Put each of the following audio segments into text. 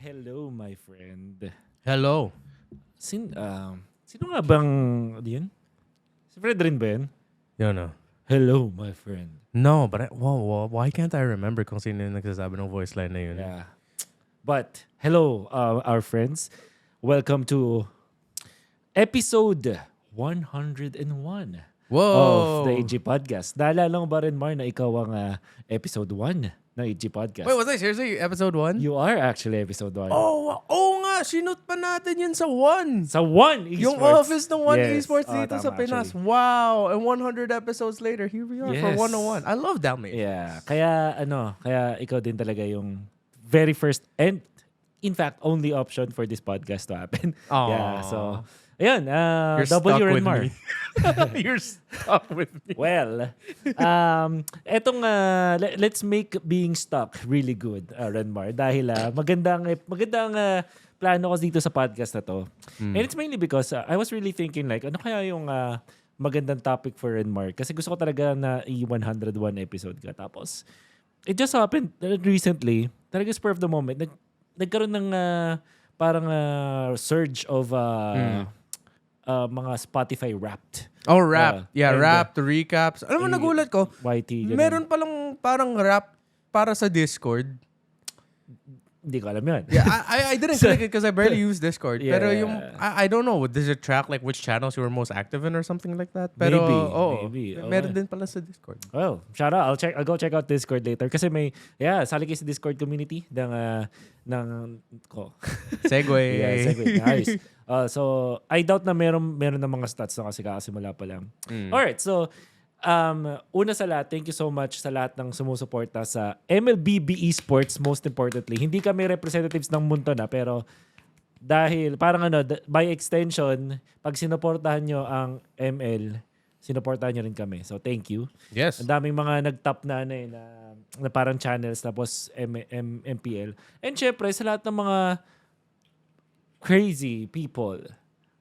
Hello, my friend. Hello. Sino nga bang, yun? Si Fred rin ba yun? No. Hello, my friend. No, but why can't I remember kung sino yung nagsasabi ng voice line na yun? Yeah. But, hello, our friends. Welcome to episode 101 of the AG Podcast. Naalala mo ba rin, Mar, na ikaw ang episode 1 ng AG Podcast? Wait, was I seriously episode 1? You are actually episode 1. Oo nga, sinut pa natin yun sa 1. Sa 1 Esports. Yung office ng 1 Yes. Esports dito Tama, sa Pinas. actually. Wow. And 100 episodes later, here we are for Yes. 101. I love that, mate. Yeah. Kaya ikaw din talaga yung very first and in fact only option for this podcast to happen. Aww. Yeah. So, ayun, You're stuck with Renmar. me. You're stuck with me. Well, etong let's make being stuck really good, Renmar, dahil magandang plano ko dito sa podcast na to. And it's mainly because I was really thinking like ano kaya yung magandang topic for Renmar, kasi gusto ko talaga na i-101 episode ka. Tapos it just happened recently, talaga spur of the moment, nagkaroon ng parang surge of mga Spotify Wrapped. Oh, rap. Yeah, and, rap, the recaps. Alam mo, nagulat ko. YT. Ganun. Meron palang parang rap para sa Discord. Hindi ko alam yun. Yeah, I didn't click it because I barely use Discord. Yeah. Pero yung, I don't know, does it track like which channels you were most active in or something like that? Pero, Maybe. Meron din pala sa Discord. Well, shout out. I'll go check out Discord later. Kasi sali kayo sa Discord community ng ko. Segway. Yeah, Segway. Nice. So, I doubt na meron na mga stats na kasi kakasimula pa lang. Alright, so, una sa lahat, thank you so much sa lahat ng sumusuporta sa MLBB Esports, most importantly. Hindi kami representatives ng Munto na, pero dahil parang by extension, pag sinuportahan nyo ang ML, sinuportahan nyo rin kami. So thank you. Yes. Ang daming mga nag-top na parang channels, tapos MPL. And syempre, sa lahat ng mga crazy people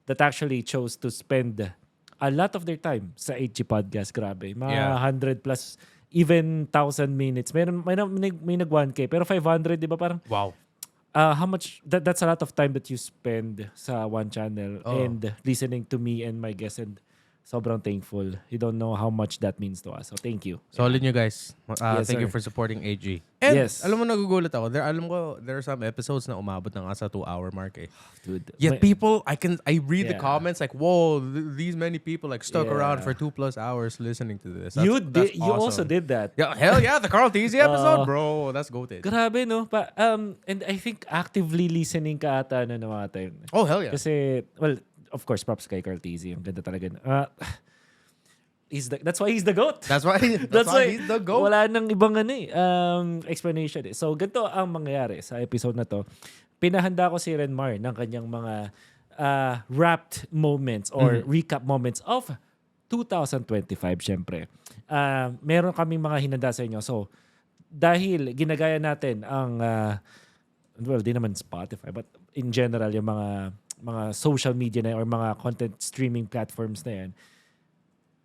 that actually chose to spend a lot of their time sa HG Podcast. Grabe. Mga 100 plus, even 1,000 minutes. May nag 1K. Pero 500, di ba? Parang, wow. How much, that's a lot of time that you spend sa one channel and listening to me and my guests, and sobrang thankful. You don't know how much that means to us. So, thank you. Solid nyo, guys. Yes, thank you sir. for supporting AG. And, Yes. alam mo, nagugulat ako. There are some episodes na umabot ng asa 2-hour mark eh. Dude. Yet people, I read the comments like, whoa, these many people like stuck around for 2+ hours listening to this. You awesome. also did that. Yeah, hell yeah, the Carl Tizzy episode, bro. That's goated. Grabe, no? And I think actively listening ka ata na mga time. Oh, hell yeah. Kasi, well, of course, props kay Carl Tizzy. Ang ganda talaga. That's why he's the GOAT. That's why he's the GOAT. Wala nang ibang explanation. So, ganito ang mangyayari sa episode na to. Pinahanda ko si Renmar ng kanyang mga wrapped moments or recap moments of 2025, syempre. Meron kaming mga hinanda sa inyo. So, dahil ginagaya natin ang, well, di naman Spotify, but in general, yung mga social media na or mga content streaming platforms na yan,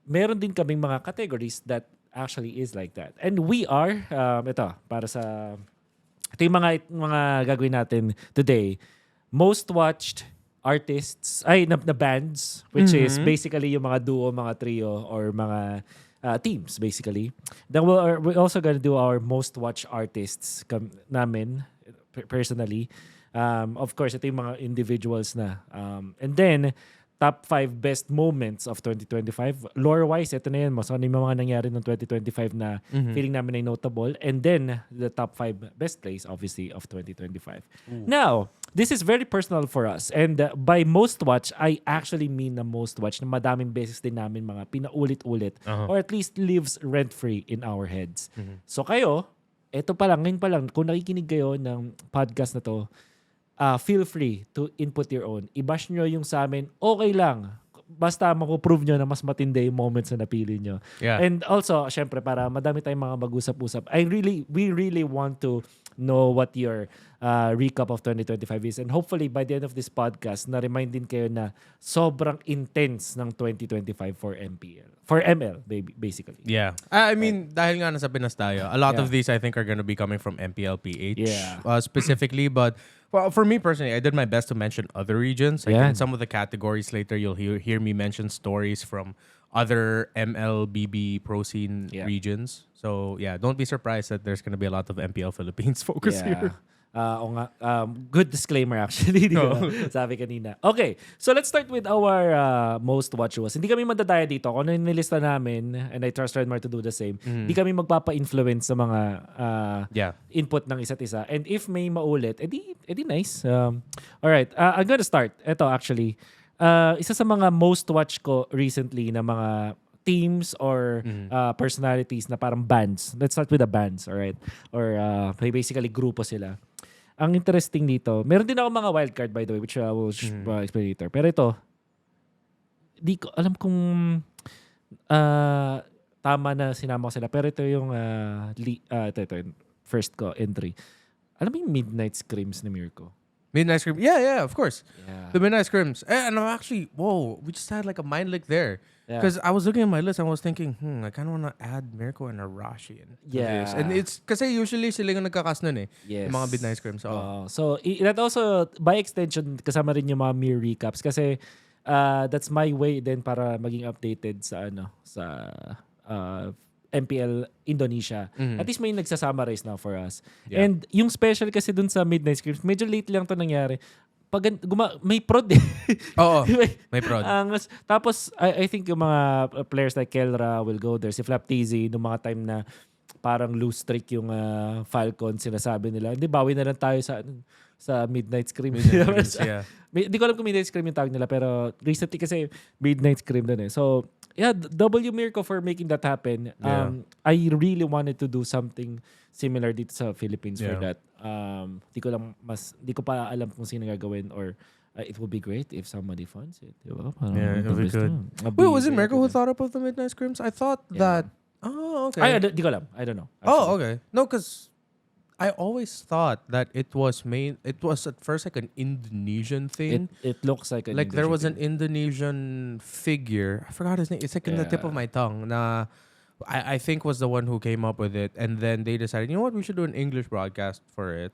meron din kaming mga categories that actually is like that. And we are, ito yung mga gagawin natin today, most watched artists, na bands, which is basically yung mga duo, mga trio, or mga teams, basically. Then we're also gonna do our most watched artists namin, personally. Of course, ito yung mga individuals na. And then, top 5 best moments of 2025. Lore-wise, ito na yan. Ano yung mga nangyari ng 2025 na feeling namin ay notable. And then, the top 5 best plays, obviously, of 2025. Now, this is very personal for us. And by most watch, I actually mean na most watch na madaming beses din namin mga pinaulit-ulit or at least lives rent-free in our heads. So kayo, ngayon pa lang, kung nakikinig kayo ng podcast na to, feel free to input your own. I-bash nyo yung sa amin, okay lang. Basta makuprove nyo na mas matindi yung moments na napili nyo. Yeah. And also, syempre, para madami tayong mga mag-usap-usap, we really want to know what your recap of 2025 is. And hopefully, by the end of this podcast, na-remind din kayo na sobrang intense ng 2025 for MPL. For ML, basically. Yeah. I mean, dahil nga nasa Pinas tayo, a lot of these I think are gonna be coming from MPL PH specifically. But Well, for me personally, I did my best to mention other regions. Like Yeah. in some of the categories later, you'll hear me mention stories from other MLBB pro scene Yeah. regions. So yeah, don't be surprised that there's gonna be a lot of MPL Philippines focus here. Oo nga. Good disclaimer actually. Di ba? Sabi kanina. Okay. So let's start with our most watched was. Hindi kami madadaya dito. Kung ano yung nilista namin, and I trust Renmar to do the same, hindi kami magpapa-influence sa mga input ng isa't isa. And if may maulit, edi nice. Alright. I'm gonna start. Ito actually. Isa sa mga most watched ko recently na mga teams or personalities na parang bands. Let's start with the bands, alright? Or basically grupo sila. Ang interesting dito, meron din ako mga wildcard by the way, which I will explain later. Pero ito, di ko alam kung tama na sinama ko sila. Pero ito yung ito yung first ko entry. Alam mo yung Midnight Screams ni Mirko? Midnight Scream. Yeah, of course. Yeah. The Midnight Screams. And I'm actually, we just had like a mind lick there. Yeah. Because I was looking at my list and I was thinking, I kind of want to add Mirko and Arashi in this. And it's, kasi usually sila yung nagkakas nun eh. Yes. Yung mga Midnight Screams. So, that also, by extension, kasama rin yung mga mere recaps. Kasi, that's my way din para maging updated sa MPL Indonesia. At least may nagsasummarize now for us. Yeah. And yung special kasi dun sa Midnight Screams, medyo late lang to nangyari. May prod eh. Oo, may prod. Tapos, I think yung mga players like Kelra will go there. Si Flap TZ, nung mga time na parang loose streak yung Falcon, sinasabi nila, hindi, bawi na lang tayo sa Midnight Scream. Hindi ko alam kung Midnight Scream yung tawag nila, pero recently kasi Midnight Scream din eh. So, yeah, W Mirko for making that happen. I really wanted to do something similar dito sa Philippines for that. Di ko pa alam kung sino gagawin or it would be great if somebody funds it. Diba? If we could. Wait, was it Mirko who thought up of the Midnight Screams? I thought that... Oh, okay. Di ko alam. I don't know. Actually. Oh, okay. No, because I always thought that it was at first like an Indonesian thing. It looks like an there was an Indonesian figure. I forgot his name. It's like in the tip of my tongue. Na I think was the one who came up with it. And then they decided, you know what, we should do an English broadcast for it.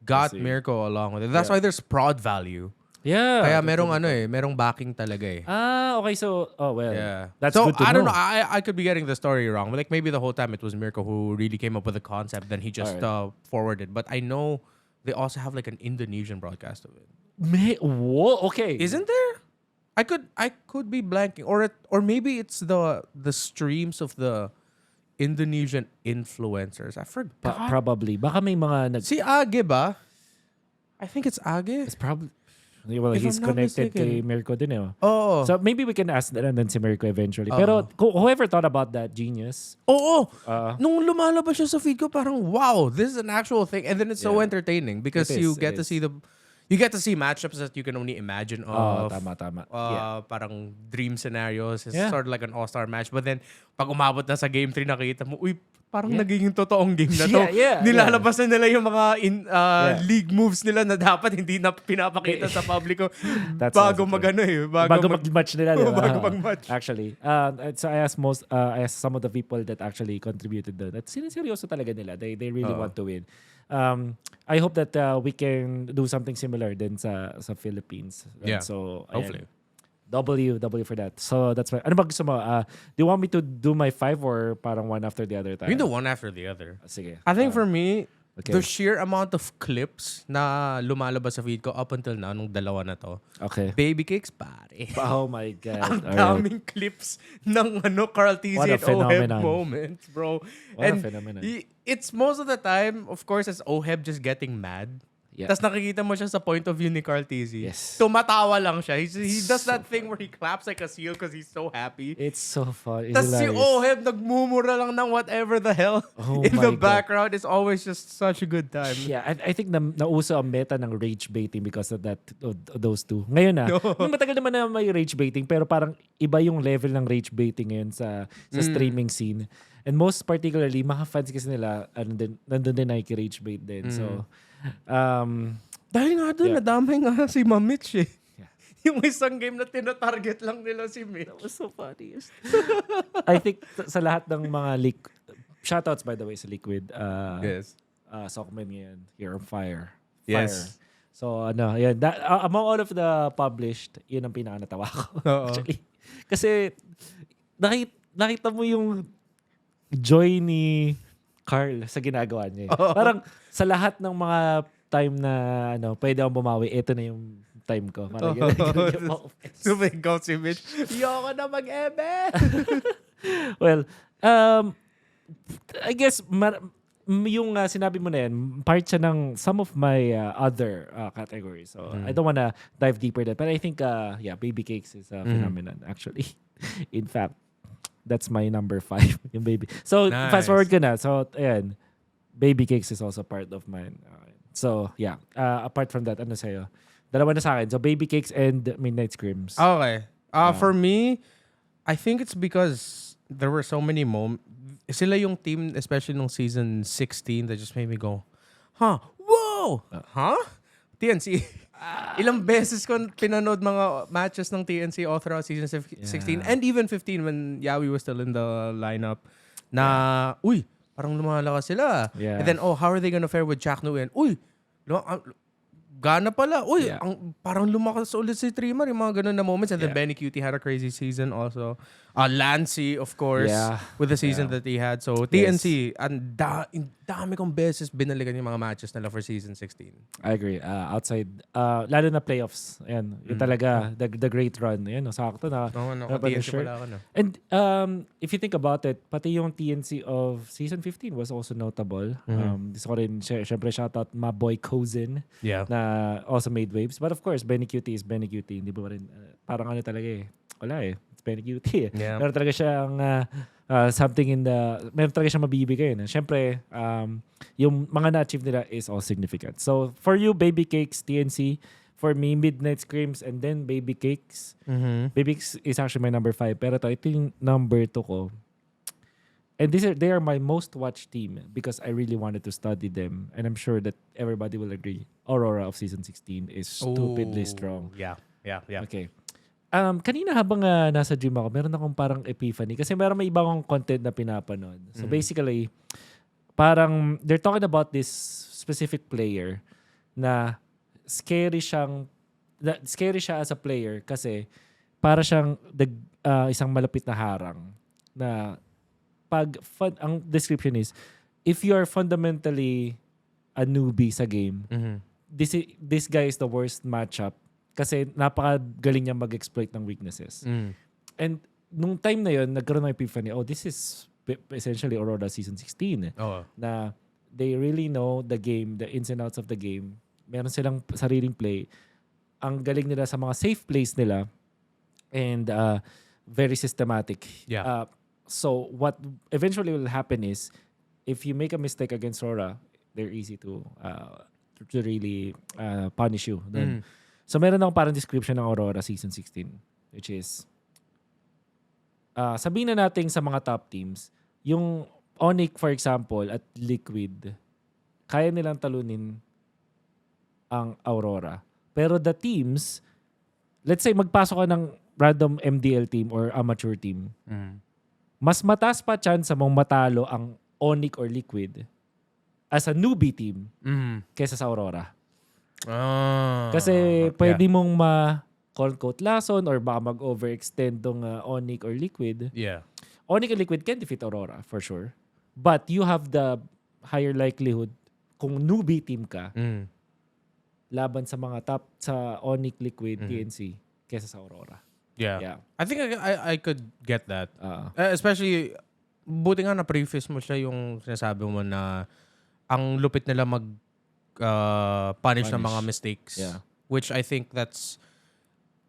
Got Mirko along with it. That's why there's prod value. Yeah. Kaya merong backing talaga eh. Okay. So, that's so, good to know. I don't know. I could be getting the story wrong. Like maybe the whole time it was Mirko who really came up with the concept. Then he just forwarded. But I know they also have like an Indonesian broadcast of it. Whoa, okay. Isn't there? I could be blanking, or maybe it's the streams of the Indonesian influencers. I forgot. Probably. Baka may mga Si Age ba? I think it's Age. It's probably. Well, he's connected kay Mirko din eh. Oh. So maybe we can ask that and then si Mirko eventually. Pero whoever thought about that, genius. Nung lumalabas siya sa feed ko, parang wow, this is an actual thing. And then it's so entertaining because you get to see you get to see matchups that you can only imagine of. Tama. Parang dream scenarios. It's sort of like an all-star match. But then, pag umabot na sa Game 3, nakita mo, parang nagiging totoong game na to. Nilalabas na nila yung mga league moves nila na dapat hindi na pinapakita sa publiko bago mag-match nila. Diba? Bago mag-match. Actually. So I asked some of the people that actually contributed doon. At seryoso talaga nila. They really want to win. I hope that we can do something similar din sa Philippines. So, hopefully. W for that. So that's why. Ano ba gusto mo? Do you want me to do my 5 or parang one after the other? We can do one after the other. Sige. I think for me, the sheer amount of clips na lumalabas sa feed ko up until now, nung dalawa na to. Okay. Baby cakes, pare. Oh my God. Ang daming clips ng Carl TZ at Oheb moments, bro. What a phenomenon. It's most of the time, of course, it's Oheb just getting mad. Yeah. Tapos nakikita mo siya sa point of view ni Carl TZ. Yes. Tumatawa lang siya. He does that thing where he claps like a seal because he's so happy. It's so fun. Tapos si Oheb nagmumura lang ng whatever the hell in the background. It's always just such a good time. Yeah, I think nauso ang meta ng rage baiting because of that of those two. Ngayon matagal naman na may rage baiting pero parang iba yung level ng rage baiting ngayon sa streaming scene. And most particularly, mga fans kasi nila nandun din nakiki-rage bait din. So, dahil nga doon, nadamay nga si Mamich eh. Yeah. Yung isang game na tina-target lang nila si Mitch. That was so funny. I think sa lahat ng mga shoutouts by the way sa Liquid. Yes. Sockman ngayon. You're on fire. Yes. So, yan. Among all of the published, yun ang pinaka-natawa ko. Actually. Kasi, nakita mo yung joy ni Carl sa ginagawa niya. Parang, sa lahat ng mga time na, pwede akong bumawi, ito na yung time ko. Parang Super ghost image. Yoko na mag-eme! Well, I guess, yung sinabi mo na yan, part siya ng some of my other categories. So, I don't wanna dive deeper there. But I think, baby cakes is a phenomenon, actually. In fact, that's my number 5, yung baby. So, fast forward ko na. So, ayan, baby cakes is also part of mine. So, yeah. Apart from that, ano sa'yo? Dalawa na sa akin. So, baby cakes and midnight screams. Okay. For me, I think it's because there were so many moments. Sila yung team, especially nung season 16, that just made me go, whoa! TNC. Ilang beses ko pinanood mga matches ng TNC all throughout season 16 and even 15 when Yawi was still in the lineup. Na, parang lumalakas sila. Yeah. And then, how are they gonna fare with Jack Nguyen? Gana pala. Parang lumakas ulit si Trimar, yung mga ganun na moments. And then Benny Cutie had a crazy season also. Lancy, of course, with the season that he had. So, TNC, ang dami kong beses binalikan yung mga matches nila for season 16. I agree. Outside, lalo na playoffs. Ayan, yung talaga, the great run. Ayan, sakto na. TNC pala ako, no? And if you think about it, pati yung TNC of season 15 was also notable. Gusto ko rin, syempre, shoutout my boy Cousin. Yeah. Na also made waves. But of course, Benny Cutie is Benny Cutie. Hindi ba rin, parang ano talaga eh. Wala eh. It's Benny Cutie eh. Yeah. Meron talaga siyang something in the, meron talaga siyang mabibigay. Siyempre, yung mga na-achieve nila is all significant. So, for you, Baby Cakes, TNC. For me, Midnight Screams, and then Baby Cakes. Baby Cakes is actually my number 5. Pero ito yung number 2 ko. And they are my most watched team because I really wanted to study them. And I'm sure that everybody will agree. Aurora of season 16 is stupidly strong. Yeah. Okay. Kanina habang nasa gym ako, meron akong parang epiphany. Kasi meron may ibang content na pinapanood. So basically, parang they're talking about this specific player na scary siya as a player kasi para siyang isang malapit na harang na ang description is, if you are fundamentally a newbie sa game, this guy is the worst matchup kasi napakagaling niya mag-exploit ng weaknesses. And nung time na yun, nagkaroon ng epiphany, this is essentially Aurora season 16. Na they really know the game, the ins and outs of the game. Meron silang sariling play. Ang galing nila sa mga safe plays nila and very systematic. Yeah. So what eventually will happen is, if you make a mistake against Aurora, they're easy to really punish you. Then, so meron akong parang description ng Aurora season 16, which is, sabihin na natin sa mga top teams, yung Onyx for example at Liquid, kaya nilang talunin ang Aurora. Pero the teams, let's say magpasok ka ng random MDL team or amateur team, mas mataas pa chance mong matalo ang Onyx or Liquid as a newbie team kaysa sa Aurora. Kasi pwede mong quote-unquote lason or baka mag-overextend tong Onyx or Liquid. Yeah. Onyx and Liquid can defeat Aurora for sure. But you have the higher likelihood kung newbie team ka laban sa mga top sa Onyx, Liquid, TNC kaysa sa Aurora. Yeah. I think I could get that. Especially, buti nga na-preface mo siya yung sinasabi mo na ang lupit nila punish ng mga mistakes. Yeah. Which I think that's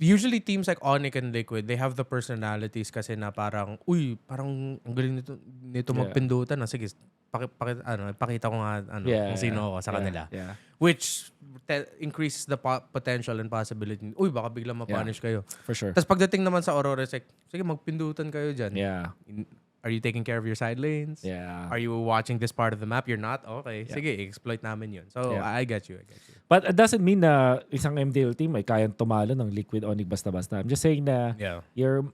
usually teams like Onyx and Liquid, they have the personalities kasi na parang, parang ang galing nito magpindutan. Sige, pakita ko nga kung sino ako sa kanila. Yeah. Which increases the potential and possibility. Baka biglang ma-punish kayo. For sure. Tapos pagdating naman sa Aurora, it's like, sige, magpindutan kayo dyan. Yeah. Are you taking care of your side lanes? Yeah. Are you watching this part of the map? You're not? Okay. Yeah. Sige, exploit namin yun. So, I get you. But it doesn't mean na isang MDL team ay kayang tumalo ng Liquid Onyx basta-basta. I'm just saying na your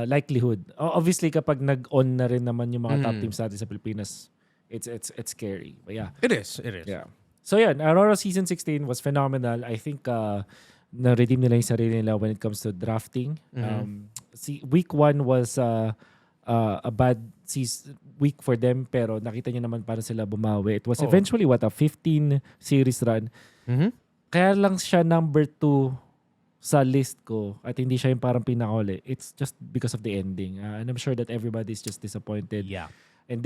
likelihood. Obviously, kapag nag-on na rin naman yung mga top teams natin sa Pilipinas, it's scary. But yeah. It is. Yeah. So yan, Aurora season 16 was phenomenal. I think na-redeem nila yung sarili nila when it comes to drafting. Week 1 was a bad week for them, pero nakita niyo naman para sila bumawi. It was eventually a 15 series run. Kaya lang siya number 2 sa list ko at hindi siya yung parang pinakauli. It's just because of the ending. And I'm sure that everybody's just disappointed. Yeah. And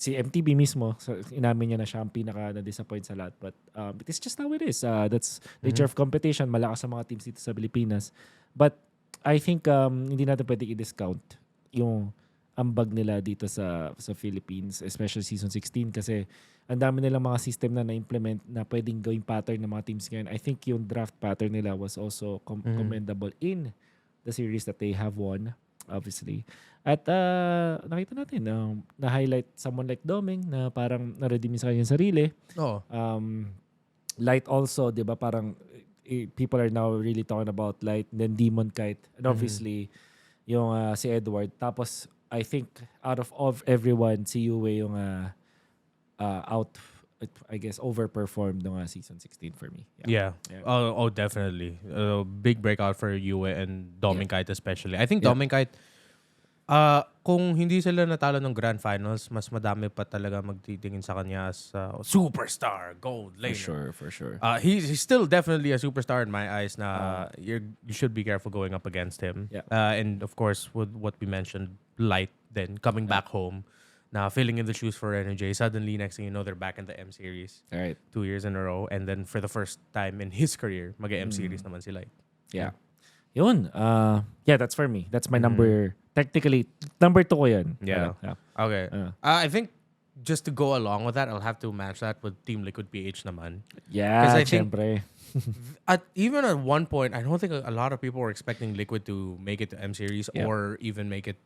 si MTB mismo, so inamin niya na siya ang pinaka-na-disappoint sa lahat. But it's just how it is. That's nature of competition. Malakas sa mga teams dito sa Pilipinas. But I think hindi natin pwede i-discount yung ambag nila dito sa Philippines, especially season 16 kasi ang dami nilang mga system na na-implement na pwedeng gawing pattern ng mga teams ngayon. I think yung draft pattern nila was also commendable in the series that they have won, obviously. At nakita natin na-highlight someone like Doming na parang na-redeem sa kanyang sarili. Light also, di ba, parang people are now really talking about Light, then Demon Kite, and obviously yung si Edward. Tapos I think out of everyone, si Yue yung I guess overperformed ng season 16 for me. Yeah. Oh, definitely. Big breakout for Yue and Doming Kite especially. I think Doming Kite, kung hindi sila natalo ng Grand Finals, mas madami pa talaga magtitingin sa kanya as superstar, gold laner. For sure. He's still definitely a superstar in my eyes. You should be careful going up against him. Yeah. And of course, with what we mentioned, Light then coming back home, na filling in the shoes for NJ. Suddenly, next thing you know, they're back in the M series. All right. 2 years in a row, and then for the first time in his career, mag-M series naman si Light. Yeah. Yun. That's for me. That's my number. Technically, number 2 ko yun. Yeah. Okay. I think just to go along with that, I'll have to match that with Team Liquid PH naman. Yeah, because I think syempre. even at one point, I don't think a lot of people were expecting Liquid to make it to M series or even make it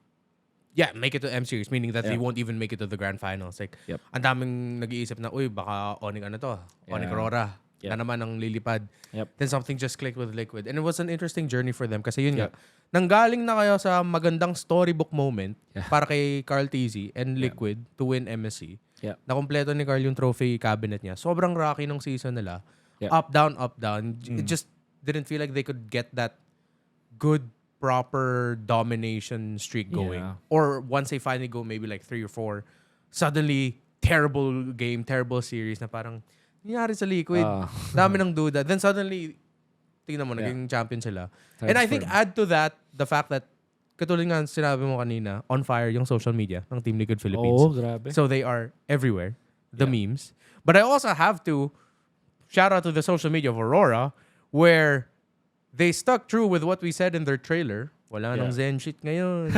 to M series, meaning that they won't even make it to the grand finals. Like, ang daming nag-iisip na, baka Onyx Onyx Aurora. Na naman ang lilipad. Then something just clicked with Liquid. And it was an interesting journey for them kasi yun nga, nanggaling na kayo sa magandang storybook moment para kay Carl TZ and Liquid to win MSC. Nakompleto ni Carl yung trophy cabinet niya. Sobrang rocky nung season nila. Up, down, up, down. It just didn't feel like they could get that good, proper domination streak going. Or once they finally go maybe like 3 or 4, suddenly, terrible game, terrible series na parang, nangyari sa Liquid. Dami ng duda. Then suddenly, tingnan mo, naging champion sila. And I think add to that, the fact that, katulad nga sinabi mo kanina, on fire yung social media ng Team Liquid Philippines. Oh, grabe. So they are everywhere. The memes. But I also have to shout out to the social media of Aurora where they stuck true with what we said in their trailer. Wala nang Zen shit ngayon.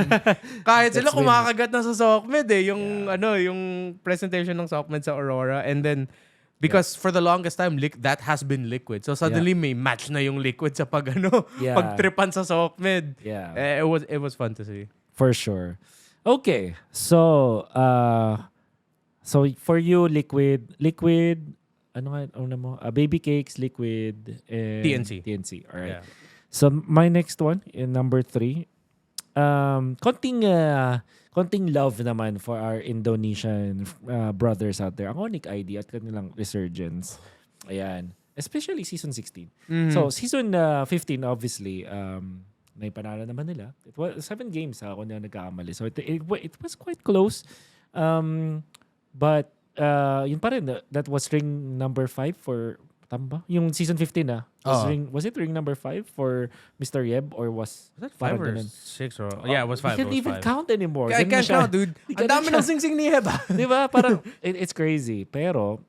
Kahit sila kumakagat na sa Sockmed yung yung presentation ng Sockmed sa Aurora. And then, because for the longest time, that has been Liquid. So suddenly may match na yung Liquid sa pagtripan sa Sockmed. Yeah. It was fun to see. For sure. Okay. So, for you, Liquid, ano mo? Baby Cakes, Liquid, and TNC. All right. Yeah. So, my next one, in number 3, konting love naman for our Indonesian brothers out there. Ang Onyx ID at kanilang resurgence. Ayan. Especially season 16. So, season 15, obviously, naipanalo naman nila. It was 7 games kung hindi ako nagkakamali. So, it was quite close. But, yun pa rin. That was ring number 5 for... Tamba? Yung season 15 was it ring number 5 for Mr. Yeb or was that 5 or 6 or it was 5. You can't even count anymore. I can't count, dude. Ang dami ng sing-sing ni Yeb. Di ba? Parang it's crazy. Pero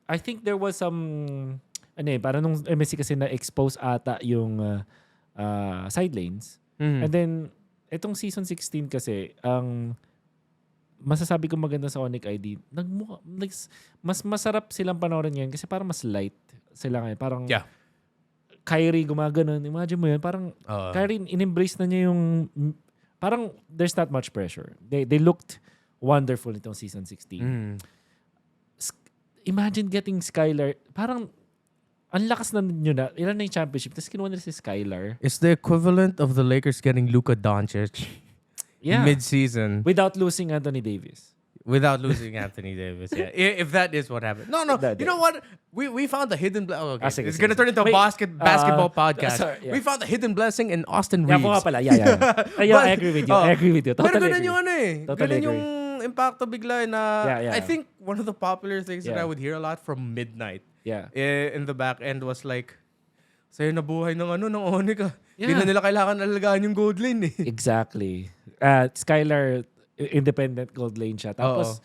I think there was some parang nung MSC kasi na-expose ata yung side lanes. And then itong season 16 kasi ang masasabi ko maganda sa Onyx ID, mas masarap silang panoorin ngayon kasi parang mas light sila ngayon. Parang Kyrie gumaganon. Imagine mo yun. Parang Kyrie in-embrace na niya yung... Parang there's not much pressure. They looked wonderful itong season 16. Imagine getting Skylar. Parang ang lakas na nyo na. Ilan na yung championship. Tapos kinuha nila si Skylar. It's the equivalent of the Lakers getting Luka Doncic. Mid-season. Without losing Anthony Davis. Without losing Anthony Davis, yeah. If that is what happened. No. You know what? We found the hidden blessing. Okay. It's gonna turn into a basketball podcast. Sorry, yeah. We found the hidden blessing in Austin Yeah, Reeves. po nga pala. Yeah. I agree with you. I agree with you. Pero Totally ganun agree. yung Totally ganun yung impacto bigla na Yeah. I think one of the popular things that Yeah. I would hear a lot from Midnight Yeah. in the back end was like, sa'yo nabuhay ng Onika. Hindi Yeah. na nila kailangan alagaan yung gold lane Exactly. Skylar, independent gold lane siya. Tapos,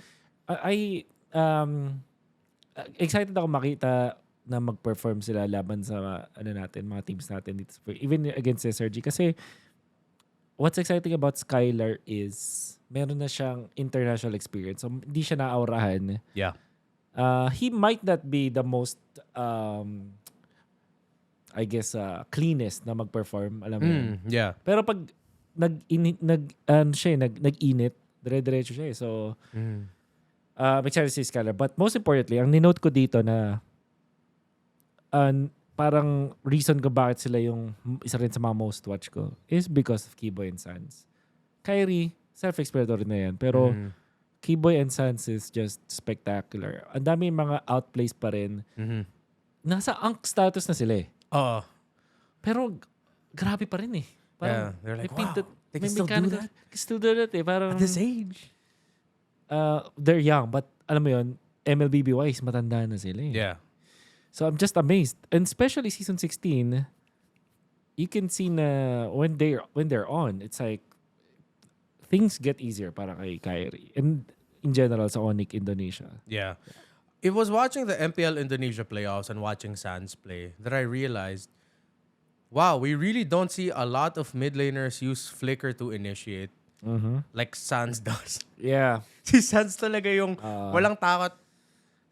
excited ako makita na mag-perform sila laban sa mga teams natin dito. Even against SRG. Kasi, what's exciting about Skylar is meron na siyang international experience. So, hindi siya naaurahan. Yeah. He might not be the most, I guess, cleanest na mag-perform. Alam mo yun. Yeah. Pero pag nag-init, dire-diretso siya eh. So, excited si Skylar. But most importantly, ang ninote ko dito na parang reason ko bakit sila yung isa rin sa mga most watch ko is because of Keyboy and Sans. Kyrie, self-explanatory na yan. Pero Keyboy and Sans is just spectacular. Ang dami mga outplays pa rin. Nasa unk status na sila eh. Pero grabe pa rin eh. Parang, they're like, wow, they can still do that? They can still do that eh. Parang, At this age. They're young, but alam mo yun, MLBB-wise, matanda na sila eh. Yeah. So I'm just amazed. And especially season 16, you can see na when they're on, it's like, things get easier para kay Kyrie. And in general, sa Onyx Indonesia. Yeah. It was watching the MPL Indonesia playoffs and watching Sans play that I realized, wow, we really don't see a lot of mid laners use flicker to initiate like Sans does. Yeah. Si Sans talaga yung walang takot.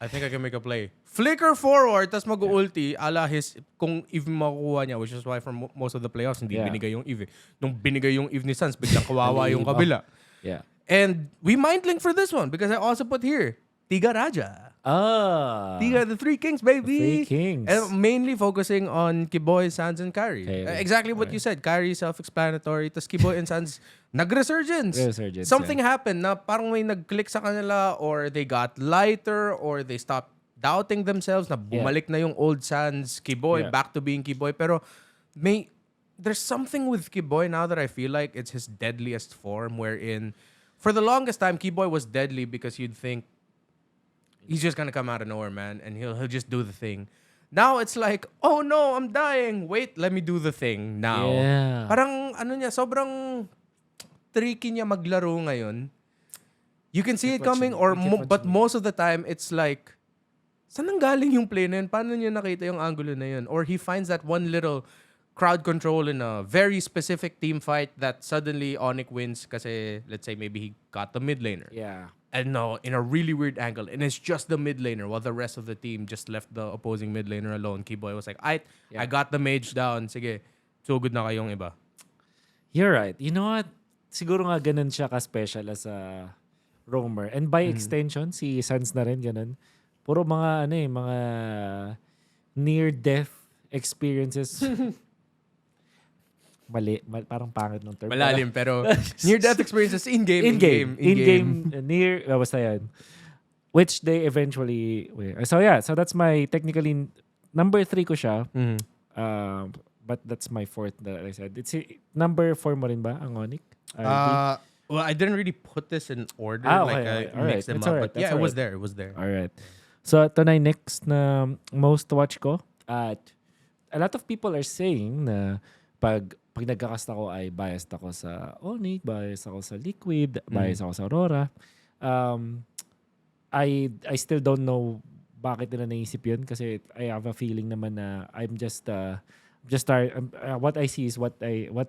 I think I can make a play. Flicker forward, tas mag-ulti, ala his, kung Eve makukuha niya, which is why for most of the playoffs, hindi binigay yung Eve. Nung binigay yung Eve ni Sans, biglang kawawa yung kabila. Yeah. And we mind link for this one because I also put here, Tiga Raja. Tiga, the Three Kings, baby. Three Kings. And mainly focusing on Kiboy, Sans, and Kyrie. Exactly what you said. Kyrie, self-explanatory. Tas Kiboy and Sans, nag-resurgence. Something happened na parang may nag-click sa kanila or they got lighter or they stopped doubting themselves na bumalik na yung old Sans, Kiboy, back to being Kiboy. Pero there's something with Kiboy now that I feel like it's his deadliest form wherein for the longest time, Kiboy was deadly because you'd think, he's just gonna come out of nowhere, man, and he'll just do the thing. Now it's like, oh no, I'm dying. Wait, let me do the thing now. Yeah. Parang sobrang tricky niya maglaro ngayon. You can see it coming, but most of the time it's like, saan nanggaling yung play na yun? Paano niya nakita yung angulo na yun? Or he finds that one little crowd control in a very specific team fight that suddenly Onyx wins kasi let's say maybe he got the mid laner. Yeah. And no, in a really weird angle. And it's just the mid laner while the rest of the team just left the opposing mid laner alone. Keyboy was like, I got the mage down. Sige, so good na kayong iba. You're right. You know what? Siguro nga ganun siya ka-special as a roamer. And by extension, si Sans na rin ganun. Puro mga mga near-death experiences. Parang pangit ng term. Malalim, pero near-death experiences in-game. Basta yan. Which they eventually win. So yeah, so that's my technically number 3 ko siya. But that's my 4th that I said. It's number 4 mo rin ba ang Onyx? Well, I didn't really put this in order. Okay. I mixed them up. But yeah, it was there. It was there. All right. So ito na yung next na most watch ko. At a lot of people are saying na pag nagkakast ako ay biased ako sa Onyx, biased ako sa Liquid, biased ako sa Aurora. I still don't know bakit nila naisip yun kasi I have a feeling naman na I'm just what I see is what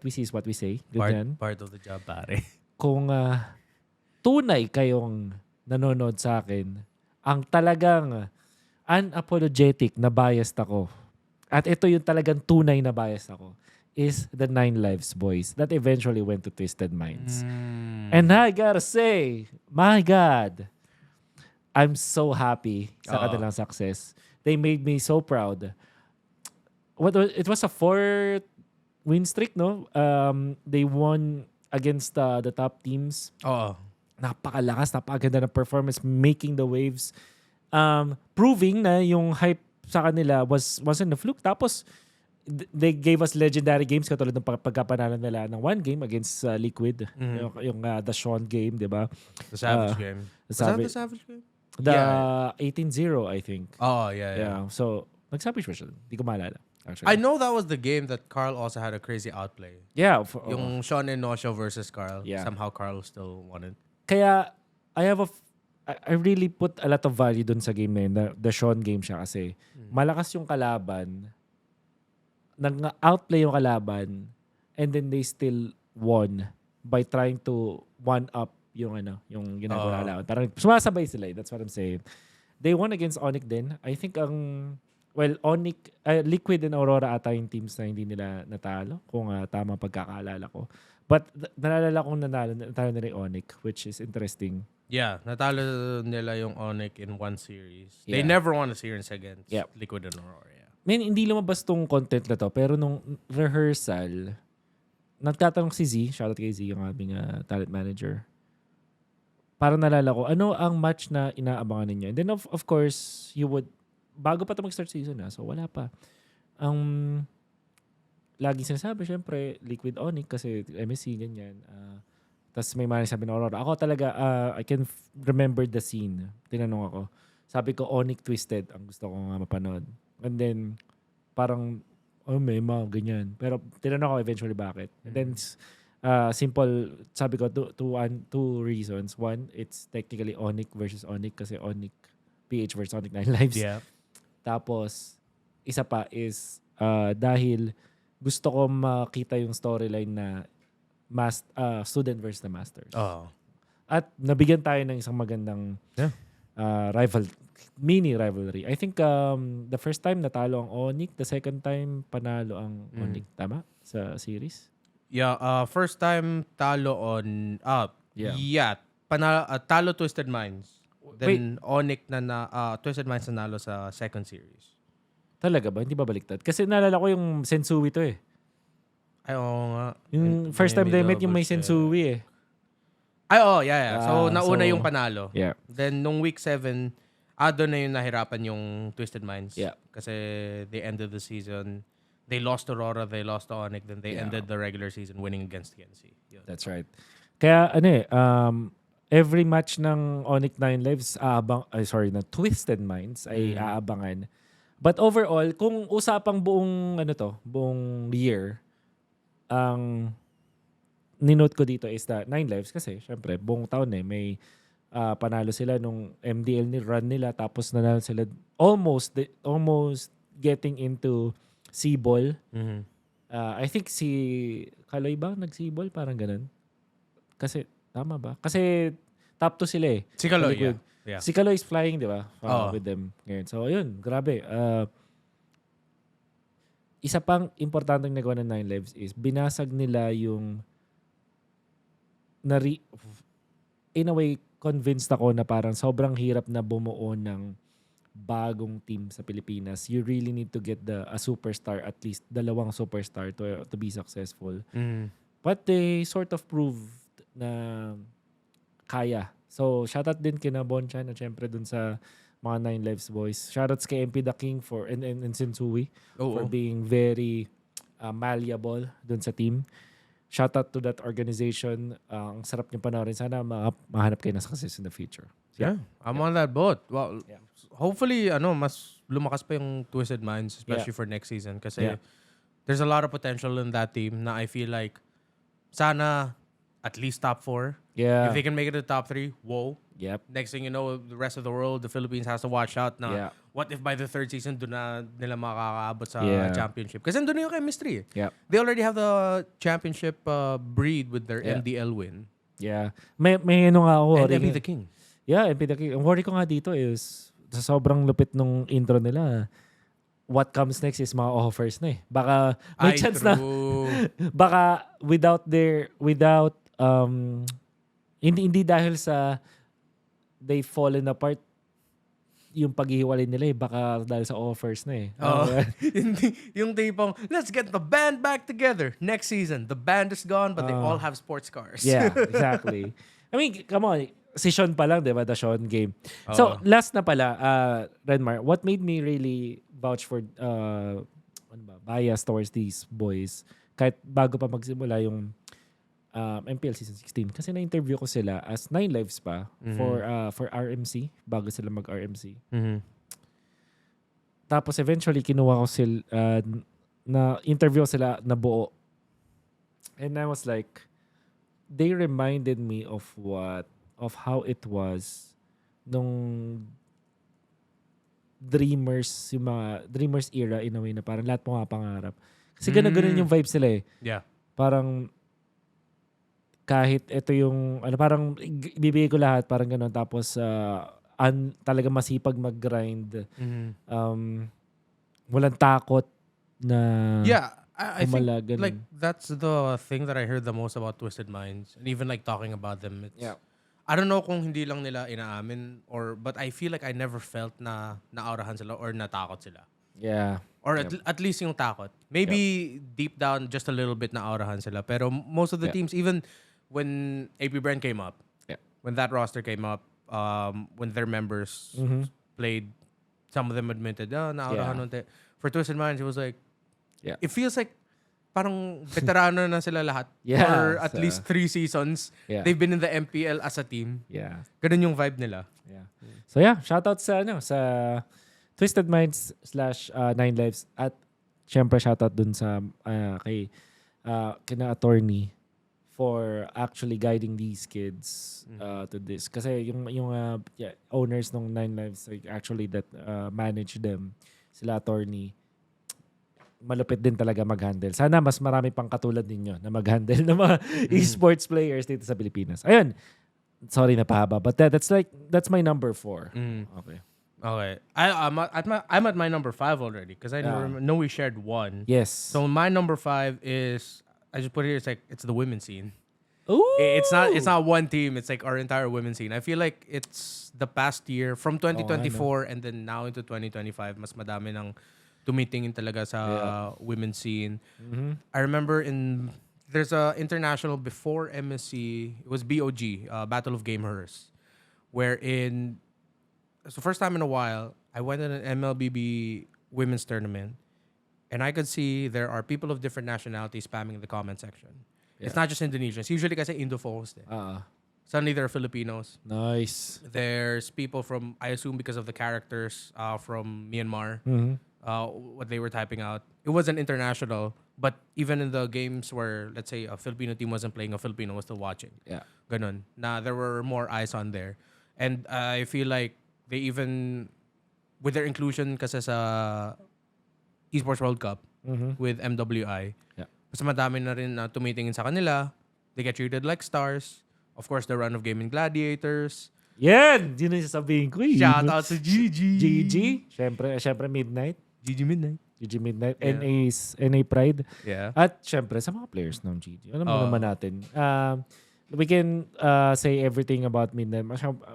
we see is what we say. Part of the job, pare. Kung tunay kayong nanonood sa akin, ang talagang unapologetic na biased ako, at ito yung talagang tunay na biased ako, is the 9 Lives boys that eventually went to Twisted Minds. And I gotta say, my God, I'm so happy sa kanilang success. They made me so proud. It was a 4-win streak, no? They won against the top teams. napakalakas, napakaganda ng performance, making the waves. Proving na yung hype sa kanila wasn't a fluke. Tapos, they gave us legendary games katulad ng pagkapanalo nila ng one game against Liquid. Yung the Sean game, di ba? The Savage game. Was that the Savage game? The 18-0, I think. Oh, yeah. So, nag-Savage ba siya? Hindi ko maalala. Actually. I know that was the game that Carl also had a crazy outplay. Yeah. Yung Sean and Nosho versus Carl. Yeah. Somehow Carl still won it. Kaya, I really put a lot of value dun sa game na yun. The Sean game siya kasi malakas yung kalaban, nag-outplay yung kalaban, and then they still won by trying to one-up yung ginagawa nila. Parang sumasabay sila. That's what I'm saying. They won against Onyx din. I think Onyx, Liquid and Aurora ata yung teams na hindi nila natalo, kung tama pagkakaalala ko. But nalala kong natalo nila yung Onyx, which is interesting. Yeah, natalo nila yung Onyx in one series. They never won a series against Liquid and Aurora. Man, hindi lumabas tong content na to, pero nung rehearsal, nagtatanong si Z, shoutout kay Z, yung aming talent manager. Parang nalala ko, ano ang match na inaabangan ninyo? And then of course, you would, bago pa ito mag-start season so wala pa. Ang laging sinasabi, syempre, Liquid Onyx kasi MSC, ganyan. Tapos may mga sabi na Aurora. Ako talaga, I can remember the scene. Tinanong ako. Sabi ko, Onyx Twisted ang gusto ko nga mapanood. And then, parang, may mga ganyan. Pero tinanong ako eventually bakit. And then, simple, sabi ko, two reasons. One, it's technically Onyx versus Onyx kasi Onyx PH versus Onyx 9 Lives. Yeah. Tapos, isa pa is dahil gusto ko makita yung storyline na student versus the masters. At nabigyan tayo ng isang magandang mini rivalry. I think the first time natalo ang Onyx, the second time panalo ang Onyx. Tama? Sa series? Yeah, first time talo on talo Twisted Minds. Then Onyx Twisted Minds nanalo sa second series. Talaga ba? Hindi ba baliktad? Kasi naalala ko yung Sensui to eh. Ay, oo nga. Yung first time they met yung may Sensui eh. Ay, yeah. So, nauna yung panalo. Yeah. Then, nung week 7, doon na yung nahirapan yung Twisted Minds. Yeah. Kasi they ended the season. They lost to Aurora, they lost to Onyx, then they ended the regular season winning against TNC. Yun. That's right. Kaya, every match ng Onyx 9 Lives, na Twisted Minds ay aabangan. But overall, kung usapang buong year, ang ninote ko dito is that 9 Lives kasi syempre buong taon may panalo sila nung MDL run nila tapos nanalo sila almost getting into C-ball. I think si Kaloy ba nag-C-ball? Parang ganun. Kasi tama ba? Kasi top 2 sila eh. Si Kaloy, yeah. Si Kaloy is flying, di ba? With them. Ngayon. So, ayun. Grabe. Isa pang importanteng nagawa ng 9 Lives is binasag nila yung in a way, convinced ako na parang sobrang hirap na bumuo ng bagong team sa Pilipinas. You really need to get a superstar, at least dalawang superstar to be successful. But they sort of proved na kaya. So, shoutout din kina Bonchan at syempre dun sa mga 9 Lives boys. Shoutouts kay MP the King and Sensui for being very malleable dun sa team. Shoutout to that organization. Ang sarap niyong panoorin. Sana mahanap kayo na success in the future. Yeah, I'm on that boat. Well, hopefully, mas lumakas pa yung Twisted Minds, especially for next season. Kasi there's a lot of potential in that team na I feel like sana at least top 4. Yeah. If they can make it to the top 3, whoa. Yep. Next thing you know, the rest of the world, the Philippines has to watch out na what if by the third season doon na nila makakaabot sa championship. Kasi doon na yung chemistry. Yep. They already have the championship breed with their MDL win. Yeah. May nga ako. And MP the King. Yeah, MP the King. Ang worry ko nga dito is sa sobrang lupit nung intro nila, what comes next is mga offers na eh. Baka may chance na baka hindi dahil sa they've fallen apart yung paghihiwalay nila eh. Baka dahil sa offers na eh. Yung tipong, let's get the band back together. Next season, the band is gone but they all have sports cars. Yeah, exactly. I mean, come on. Si Sean pa lang, di ba? The Sean game. So, last na pala, Renmar, what made me really vouch for bias towards these boys kahit bago pa magsimula yung MPL Season 16. Kasi na-interview ko sila as 9 Lives pa for RMC, bago sila mag-RMC. Tapos eventually, kinuha ko sila, na-interview sila na buo. And I was like, they reminded me of how it was nung Dreamers, yung mga Dreamers era in a way na parang lahat pangarap. Kasi ganun yung vibes nila eh. Yeah. Parang kahit ito yung, parang ibibigay ko lahat, parang ganun. Tapos talaga masipag mag-grind. Walang takot na I think like that's the thing that I heard the most about Twisted Minds, and even like talking about them. I don't know kung hindi lang nila inaamin but I feel like I never felt na naurahan sila or natakot sila. Yeah. Or at least yung takot. Maybe deep down just a little bit naurahan sila. Pero most of the teams, even when AP Brand came up, when that roster came up, when their members played, some of them admitted, naurahan unti. For Twisted Minds, it was like, it feels like parang veterano na sila lahat. For at least 3 seasons. They've been in the MPL as a team. Ganun yung vibe nila. So shoutout sa Twisted Minds / 9 Lives. At syempre shoutout dun sa kina attorney for actually guiding these kids to this. Kasi yung owners ng 9 Lives actually that manage them, sila attorney, malupit din talaga mag-handle. Sana mas marami pang katulad ninyo na mag-handle ng mga esports players dito sa Pilipinas. Ayun. Sorry na pahaba. But that's my number 4. Okay. I'm at my number 5 already because I know we shared one. Yes. So my number 5 is, I just put it here, it's the women's scene. Ooh. It's not one team. It's like our entire women's scene. I feel like it's the past year from 2024 and then now into 2025, mas madami ng tumitingin talaga sa women's scene. I remember there's a international before MSC, it was BOG, Battle of Gamers, wherein it's the first time in a while I went in an MLBB women's tournament and I could see there are people of different nationalities spamming the comment section. It's not just Indonesians. Usually kasi Indo-focused. Suddenly there are Filipinos. Nice. There's people from, I assume because of the characters, from Myanmar. What they were typing out. It wasn't international, but even in the games where, let's say, a Filipino team wasn't playing, a Filipino was still watching. Ganon. There were more eyes on there. And I feel like they even, with their inclusion kasi sa Esports World Cup with MWI, mas madami na rin na tumitingin sa kanila. They get treated like stars. Of course, the run of gaming gladiators. Yan! Yun yung sasabihin ko. Shout out to GG. GG. Syempre Midnight. GG Midnight. GG Midnight. NA Pride. Yeah. At syempre sa mga players ng GG. Alam mo naman natin. We can say everything about Midnight.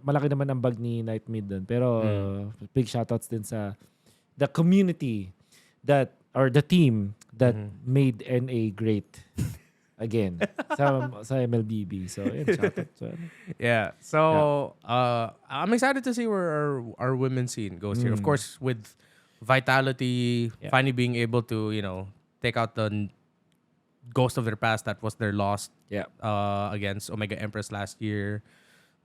Malaki naman ang bag ni Night Mid dun. Pero big shoutouts din sa the community or the team that made NA great again sa MLBB. So, shoutout. So, I'm excited to see where our women's scene goes here. Of course, with Vitality finally being able to, take out the ghost of their past that was their loss against Omega Empress last year.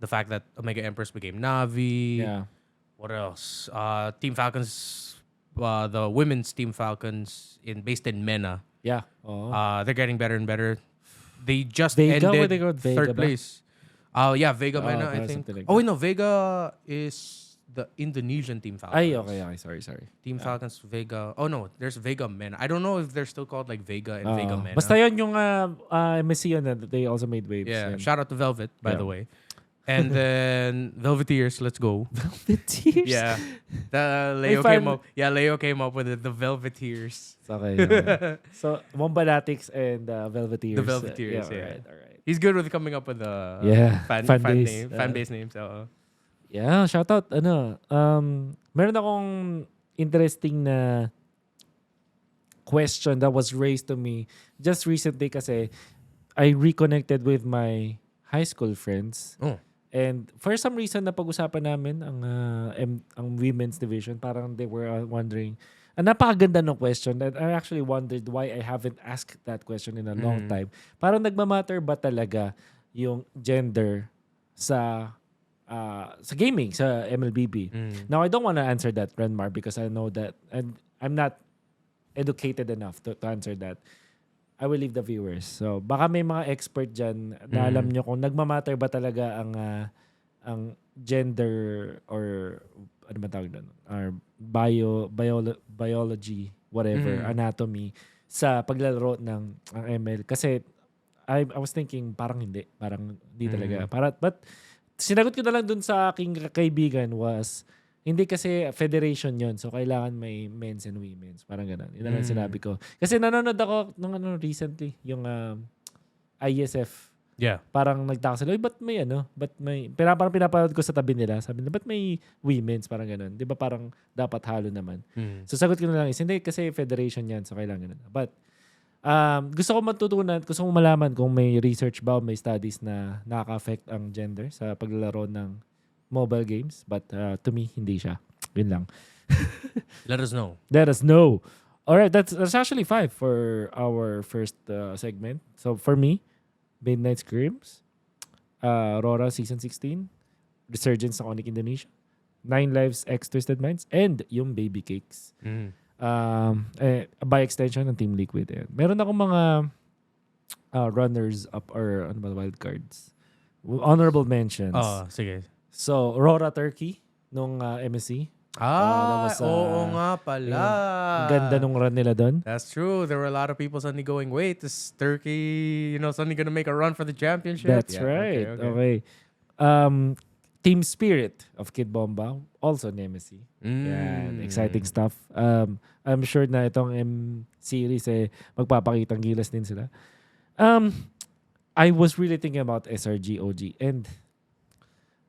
The fact that Omega Empress became Navi. What else? Team Falcons, the women's Team Falcons based in MENA. They're getting better and better. They just ended third place. Vega MENA, I think. No, Vega is the Indonesian Team Falcons. Okay. Sorry. Team Falcons, Vega. Oh no, there's Vega MENA. I don't know if they're still called like Vega and Vega MENA. Basta yun yung MSC yun that they also made waves. Yeah, shout out to Velvet, by the way. And then Velveteers, let's go. Velveteers? Yeah. Leo came up. Yeah, Leo came up with it, the Velveteers. Okay. So, Mombalatics and Velveteers. The Velveteers, All right. He's good with coming up with fan base names. Yeah, shout out. Meron akong interesting na question that was raised to me just recently kasi I reconnected with my high school friends. Oh. And for some reason, napag-usapan namin ang women's division. Parang they were wondering, napakaganda ng question. And I actually wondered why I haven't asked that question in a long time. Parang nagmamatter ba talaga yung gender sa gaming, sa MLBB? Now, I don't want to answer that, Renmar, because I know that, and I'm not educated enough to answer that. I will leave the viewers. So, baka may mga expert dyan na alam nyo kung nagmamatter ba talaga ang gender or ano ba tawag doon? Or biology, whatever, anatomy sa paglalaro ng ML. Kasi I was thinking parang hindi talaga. But sinagot ko na lang dun sa aking kaibigan was hindi kasi federation yon, so kailangan may men's and women's. Parang gano'n. Yun na lang sinabi ko. Kasi nanonood ako nung recently, yung ISF. Yeah. Parang nagtaka sila, ba't may parang pinapanood ko sa tabi nila. Sabi nila, ba't may women's? Parang gano'n. Di ba parang dapat halo naman? So sagot ko na lang hindi kasi federation yan, so kailangan gano'n. But gusto ko matutunan, gusto ko malaman kung may research ba o may studies na nakaka-affect ang gender sa paglalaro ng mobile games, but to me, hindi siya. Yun lang. Let us know. Let us know. Alright, that's actually 5 for our first segment. So for me, Midnight Screams, Aurora Season 16, Resurgence ng Onyx Indonesia, 9 Lives X Twisted Minds, and yung Baby Cakes. By extension ng Team Liquid. Meron akong mga runners up or wild cards. Honorable mentions. Sige. So, Aurora Turkey nung MSC. Oo nga pala. Ang ganda nung run nila doon. That's true. There were a lot of people suddenly going, wait, is Turkey, suddenly gonna make a run for the championship? That's right. Okay. Team Spirit of Kid Bomba, also in MSC. Yan, exciting stuff. I'm sure na itong M-series magpapakitang gilas din sila. I was really thinking about SRG OG, and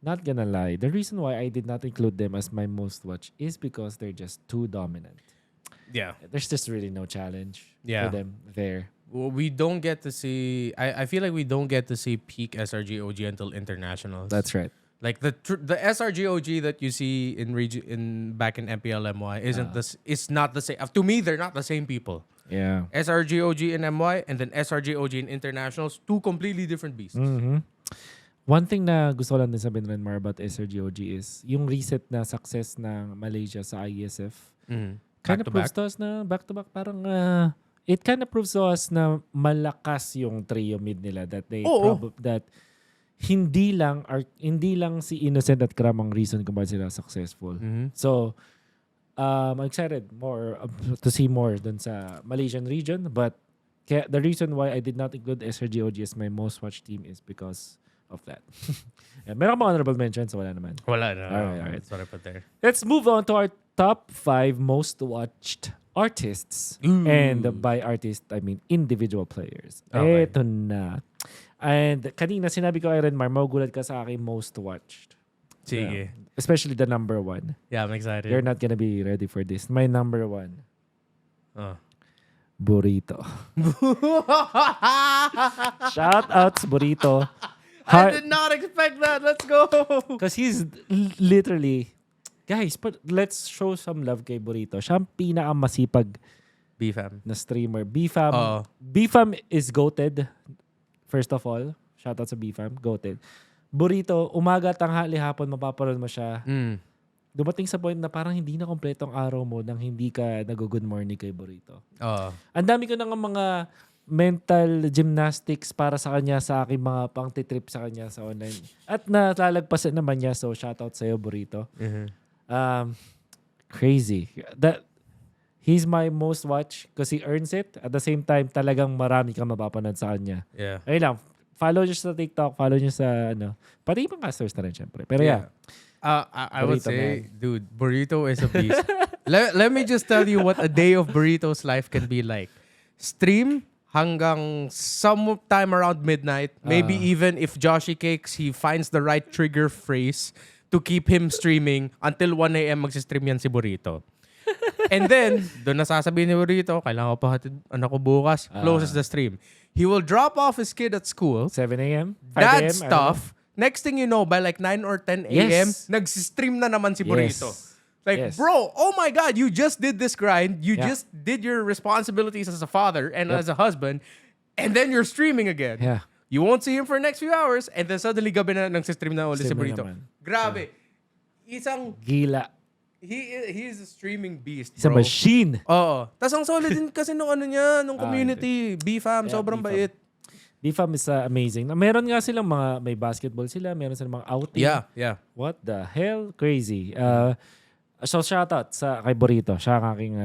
not gonna lie, the reason why I did not include them as my most watched is because they're just too dominant. Yeah. There's just really no challenge for them there. Well, we don't get to see, I feel like we don't get to see peak SRG OG until internationals. That's right. Like the SRG OG that you see in back in MPL MY it's not the same. To me, they're not the same people. Yeah. SRG OG in MY and then SRG OG in internationals, two completely different beasts. One thing na gusto ko lang din sabihin rin more about SRGOG is yung recent na success ng Malaysia sa ISF. Kind of proves to us na back-to-back parang it kind of proves to us na malakas yung trio mid nila that they that hindi lang si Innocent at Kram ang reason kung bakit sila successful. So I'm excited more to see more dun sa Malaysian region, but the reason why I did not include SRGOG as my most watched team is because of that. Meron ka honorable mentions? Wala naman. Wala na. Alright. That's what I put there. Let's move on to our top 5 most watched artists. Ooh. And by artist, I mean individual players. Okay. Eto na. And kanina sinabi ko kay Renmar, magugulat ka sa aking most watched. Sige. Especially the number 1. Yeah, I'm excited. You're not gonna be ready for this. My number 1. Burrito. Shout outs, Burrito. I did not expect that. Let's go. Because he's literally, guys, but let's show some love kay Burrito. Siya ang pinakamasipag BFAM na streamer. BFAM is goated. First of all, shoutout sa BFAM, goated. Burrito, umaga, tanghali, hapon, mapapanood mo siya. Dumating sa point na parang hindi na kompleto ang araw mo nang hindi ka nag-good morning kay Burrito. Ang dami ko nang mga mental gymnastics para sa kanya sa aking mga pang-titrip sa kanya sa online. At nalalagpasan naman niya, so shoutout sa'yo, Burrito. Crazy. He's my most watched because he earns it. At the same time, talagang marami kang mapapanood sa kanya. Yeah. Ayun lang. Follow niyo sa TikTok, follow niyo sa pati ibang casters na rin, syempre. Pero yeah. I would say, dude, Burrito is a beast. Let me just tell you what a day of Burrito's life can be like. Stream hanggang sometime around midnight. Maybe even if Joshy Cakes, he finds the right trigger phrase to keep him streaming until 1 a.m. magsistream yan si Burrito. And then, doon nasasabihin ni Burrito, kailangan ko pa hatid anak ko bukas. Closes the stream. He will drop off his kid at school. 7 a.m.? 5 Dad a.m.? stuff. Next thing you know, by like 9 or 10 a.m., nag-stream na naman si Burrito. Like, bro, oh my God, you just did this grind. You just did your responsibilities as a father and as a husband. And then you're streaming again. Yeah. You won't see him for the next few hours. And then suddenly, gabi na nag-stream na ulit si Burrito. Grabe. Isang... Gila. He is a streaming beast, He's a bro. machine. Oo. Tas ang solid din kasi nung ano niya, nung community. B-fam, sobrang bait. B-fam is amazing. Meron nga silang mga, may basketball sila, meron silang mga outing. Yeah. What the hell? Crazy. So shoutout sa kay Burrito. Siya ang aking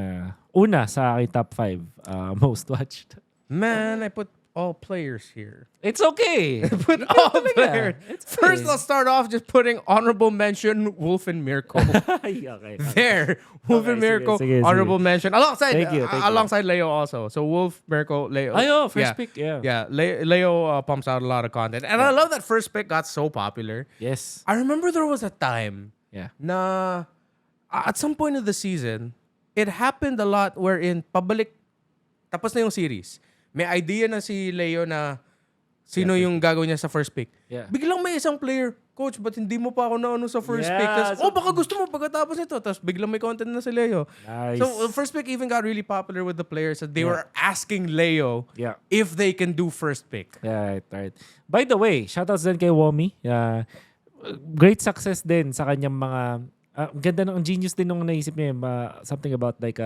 una sa aking top 5 most watched. Man, I put all players here. It's okay. Put all players. First, let's start off just putting honorable mention Wolf and Mirko. okay. There. Wolf and Mirko, sige. honorable mention. Alongside Thank you. alongside Leo also. So Wolf, Mirko, Leo. First pick. Yeah. Yeah, Leo pumps out a lot of content. And I love that first pick got so popular. Yes. I remember there was a time na at some point of the season, it happened a lot wherein pabalik, tapos na yung series. May idea na si Leo na sino yung gagawin niya sa first pick. Yeah. Biglang may isang player, Coach, ba't hindi mo pa ako naano sa first pick? Tapos, baka gusto mo pagkatapos nito. Tapos biglang may content na si Leo. Nice. So, the first pick even got really popular with the players. They were asking Leo if they can do first pick. Yeah, right. By the way, shoutouts din kay Womi. Great success din sa kanyang mga... ganda ng genius din nung naisip niya. Something about like...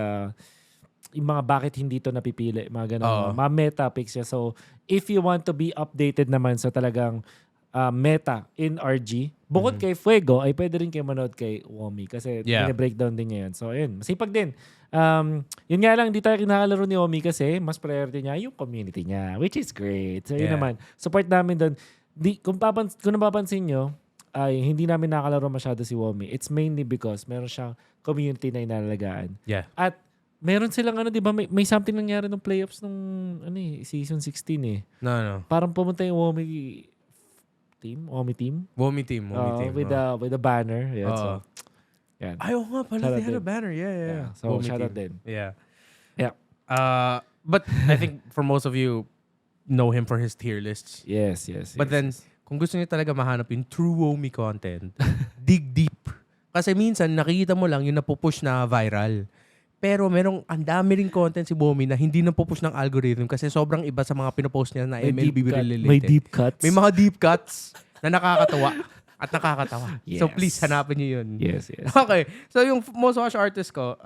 yung mga bakit hindi to napipili, mga ganun. Mga meta picks siya. So, if you want to be updated naman sa talagang meta in RG, bukod kay Fuego, ay pwede rin kayo manood kay Womi kasi breakdown din niya yan. So, ayun. Masipag din. Yun nga lang, hindi tayo kinakalaro ni Womi kasi mas priority niya yung community niya, which is great. So, yun naman. Support namin doon. Kung napapansin nyo, ay hindi namin nakalaro masyado si Womi. It's mainly because meron siyang community na inalagaan. Yeah. At meron silang di ba may something nangyari nung playoffs nung season 16 eh. No. Parang pumunta yung Womi team. With the banner. Yeah, so, yan. Ay, nga pala. They had a banner. Yeah. So, shout out din. Yeah. But I think for most of you know him for his tier lists. Yes. But then, kung gusto niyo talaga mahanap yung true Womi content, dig deep. Kasi minsan, nakikita mo lang yung napupush na viral. Pero ang dami ring content si Womi na hindi napupush ng algorithm kasi sobrang iba sa mga pinopost niya na MLBB related. May deep cuts. May mga deep cuts na nakakatawa at nakakatawa. Yes. So please, hanapin niyo yun. Yes. Okay. So yung most watched artist ko,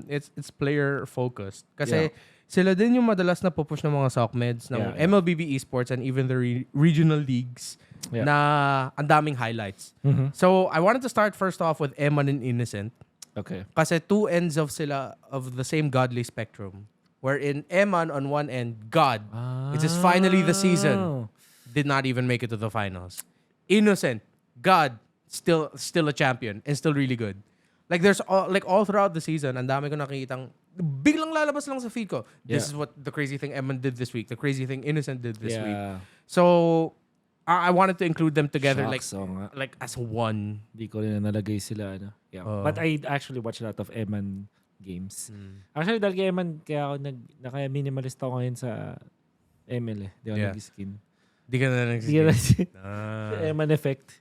it's player focused. Kasi sila din yung madalas na pupush ng mga sock meds ng MLBB esports and even the regional leagues na ang daming highlights. Mm-hmm. So I wanted to start first off with Eman and Innocent. Okay. Kasi two ends of the same godly spectrum. Wherein Eman on one end, God, it is finally the season, did not even make it to the finals. Innocent, God, still a champion and still really good. Like there's all throughout the season, ang dami ko nakikitang biglang lalabas lang sa feed ko. This is what the crazy thing Eman did this week. The crazy thing Innocent did this week. So I wanted to include them together like as one. Di ko rin nalagay sila. But I actually watch a lot of Eman games. Actually, dahil kay Eman, kaya ako naka-minimalist ako ngayon sa ML eh. Di ako nag-skin. Di ka na nag-skin. Eman effect.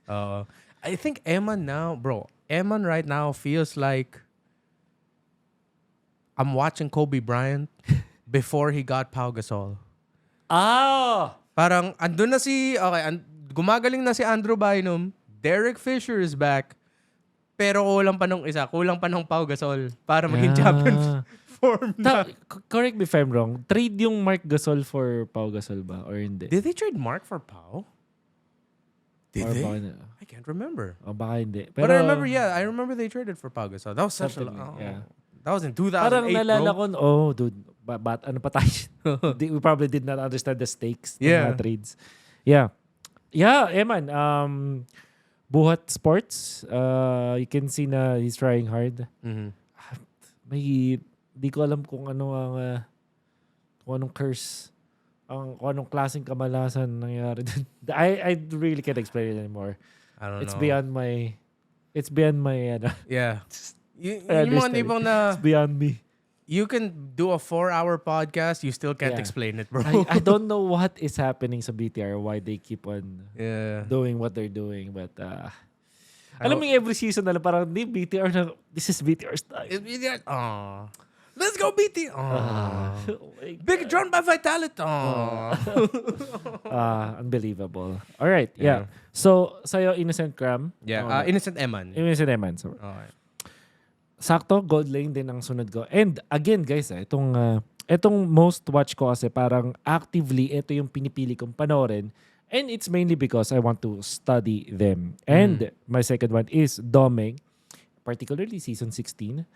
I think Eman now, bro, Eman right now feels like I'm watching Kobe Bryant before he got Pau Gasol. Parang andun na gumagaling na si Andrew Bynum, Derek Fisher is back, pero kulang pa ng Pau Gasol para maging champion form na. Correct me if I'm wrong, trade yung Mark Gasol for Pau Gasol ba or hindi? Did they trade Mark for Pau? Did they? Baka, I can't remember. Baka hindi. But I remember they traded for Pau Gasol. That was such a That was in 2008, parang nalala bro. ko, dude, ano pa tayo? We probably did not understand the stakes ng mga trades. Yeah, Eman, buhat sports, you can see na he's trying hard. Mm-hmm. Di ko alam kung anong curse, kung anong klaseng kamalasan nangyari dun. I really can't explain it anymore. I don't know. It's beyond my Yeah. Yung mga tipong na... It's beyond me. You can do a 4-hour podcast, you still can't explain it, bro. I don't know what is happening sa BTR, why they keep on doing what they're doing. But, alam mo every season na lang, parang BTR na, this is BTR's time. It's BTR. Let's go, BTR. Big drawn by Vitality. Unbelievable. All right, yeah. So, sa'yo, Innocent Cram. Yeah, Innocent Eman. Innocent Eman. So, okay. Sakto, Gold Lane din ang sunod ko. And again, guys, itong most watch ko kasi parang actively, ito yung pinipili kong panoorin. And it's mainly because I want to study them. And my second one is Doming, particularly season 16.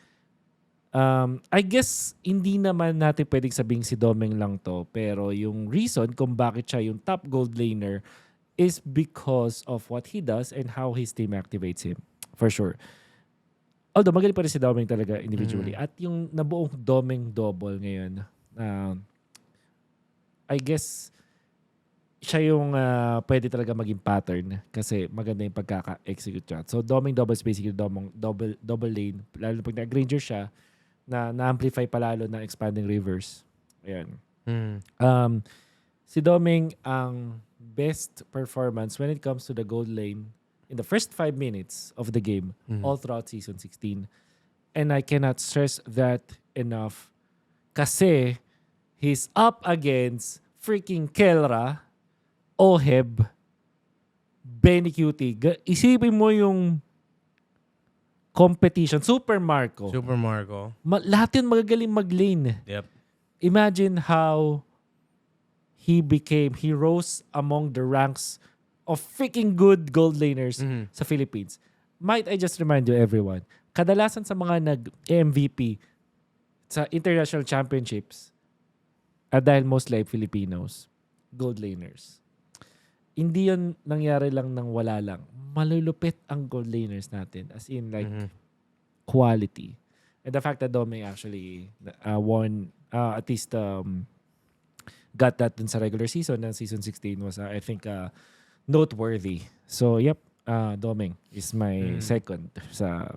I guess, hindi naman natin pwedeng sabing si Doming lang to. Pero yung reason kung bakit siya yung top Gold Laner is because of what he does and how his team activates him. For sure. Although magaling pa rin si Doming talaga individually. At yung nabuong Doming double ngayon, I guess, siya yung pwede talaga maging pattern kasi maganda yung pagkaka-execute siya. So, Doming double is basically double lane. Lalo pag nag-ranger siya, na-amplify palalo ng expanding rivers. Ayan. Si Doming, ang best performance when it comes to the gold lane in the first 5 minutes of the game, all throughout season 16. And I cannot stress that enough kasi he's up against freaking Kelra, Oheb, Benny Cutie. Isipin mo yung competition. Super Marco. Lahat yun magagaling mag-lane. Yep. Imagine how he rose among the ranks of freaking good gold laners sa Philippines. Might I just remind you everyone, kadalasan sa mga nag-MVP sa international championships, dahil mostly Filipinos, gold laners. Hindi yun nangyari lang ng wala lang. Malulupit ang gold laners natin. As in like quality. And the fact that Doming actually won, at least got that dun sa regular season ng season 16 was I think noteworthy. So, yep, Doming is my second sa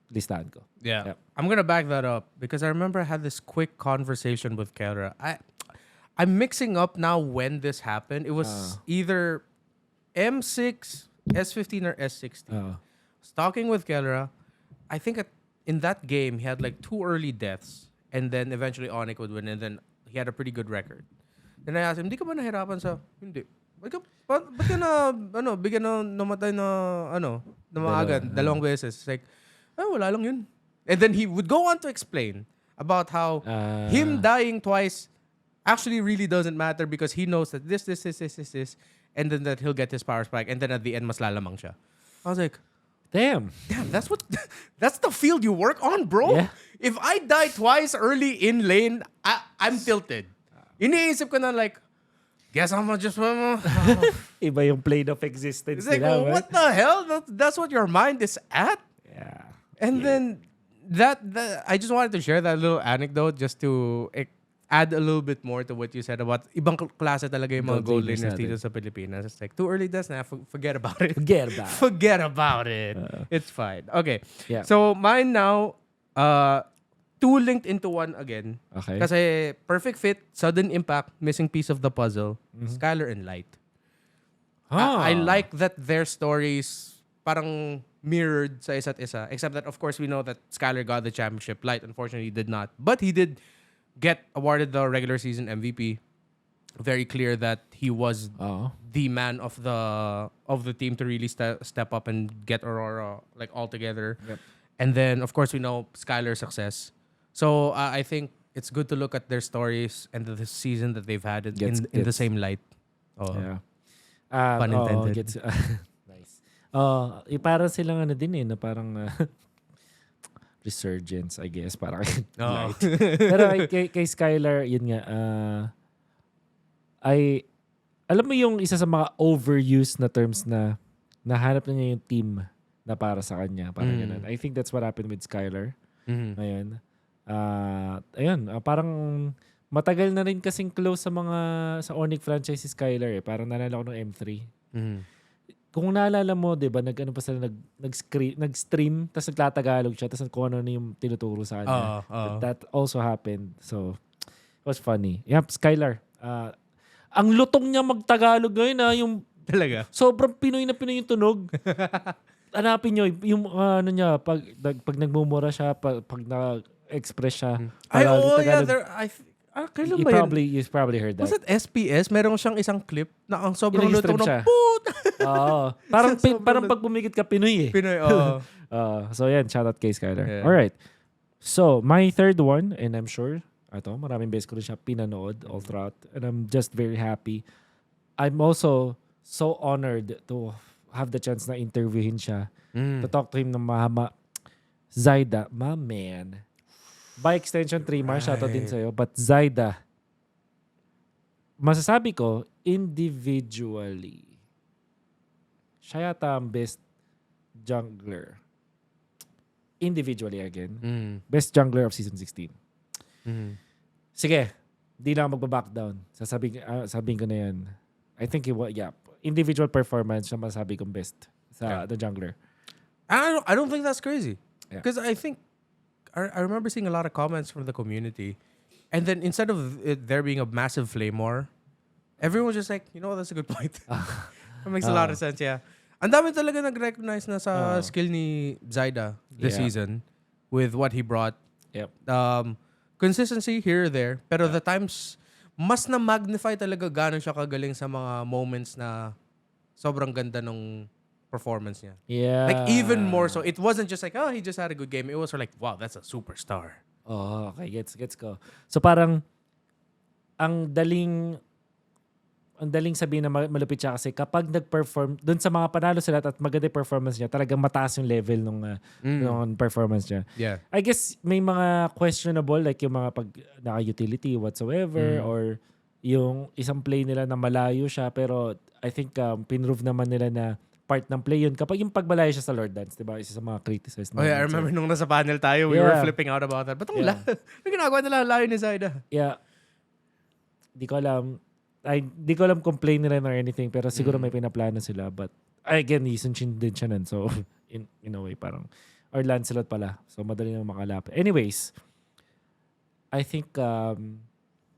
listahan ko. Yeah. Yep. I'm gonna back that up because I remember I had this quick conversation with Kelra. I'm mixing up now when this happened. It was either M6, S15, or S16. I was talking with Kelra. I think in that game, he had like 2 early deaths. And then eventually Onyx would win. And then he had a pretty good record. Then I asked him, hindi ka ba nahirapan sa... Hindi. Ba't ka na, bigyan na namatay na, na maaga, dalawang beses. It's like, wala lang yun. And then he would go on to explain about how him dying twice actually really doesn't matter because he knows that this, and then that he'll get his power spike, and then at the end, mas lalamang siya. I was like, Damn, that's the field you work on, bro. Yeah. If I die twice early in lane, I'm tilted. Iniisip ko na like, guess I'm just... Iba yung plane of existence It's like, nila. what the hell? That's what your mind is at? Yeah. And then, that I just wanted to share that little anecdote just to add a little bit more to what you said about ibang klase talaga yung mga gold laners dito sa Pilipinas. It's like, 2 early deaths na, forget about it. Forget about it. It's fine. Okay. Yeah. So, mine now, 2 linked into 1 again. Okay. Kasi perfect fit, sudden impact, missing piece of the puzzle, Skylar and Light. I like that their stories parang mirrored sa isa't isa. Except that, of course, we know that Skylar got the championship. Light, unfortunately, did not. But he did get awarded the regular season MVP. Very clear that he was the man of the team to really step up and get Aurora like all together. Yep. And then, of course, we know Skylar's success. So I think it's good to look at their stories and the season that they've had in the same light. Yeah. Pun intended. Nice. Parang silang din na parang resurgence, I guess. Parang light. Pero kay Skylar, yun nga, alam mo yung isa sa mga overused na terms na nahanap na niya yung team na para sa kanya. Parang ganun. I think that's what happened with Skylar. Ayun. Parang matagal na rin kasing close sa Onyx franchise si Skylar eh. Parang nanalo ko ng M3. kung naalala mo, 'di ba, nag-ano pa sila nag-stream, tapos nagtatagalog siya, tapos kung ano na yung tinuturo sa kanya. That also happened. So, it was funny. Yep, Skylar. Ang lutong niya magtagalog ngayon, yung Talaga? sobrang Pinoy na Pinoy yung tunog. Hanapin nyo, yung ano niya, pag nagmumura siya, pag na-express siya. Kailan ba yun? You probably heard that. Was it SPS? Meron siyang isang clip na ang sobrang Yung lutong nag-stream ng puta. Oo. Parang pag bumigit ka, Pinoy eh. Pinoy, So yan, shoutout kay Skylar. Yeah. Alright. So, my third one, and I'm sure, maraming beses ko rin siya pinanood all throughout, and I'm just very happy. I'm also so honored to have the chance na interviewin siya, to talk to him ng mahama. Zaida, my man. By extension, Renmar, shoutout din sa'yo. But Zaida, masasabi ko, individually, siya yata ang best jungler. Individually again. Best jungler of season 16. Sige, di na ako magbaback down. Sabihin ko na yan. I think individual performance siya masasabi kong best sa the jungler. I don't think that's crazy. Because Yeah. I think I remember seeing a lot of comments from the community, and then instead of there being a massive flame war, everyone was just like, you know what, that's a good point. That makes a lot of sense, yeah. Ang dami talaga nag-recognize na sa skill ni Zaida this season with what he brought. Yep. Consistency here or there, pero the times mas na-magnify talaga gano'n siya kagaling sa mga moments na sobrang ganda nung performance niya. Yeah. Like even more so. It wasn't just like, oh, he just had a good game. It was like, wow, that's a superstar. Oh, okay. Gets ko. So parang ang daling sabihin na malupit siya kasi kapag nag-perform, dun sa mga panalo sila at maganda yung performance niya, talagang mataas yung level nung performance niya. Yeah. I guess may mga questionable like yung mga pag naka-utility whatsoever or yung isang play nila na malayo siya pero I think pinrove naman nila na part ng play yun. Kapag yung pagbalayo siya sa Lord Dance, diba? Isa sa mga criticized. Oh yeah, I remember nung nasa panel tayo, we were flipping out about that. Ba't ang ginagawa nila layo ni Zaida? Yeah. Di ko alam kung play nila or anything, pero siguro may pinaplano sila. But again, Yisun-Shin din siya nun. So, in a way, parang, or Lancelot pala. So, madali nang makalapit. Anyways, I think,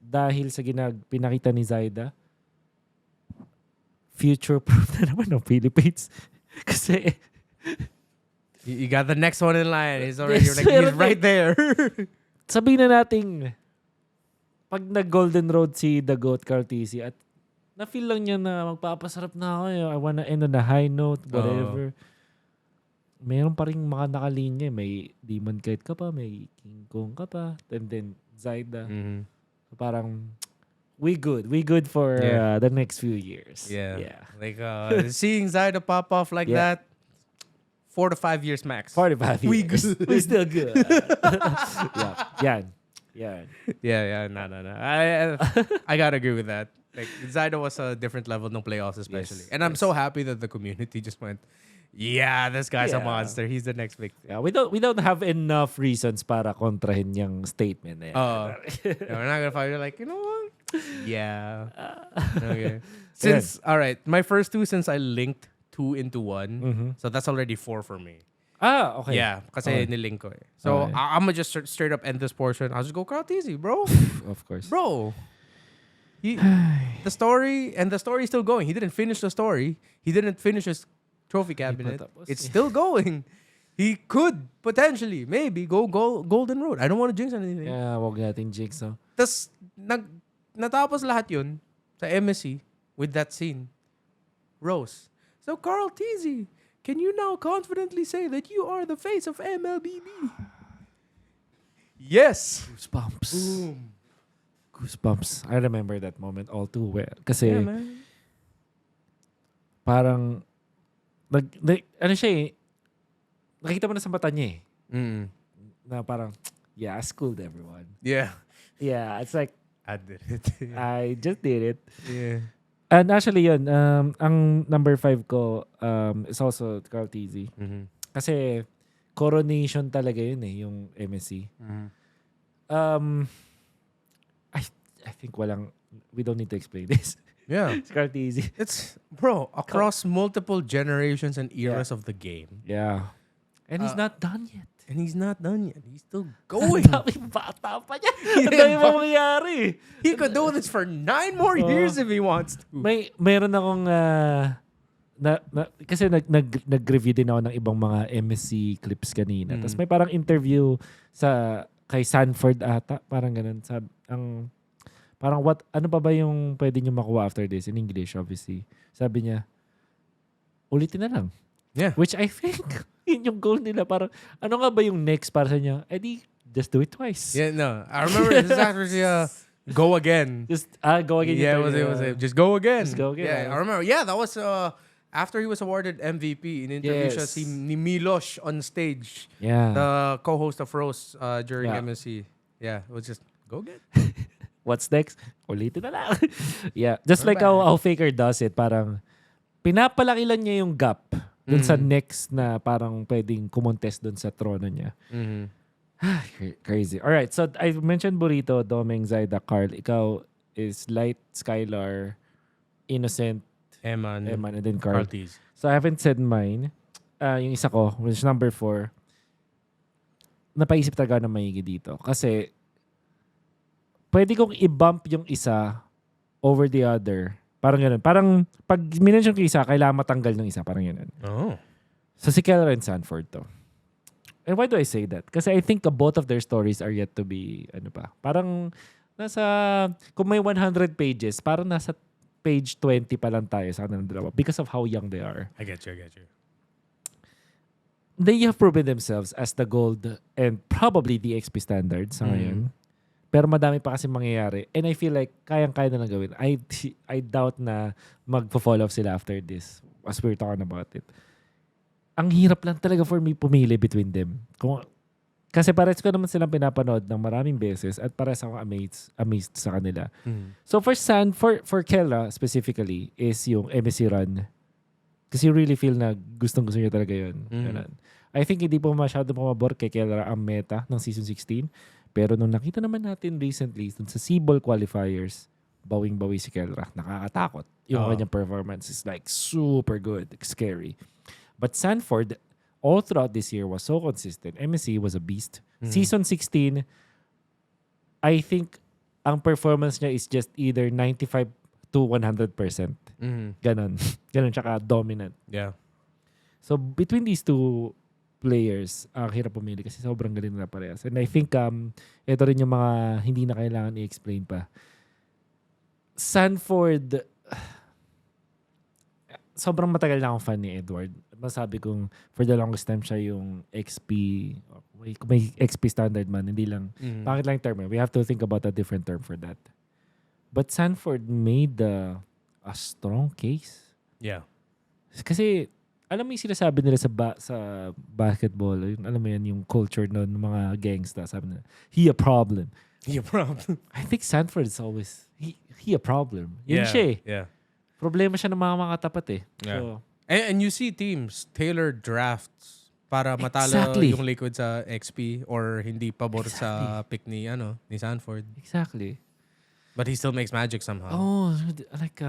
dahil sa pinakita ni Zaida, future-proof na naman ng Philippines. Kasi, you got the next one in line. He's right there. Sabihin na natin, pag nag-Golden Road si The GOAT Carl TC at na-feel lang niya na magpapasarap na ako. I wanna end on a high note, whatever. Meron pa rin mga nakalinya. May Demon Kite ka pa, may King Kong ka pa, and then Zaida. So parang, we good for the next few years. Yeah. Like seeing Zaida pop off like that, 4 to 5 years max. 45 years. We good. We still good. Yeah. No. I gotta agree with that. Like Zaida was a different level ng playoffs especially. And I'm so happy that the community just went, yeah, this guy's a monster. He's the next big thing. Yeah, we don't have enough reasons para kontrahin yung statement. We're not gonna fight. You're like, you know what? Yeah. Okay. All right, my first two, since I linked 2 into 1, so that's already 4 for me. Okay. Yeah, kasi nilink ko eh. So I'm gonna just straight up end this portion. I'll just go crowd easy, bro. Of course. Bro. The story is still going. He didn't finish the story. He didn't finish his trophy cabinet. It's still going. He could potentially, maybe, go Golden Road. I don't want to jinx anything. Yeah, wag natin jinx. So. Tas, natapos lahat yun sa MSC with that scene. Rose. So, Carl TZ, can you now confidently say that you are the face of MLBB? Yes! Goosebumps. Boom. Goosebumps. I remember that moment all too well. Kasi, parang, ano siya eh, nakita mo na sa mata niya eh. Na parang, I schooled everyone. Yeah. Yeah, it's like, I did it. I just did it. Yeah. And actually yun, ang number 5 ko is also Carl TZ. Kasi coronation talaga yun eh, yung MSC. I think we don't need to explain this. Yeah. It's quite easy. It's, bro, across multiple generations and eras of the game. Yeah. And he's not done yet. And he's not done yet. He's still Ang going. daming bata pa niya. Ang daming mangyayari. He could do this for 9 more years if he wants to. Mayroon akong kasi nag-review din ako ng ibang mga MSC clips kanina. Tapos may parang interview kay Sanford ata, parang ganun. Parang ano pa ba yung pwede nyo makuha after this in English obviously. Sabi niya, ulitin na lang. Yeah. Which I think yun yung goal nila. Parang ano nga ba yung next para sa niya? Just do it twice. Yeah, no. I remember this actually go again. Just go again. Yeah, it was just go again. Just go again. Yeah, I remember. Yeah, that was after he was awarded MVP in interview siya ni Milos on stage. Yeah. The co-host of Rose during MSC. Yeah, it was just go again. What's next? Ulitin na lang. Yeah, just like how Faker does it, parang pinapalaki lang niya yung gap dun sa next na parang pwedeng kumontest dun sa trono niya. Crazy. Alright, so I mentioned Burrito, Domeng, Zaida, Carl. Ikaw is Light, Skylar, Innocent, Eman, and then Carl. Carties. So I haven't said mine. Yung isa ko, which is number 4, napaisip talaga na maigi dito. Kasi pwede kong i-bump yung isa over the other. Parang gano'n. Parang pag minention ko isa, kailangan matanggal ng isa. Parang gano'n. Oh. So si Keller and Sanford to. And why do I say that? Kasi I think both of their stories are yet to be, parang kung may 100 pages, parang nasa page 20 pa lang tayo sa kanilang dalawa because of how young they are. I get you. They have proven themselves as the gold and probably the XP standard sa ngayon. Pero madami pa kasi mangyayari. And I feel like kayang-kaya na lang gawin. I doubt na mag-follow up sila after this as we're talking about it. Ang hirap lang talaga for me pumili between them. Kasi pares ko naman silang pinapanood ng maraming beses at pares ako amazed sa kanila. So for Kella specifically is yung MSC run. Kasi you really feel na gustong-gusto niya talaga yun. I think hindi po masyado pumabor kay Kella ang meta ng season 16. Pero nung nakita naman natin recently dun sa C-Ball qualifiers, bawing-bawi si Kelra. Nakakatakot. Yung kanyang performance is like super good. Scary. But Sanford, all throughout this year was so consistent. MSC was a beast. Season 16, I think ang performance niya is just either 95 to 100%. Ganon. Ganon, tsaka dominant. Yeah. So between these two players, hirap pumili kasi sobrang galing na parehas. And I think ito rin yung mga hindi na kailangan i-explain pa. Sanford, sobrang matagal na akong fan ni Edward. Masabi kong for the longest time siya yung XP, kung may XP standard man, hindi lang. Bakit lang term? We have to think about a different term for that. But Sanford made a strong case. Yeah. Kasi alam mo yung sinasabi nila sa basketball, alam mo yan, yung culture nun, ng mga gangsta, sabi nila, he a problem. I think Sanford is always, he a problem. Yun siya eh. Yeah. Problema siya ng mga katapat eh. Yeah. So, and you see teams tailor drafts para matalo yung liquid sa XP or hindi pabor sa pick ni Sanford. Exactly. But he still makes magic somehow. Oh, like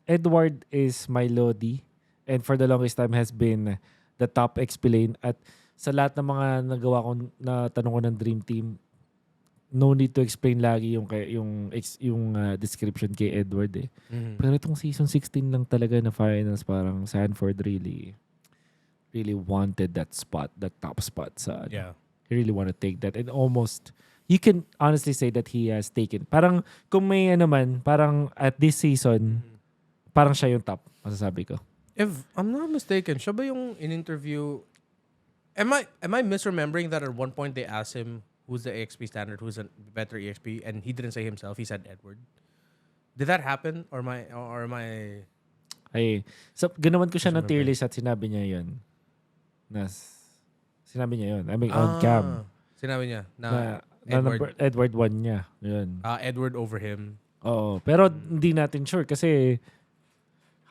Edward is my Lodi and for the longest time has been the top XP lane at sa lahat ng mga nagawa ko na tanong ko ng Dream Team, no need to explain lagi yung description kay Edward eh. Pero itong season 16 lang talaga na finals, parang Sanford really wanted that spot, that top spot sa he really want to take that and almost you can honestly say that he has taken. Parang kung may parang at this season parang siya yung top, masasabi ko. If I'm not mistaken, siya ba yung in-interview? Am I misremembering that at one point they asked him who's the EXP standard, who's a better EXP, and he didn't say himself, he said Edward. Did that happen? Or am I... So, ginawan ko siya ng tier list at sinabi niya yun. Sinabi niya yun. I mean, on cam. Sinabi niya na Edward. Edward 1 niya. Yun. Edward over him. Oo. Pero hindi natin sure kasi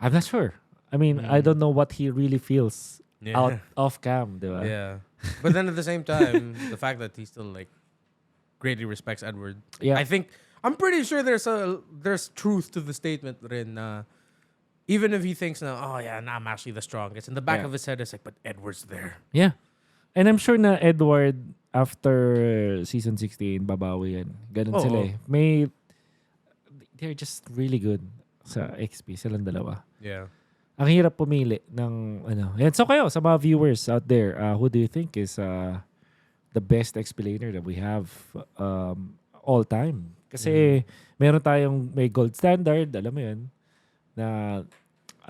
I'm not sure. I mean, I don't know what he really feels out off cam, di ba? Yeah. But then at the same time, the fact that he still like greatly respects Edward. Yeah. I think I'm pretty sure there's truth to the statement rin na even if he thinks na, oh yeah, nah, I'm actually the strongest. In the back of his head, it's like, but Edward's there. Yeah. And I'm sure na Edward, after season 16, babawi yan. Ganun sila eh. They're just really good sa XP. Silang dalawa. Yeah. Ang hirap pumili ng ano. Yan. So kayo, sa mga viewers out there, who do you think is the best explainer that we have all time? Kasi meron tayong may gold standard, alam mo yun, na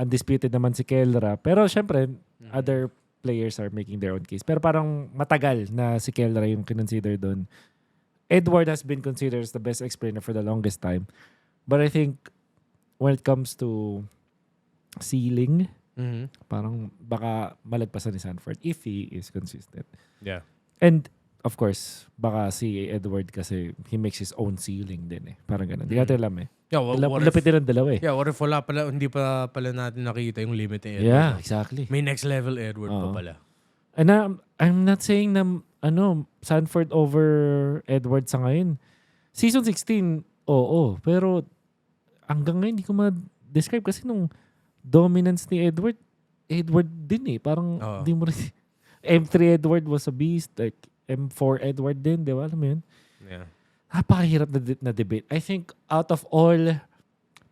undisputed naman si Kelra. Pero syempre, other players are making their own case. Pero parang matagal na si Kelra yung kinonsider doon. Edward has been considered as the best explainer for the longest time. But I think when it comes to ceiling, parang baka malagpasan ni Sanford if he is consistent. Yeah. And of course, baka si Edward kasi he makes his own ceiling din eh. Parang ganun. Di natin alam eh. Yeah, Lapit din ang dalawa eh. Yeah, what if hindi pa pala natin nakita yung limit ni Edward? Yeah, exactly. May next level Edward pa pala. And I'm not saying na Sanford over Edward sa ngayon. Season 16, oo. Pero hanggang ngayon, hindi ko ma-describe kasi nung dominance ni Edward din eh. Parang di mo rin. M3 Edward was a beast. Like, M4 Edward din. Di ba? Alam mo yun? Yeah. Napakahirap na debate. I think out of all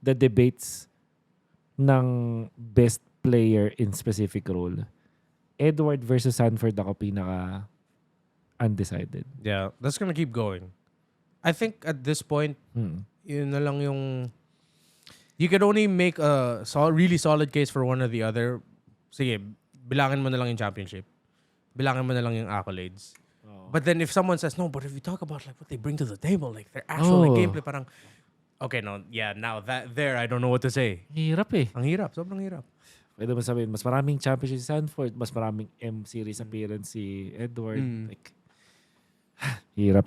the debates ng best player in specific role, Edward versus Sanford ako pinaka undecided. Yeah, that's gonna keep going. I think at this point, yun na lang yung you can only make a really solid case for one or the other. Sige, bilangin mo na lang yung championship. Bilangin mo na lang yung accolades. But then if someone says, no, but if you talk about like what they bring to the table, like their actual gameplay, parang, okay, no, yeah, now that there, I don't know what to say. Hirap eh. Ang hirap, sobrang hirap. Pwede mo sabihin, mas maraming championship si Sanford, mas maraming M-series appearance si Edward. Like, hirap.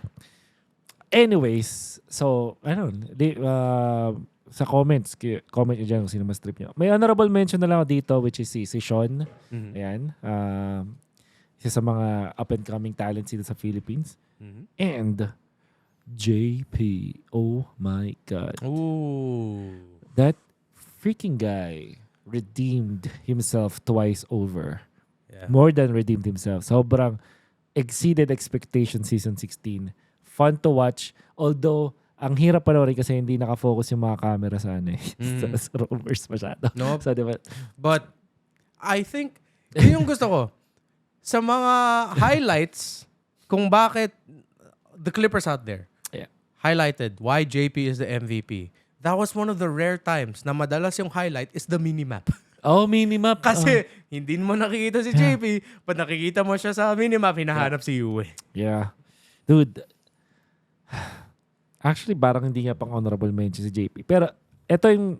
Anyways, so, sa comment nyo dyan kung sino mas trip nyo. May honorable mention na lang ako dito, which is si Sean. Ayan. Isa sa mga up-and-coming talents dito sa Philippines. And JP. Oh my God. Ooh. That freaking guy redeemed himself twice over. Yeah. More than redeemed himself. Sobrang exceeded expectation season 16. Fun to watch. Although, ang hirap panoorin kasi hindi nakafocus yung mga camera sa ano eh. sa rovers masyado. Nope. So, diba? But, I think, yun yung gusto ko. Sa mga highlights, kung bakit the Clippers out there highlighted why JP is the MVP. That was one of the rare times na madalas yung highlight is the minimap. Oh, minimap. Kasi hindi mo nakikita si JP, pag nakikita mo siya sa minimap, hinahanap si Yue. Yeah. Dude, actually, parang hindi nga pang honorable mention si JP. Pero, ito yung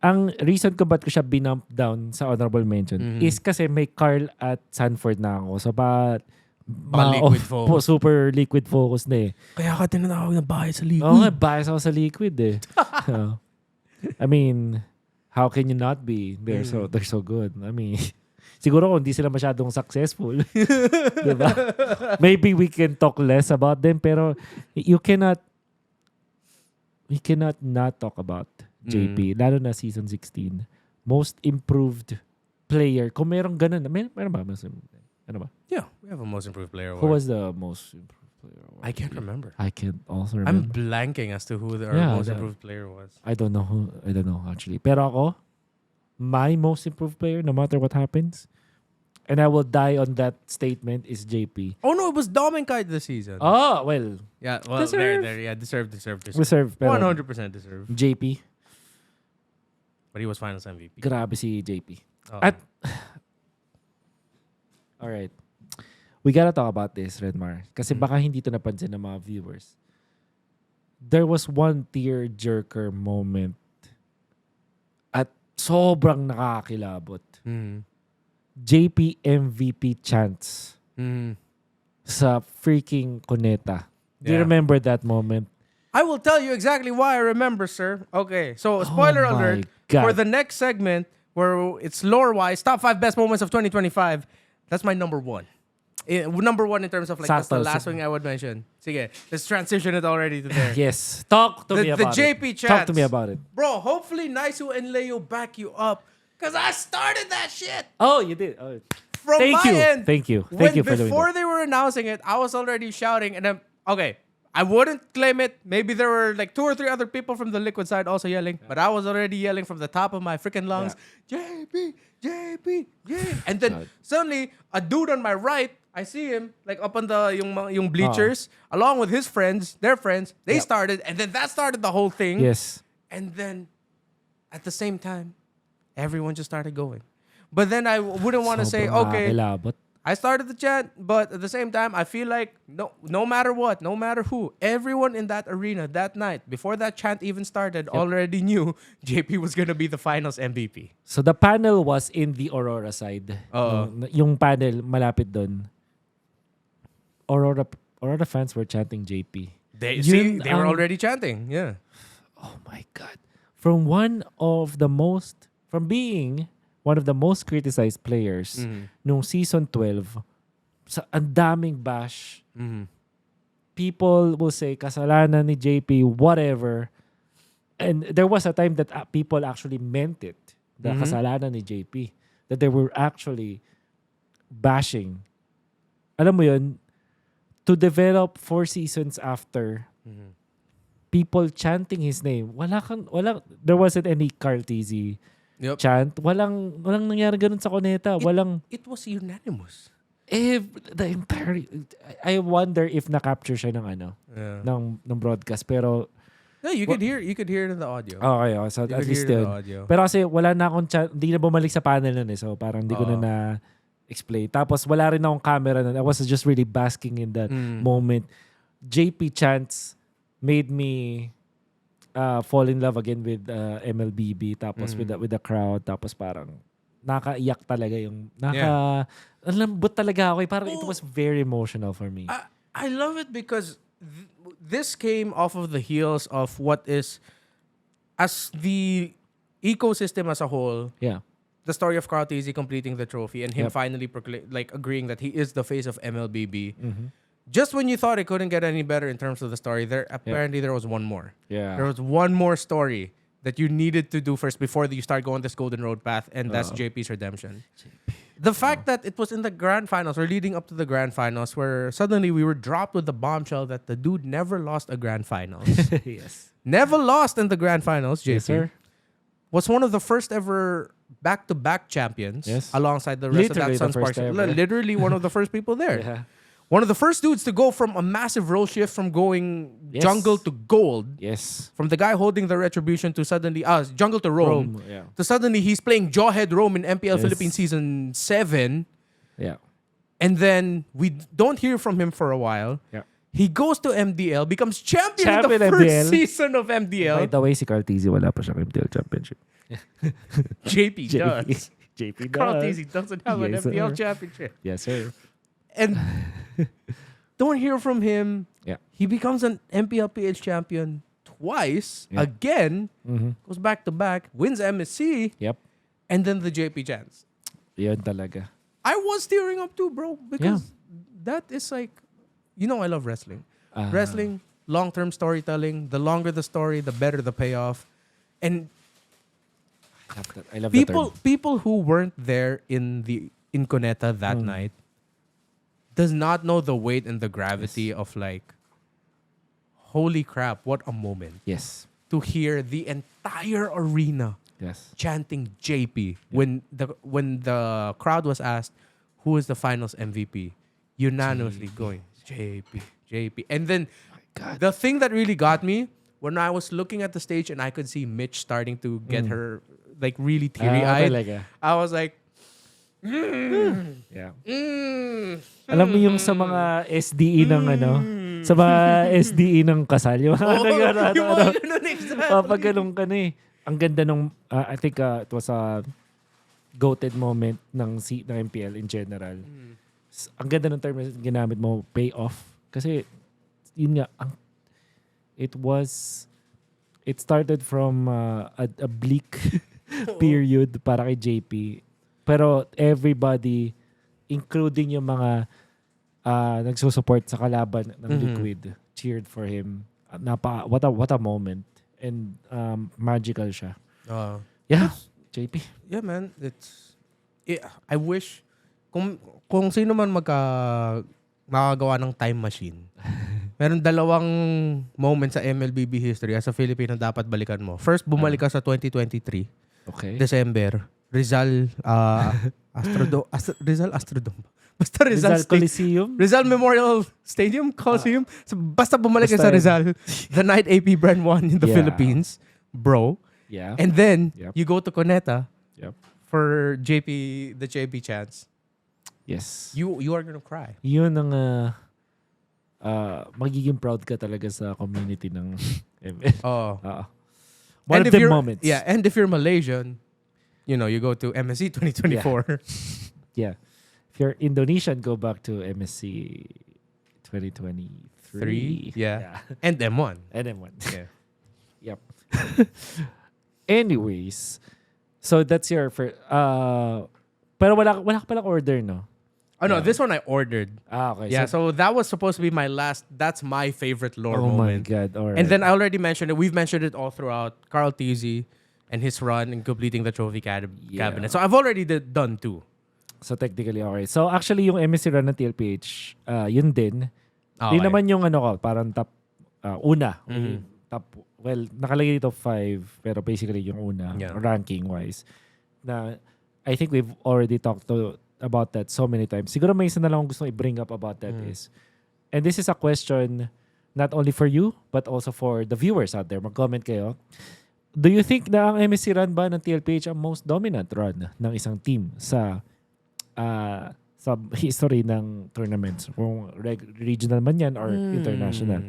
ang reason ko ba't ko siya binump down sa honorable mention is kasi may Carl at Sanford na ako. So, liquid focus. Super liquid focus na eh. Kaya ka tinatawag na bias sa liquid. Oo nga, bias ako sa liquid eh. So, I mean, how can you not be? They're so good. I mean, siguro kung hindi sila masyadong successful, diba? Maybe we can talk less about them, pero we cannot not talk about JP, lalo na season 16. Most improved player. Kung merong ganun, meron ba? Ano ba? Yeah, we have a most improved player award. Who was the most improved player award? I can't remember. I can't also remember. I'm blanking as to who our most improved player was. I don't know actually. Pero ako, my most improved player, no matter what happens, and I will die on that statement, is JP. Oh no, it was Dom and Kahit this season. Oh, well. Yeah, well, deserve. there. Yeah, deserved. Reserve. 100% deserved. JP. But he was finals MVP. Grabe si JP. Oh. At, alright. We gotta talk about this, Renmar. Kasi baka hindi ito napansin ng mga viewers. There was one tear-jerker moment at sobrang nakakilabot. JP MVP chants sa freaking Cuneta. Do you remember that moment? I will tell you exactly why I remember, sir. Okay, so spoiler alert. God. For the next segment, where it's lore-wise, top 5 best moments of 2025, that's my number 1. number one in terms of like that's the Subtle. last thing I would mention. Sige, let's transition it already to there. Yes. Talk to me about the it. JP chats. Talk to me about it. Bro, hopefully Naisu and Leo back you up. Because I started that shit. Oh, you did. Oh. From Thank my you. end. Thank you. Thank you for doing Before that. they were announcing it, I was already shouting. And then, okay, I wouldn't claim it. Maybe there were like 2 or 3 other people from the Liquid side also yelling. But I was already yelling from the top of my freaking lungs. JP, JP, JP. And then suddenly, a dude on my right, I see him like up on the yung bleachers, along with his friends, their friends. They started, and then that started the whole thing. Yes. And then, at the same time, everyone just started going. But then I wouldn't want to say, okay, nakakilabot. I started the chant, but at the same time, I feel like no matter what, no matter who, everyone in that arena that night, before that chant even started, already knew JP was gonna be the finals MVP. So the panel was in the Aurora side. Yung panel malapit doon. Aurora fans were chanting JP. They were already chanting. Yeah. Oh my God. From being one of the most criticized players nung season 12, sa ang daming bash, people will say, kasalanan ni JP, whatever. And there was a time that people actually meant it, the kasalanan ni JP. That they were actually bashing. Alam mo yun, to develop 4 seasons after, people chanting his name. There wasn't any Carl Tizzy chant. Walang nangyari ganun sa Cuneta. It was unanimous. I wonder if na-capture siya ng broadcast. Pero yeah, you could hear it in the audio. Okay, so at least yun. Pero kasi wala na akong chant, hindi na bumalik sa panel nun so parang hindi ko na explain. Tapos wala rin akong camera nun. I was just really basking in that moment. JP chants made me fall in love again with MLBB, tapos with the crowd, tapos parang nakaiyak talaga yung lambot talaga ako. Parang it was very emotional for me. I love it because this came off of the heels of what is, as the ecosystem as a whole, the story of Krautezi completing the trophy and him finally agreeing that he is the face of MLBB. Just when you thought it couldn't get any better in terms of the story, there was one more. Yeah. There was one more story that you needed to do first before you start going this golden road path, and that's JP's redemption. The fact that it was in the grand finals or leading up to the grand finals where suddenly we were dropped with the bombshell that the dude never lost a grand finals. Yes. Never lost in the grand finals, JP. Yes, sir. Was one of the first ever back-to-back champions alongside the rest Literally of that Suns portion. Literally one of the first people there. Yeah. One of the first dudes to go from a massive role shift from going jungle to gold. Yes. From the guy holding the retribution to suddenly jungle to Rome. To suddenly he's playing Jawhead Rome in MPL Philippines season 7. Yeah. And then we don't hear from him for a while. Yeah. He goes to MDL, becomes champion in the first MDL. season of MDL. By the way, si Carl Tizzy wala pa siyang MPL championship. JP does. JP does. Carl Tizzy doesn't have an MPL championship. Yes, sir. And don't hear from him. Yeah. He becomes an MPL PH champion twice. Yeah. Again. Goes back to back. Wins MSC. Yep. And then the JP chance. Yun talaga. I was tearing up too, bro. Because that is like... You know I love wrestling. Wrestling, long-term storytelling. The longer the story, the better the payoff. And I love people who weren't there in Cuneta that night does not know the weight and the gravity of like, holy crap, what a moment. Yes. To hear the entire arena chanting JP when the crowd was asked who is the finals MVP, unanimously going JP. And then the thing that really got me when I was looking at the stage and I could see Mitch starting to get her like really teary-eyed. I was like, Yeah. Alam mo yung sa mga SDE ng sa mga SDE ng kasal, yung pag ganun ka na ang ganda nung, I think it was a goated moment ng MPL in general. Ang ganda ng term na ginamit mo, payoff. Kasi, yun nga, it started from a bleak period para kay JP. Pero everybody, including yung mga nagsusupport sa kalaban ng Liquid, cheered for him. What a moment. And magical siya. Yeah, JP. Yeah, man. I wish kung sino man makagawa ng time machine. Meron dalawang moments sa MLBB history as a Filipino dapat balikan mo. First, bumalik ka sa 2023. Okay. December. Rizal Astrodome. Basta Rizal Coliseum? Rizal Memorial Stadium? Coliseum? So, basta bumalik ka sa Rizal. The night AP brand won in the Philippines. Bro. Yeah. And then, you go to Cuneta for the JP chance. Yes. You are gonna cry. Yun ang magiging proud ka talaga sa community ng ML. One of the moments. Yeah, and if you're Malaysian, you go to MSC 2024. Yeah. If you're Indonesian, go back to MSC 2023. Yeah. And M1. Yeah. Yep. Anyways, so that's your first. Pero wala ka palang order, no? Oh, no, this one I ordered. Okay. Yeah, so that was supposed to be that's my favorite lore moment. Oh my God, all right. And then I already mentioned it. We've mentioned it all throughout. Carl Tizzy and his run in completing the trophy cabinet. So I've already done two. So technically, okay. So actually, yung MSC run ng TLPH, yun din. Okay. Yun naman yung parang top, una. Top, nakalagay dito 5, pero basically yung una, ranking-wise. Na I think we've already talked about that so many times. Siguro may isa na lang gusto i-bring up about that is, and this is a question not only for you, but also for the viewers out there. Mag-comment kayo. Do you think na ang MSC run ba ng TLPH ang most dominant run ng isang team sa history ng tournaments? Kung regional man yan or international.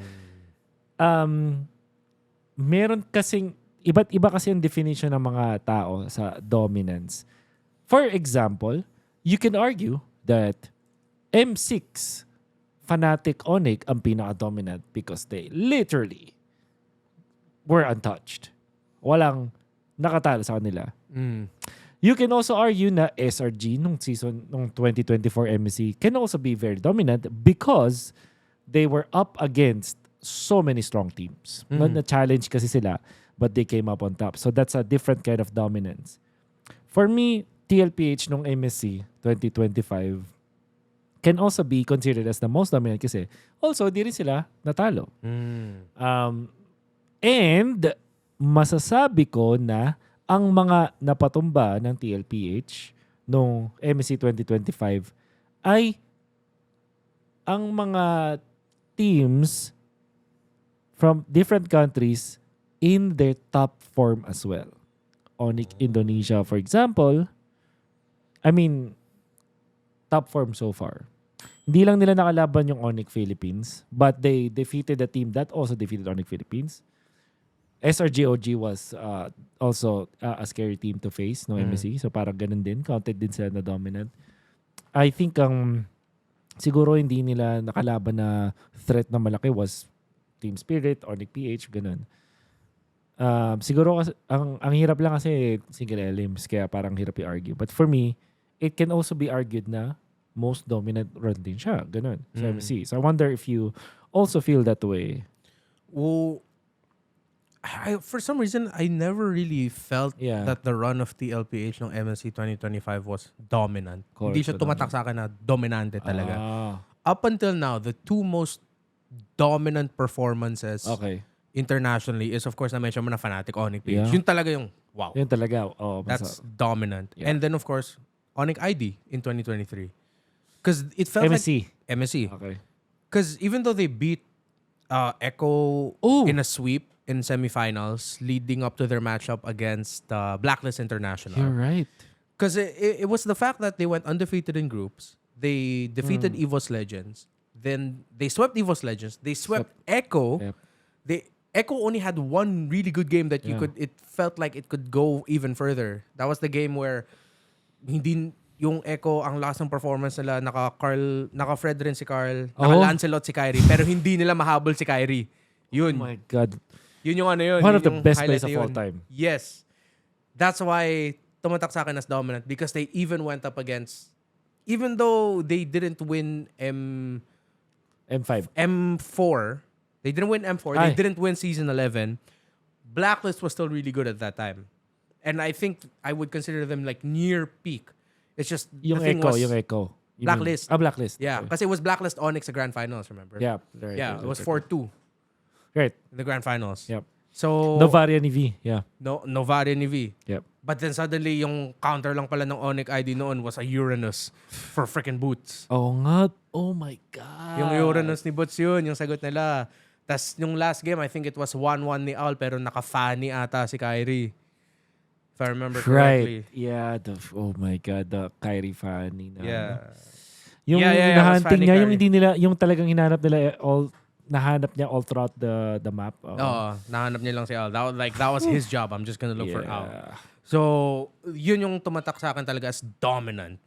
Meron kasing, iba't iba kasi ang definition ng mga tao sa dominance. For example, you can argue that M6 Fnatic Onyx ang pinaka-dominant because they literally were untouched. Walang nakatalo sa kanila. You can also argue na SRG nung 2024 MSC can also be very dominant because they were up against so many strong teams. Na-challenge kasi sila, but they came up on top. So that's a different kind of dominance. For me, TLPH nung MSC 2025 can also be considered as the most dominant kasi also di rin sila natalo. And masasabi ko na ang mga napatumba ng TLPH nung MSC 2025 ay ang mga teams from different countries in their top form as well. Onyx Indonesia, for example, top form so far. Hindi lang nila nakalaban yung Onyx Philippines, but they defeated the team that also defeated Onyx Philippines. SRGOG was also a scary team to face no MSC. So parang ganun din. Counted din sila na dominant. I think siguro hindi nila nakalaban na threat na malaki was Team Spirit, Onyx PH, ganun. Siguro ang hirap lang kasi single elims kaya parang hirap i-argue. But for me, it can also be argued na most dominant run din siya. Ganun. Sa MSC. So I wonder if you also feel that way. Well, for some reason, I never really felt that the run of TLPH ng MSC 2025 was dominant. Hindi siya tumatak sa akin na dominante talaga. Up until now, the two most dominant performances internationally is of course na-mention mo na Fnatic Onyx PH. Yun talaga yung wow. Yun talaga. That's dominant. Yeah. And then of course, Onyx ID in 2023. Because it felt MSC. like MSC. Okay. Because even though they beat Echo in a sweep in semifinals leading up to their matchup against Blacklist International. You're right. Because it was the fact that they went undefeated in groups. They defeated EVOS Legends. Then they swept EVOS Legends. They swept Echo. Yep. Echo only had one really good game that it felt like it could go even further. That was the game where hindi yung Echo ang lakas ng performance nila, naka-Fred rin si Carl, naka-Lancelot si Kyrie, pero hindi nila mahabol si Kyrie. Yun. Oh my God. Yun yung ano yun. One of the best plays of all time. Yes. That's why tumatak sa akin as dominant because they even went up against even though they didn't win M5. M4, they didn't win M4, they didn't win Season 11, Blacklist was still really good at that time. And I think I would consider them like near peak. It's just Yung the thing Echo, was yung Echo. Blacklist. Blacklist. Yeah, because it was Blacklist Onyx the grand finals, remember? Yeah. Right, Yeah, it was 4-2 Right. in the grand finals. Yep. So Novaria ni V. Yeah. Novaria ni V. Yep. But then suddenly, yung counter lang pala ng Onyx ID noon was a Uranus for freaking Boots. Oo nga. Oh my God. Yung Uranus ni Boots yun, yung sagot nila. Tas yung last game, I think it was 1-1 ni Al, pero naka-funny ata si Kyrie. If I remember correctly. Right. Yeah. Oh my God. The Kyrie Fanny. Yeah. Yung hinahunting niya, yung hindi nila, yung talagang hinanap nila nahanap niya all throughout the map. Oo, nahanap niya lang si Al. That was his job. I'm just gonna look for Al. So, yun yung tumatak sa akin talaga as dominant.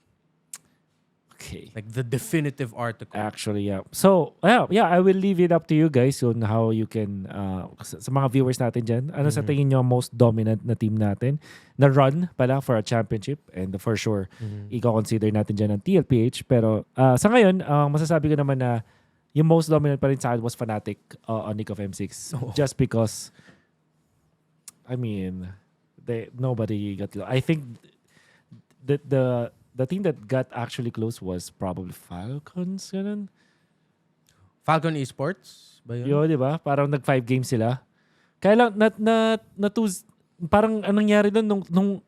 Okay. Like the definitive article. Actually, yeah. So, yeah, I will leave it up to you guys on how you can, sa mga viewers natin dyan, ano sa tingin nyo most dominant na team natin na run pala for a championship, and for sure, i-consider natin dyan ang TLPH. Pero sa ngayon, masasabi ko naman na yung most dominant pa rin sa akin was Fnatic on Nick of M6. Just because, I mean, nobody got close. I think that the team that got actually close was probably Falcons. Ganun. Falcon Esports? Ba yun? Yo, di ba? Parang nag-5 games sila. Kaya lang, parang anong nangyari doon nung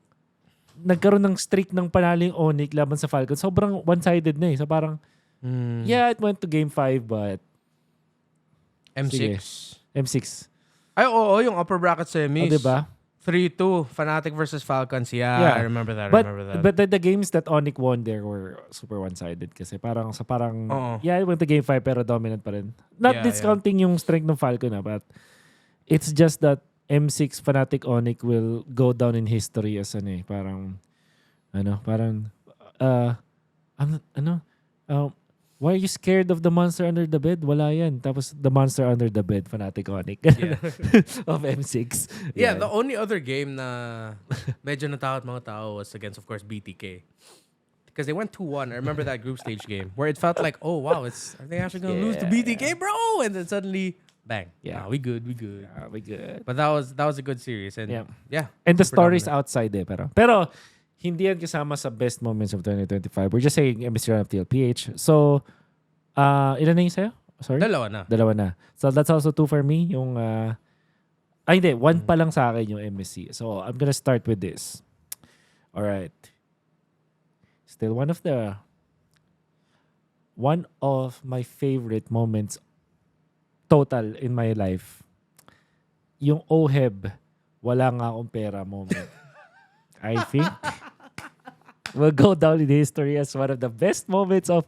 nagkaroon ng streak ng panaling Onyx laban sa Falcons, sobrang one-sided na eh. So parang, yeah, it went to game 5, but M6? sige. M6. Ay, oo, yung upper bracket semis. Oh, di ba? 3-2, Fnatic versus Falcons. Yeah, I remember that. But the games that Onyx won there were super one-sided kasi parang yeah, it went to game 5 pero dominant pa rin. Not discounting yung strength ng Falcon but it's just that M6 Fnatic Onyx will go down in history as why are you scared of the monster under the bed? Wala yan. Tapos the monster under the bed, Fnatic Onyx. Of M6. Yeah, the only other game na medyo natakot mga tao was against, of course, BTK. Because they went 2-1. I remember that group stage game where it felt like, oh, wow, are they actually going to lose to BTK, bro? And then suddenly, bang. Yeah. We good. Yeah, we good. But that was a good series. And yeah. And the story's outside pero hindi yan kasama sa best moments of 2025. We're just saying MSC run of TLPH. So, ilan na yung sa'yo? Sorry? Dalawa na. So, that's also 2 for me. Yung, hindi. 1 pa lang sa akin yung MSC. So, I'm gonna start with this. Alright. Still one of my favorite moments total in my life. Yung OHEB, wala nga akong pera moment. I think will go down in history as one of the best moments of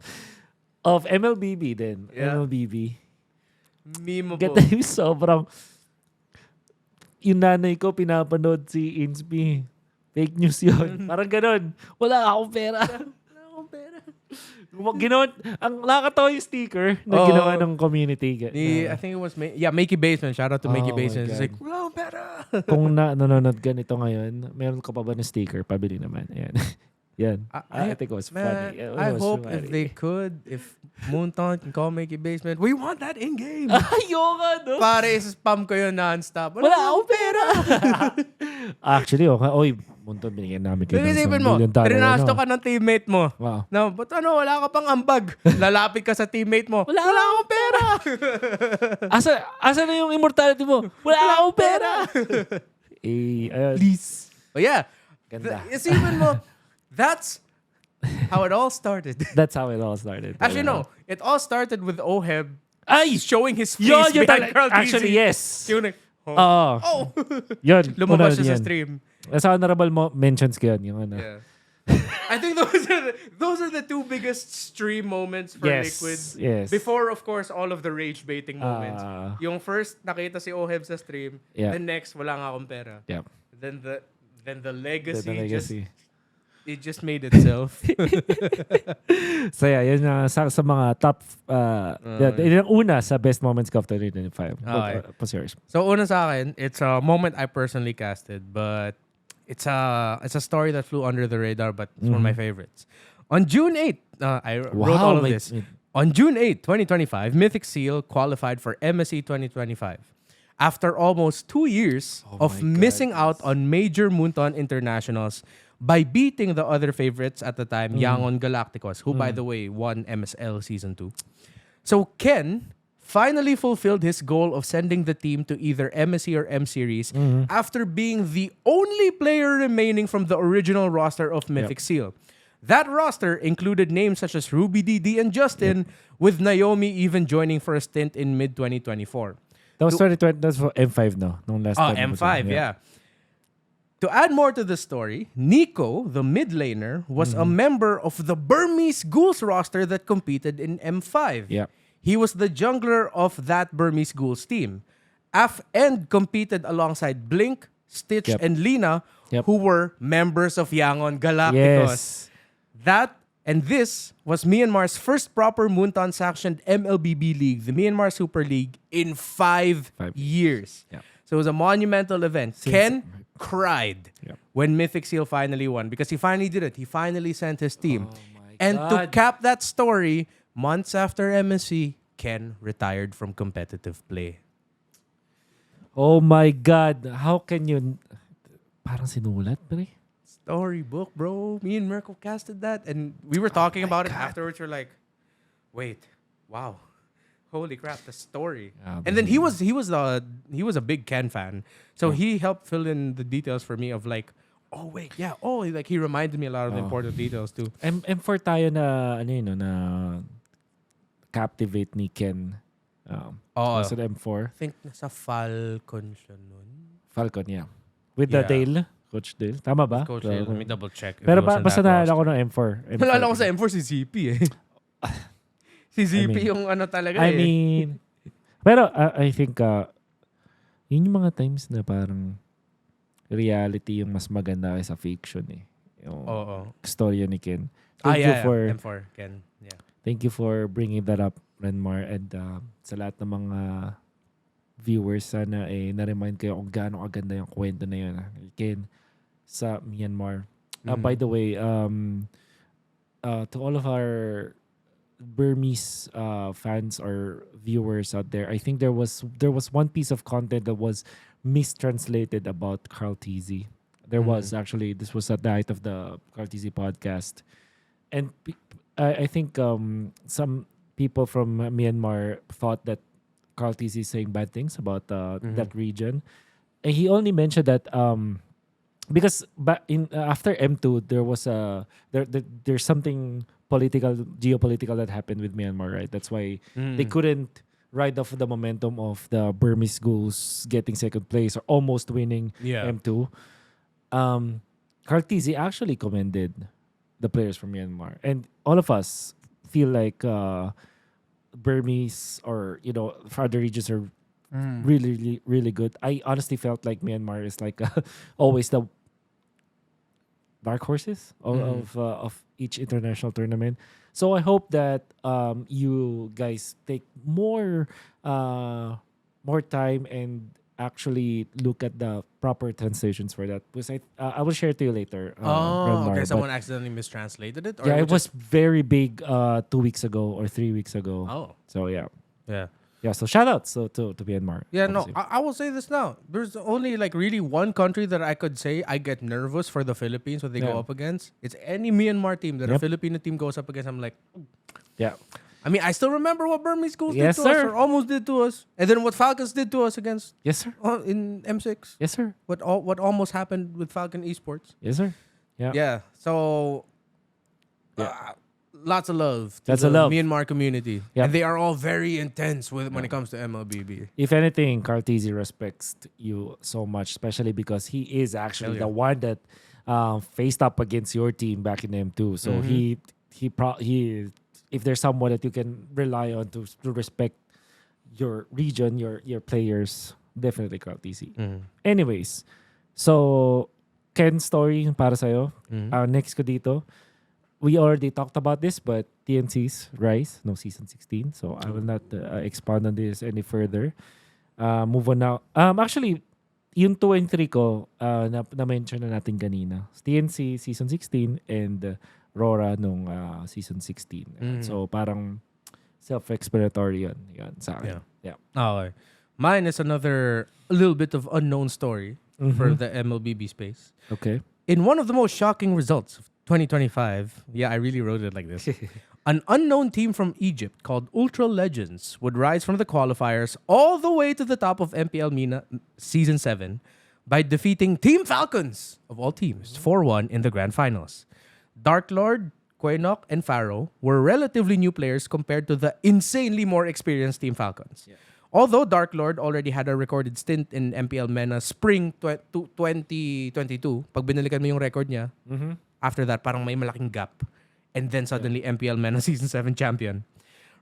MLBB then. Yeah. MLBB. Mimo po. Ganda yung sobrang yung nanay ko pinapanood si Inspi. Fake news yun. Parang ganun. Wala akong pera. Ang nakakatawa yung sticker na ginawa ng community. I think it was Makey Basement. Shout out to Makey Basement. It's like, wala akong pera. Kung nanonood ka nito ngayon, meron ka pa ba ng sticker? Pabili naman. Ayan. Yan. I think it was funny. I hope funny. If they could, if Moonton can call Makey Basement, we want that in-game. Ayoko, no? Pare, spam ko yun non-stop. Wala akong pera. Actually, oy, Moonton, binigyan namin kayo. Isipin mo, trinasto ka ng teammate mo. Wow. No, but wala ka pang ambag. Lalapit ka sa teammate mo. Wala akong pera. Asa na yung immortality mo? Wala akong pera. Please. Oh yeah. Ganda. Isipin mo, that's how it all started. That's how it all started. Actually, no. It all started with Oheb showing his face behind Carl Actually, yes. Yung Yun. Lumabas siya sa stream. As honorable mentions ko yun. Yung ano. Yeah. I think those are the 2 biggest stream moments for Liquid. Yes. Before, of course, all of the rage baiting moments. Yung first, nakita si Oheb sa stream. Yeah. Then next, wala nga akong pera. Yeah. Then the legacy. It just made itself. So yeah, yun sa mga top yung una sa best moments of 2025. What's yours? So una sa akin, it's a moment I personally casted, but it's a story that flew under the radar, but it's one of my favorites. On June 8th, I wrote all of this. On June 8, 2025, Mythic Seal qualified for MSC 2025. After almost 2 years of missing out on major Moonton internationals by beating the other favorites at the time, Yangon Galacticos, who, by the way, won MSL Season 2. So Ken finally fulfilled his goal of sending the team to either MSC or M Series after being the only player remaining from the original roster of Mythic Seal. That roster included names such as Ruby DD and Justin, with Naomi even joining for a stint in mid-2024. That was 2020. That's for M5 no? Nung last time. M5, yeah. To add more to the story, Nico, the mid laner, was a member of the Burmese Ghouls roster that competed in M5. Yeah. He was the jungler of that Burmese Ghouls team. End competed alongside Blink, Stitch, and Lina, who were members of Yangon Galacticos. This was Myanmar's first proper Moonton-sanctioned MLBB league, the Myanmar Super League, in 5 years. Yeah. So it was a monumental event. Ken cried when Mythic Seal finally won because he finally did it. He finally sent his team. To cap that story, months after MSC, Ken retired from competitive play. Oh my God. How can you... Parang sinulat, pre. Storybook, bro. Me and Mirko casted that, and we were talking about it afterwards. We're like, wait, wow, holy crap, the story. And then he was a big Ken fan, so he helped fill in the details for me of like, like he reminded me a lot of the important details too. M4 tayo na na captivate ni Ken. Was it M4? I think nasa Falcon siya nun. Falcon, yeah. With the Dale. Coach Dale. Tama ba? Coach Dale. Let me double check. Pero basta naalala ko ng M4. Naalala ko sa M4 si ZP eh. Si ZP yung ano talaga I mean, pero I think yun yung mga times na parang reality yung mas maganda kaysa fiction eh. Yung storya ni Ken. Thank you for M4 Ken. Yeah. Thank you for bringing that up, Renmar, and sa lahat ng mga viewers, sana na-remind kayo kung gaano kaganda yung kwento na yun. Ken, sa Myanmar. By the way, to all of our Burmese fans or viewers out there, I think there was one piece of content that was mistranslated about Carl Tizzy. There was actually, this was at the height of the Carl Tizzy podcast. And I think some people from Myanmar thought that Carl Tizzy is saying bad things about that region. And he only mentioned that because after M2 there was there's something geopolitical that happened with Myanmar, right? That's why they couldn't ride off the momentum of the Burmese Ghouls getting second place or almost winning M2. Carl Tizzy actually commended the players from Myanmar, and all of us feel like Burmese or for other regions are really, really, really good. I honestly felt like Myanmar is like always the dark horses of each international tournament. So I hope that you guys take more time and actually look at the proper translations for that, because I will share it to you later. Renmar, okay. Someone accidentally mistranslated it? Or it was very big 2 weeks ago or 3 weeks ago. Oh. So yeah. Yeah, so shout out to Myanmar. Yeah, obviously. No, I will say this now. There's only like really one country that I could say I get nervous for the Philippines when they go up against. It's any Myanmar team that a Filipino team goes up against. I'm like, yeah. I mean, I still remember what Burmese schools did to us or almost did to us. And then what Falcons did to us against. Yes, sir. In M6. Yes, sir. What almost happened with Falcon Esports. Yes, sir. Yeah. Yeah. So, lots of love to the Myanmar community. Yep. And they are all very intense when it comes to MLBB. If anything, Carl Tizzy respects you so much, especially because he is actually the one that faced up against your team back in M2. So he if there's someone that you can rely on to respect your region, your players, definitely Carl Tizzy. Anyways, so Ken's story para sa'yo. Next ko dito. We already talked about this, but TNC's Rise, season 16. So I will not expand on this any further. Move on now. Actually, yung 2 and 3 ko, na-mention na natin kanina. TNC season 16 and Rora nung season 16. So parang self-explanatory yun sa akin. Yeah. Okay. Mine is a little bit of unknown story for the MLBB space. Okay. In one of the most shocking results of 2025, I really wrote it like this. An unknown team from Egypt called Ultra Legends would rise from the qualifiers all the way to the top of MPL MENA Season 7 by defeating Team Falcons, of all teams, 4-1 in the grand finals. Dark Lord, Quaynok, and Pharaoh were relatively new players compared to the insanely more experienced Team Falcons. Yeah. Although Dark Lord already had a recorded stint in MPL MENA spring 2022, pag binalikan mo yung record niya, after that, parang may malaking gap. And then suddenly, MPL MENA Season 7 champion.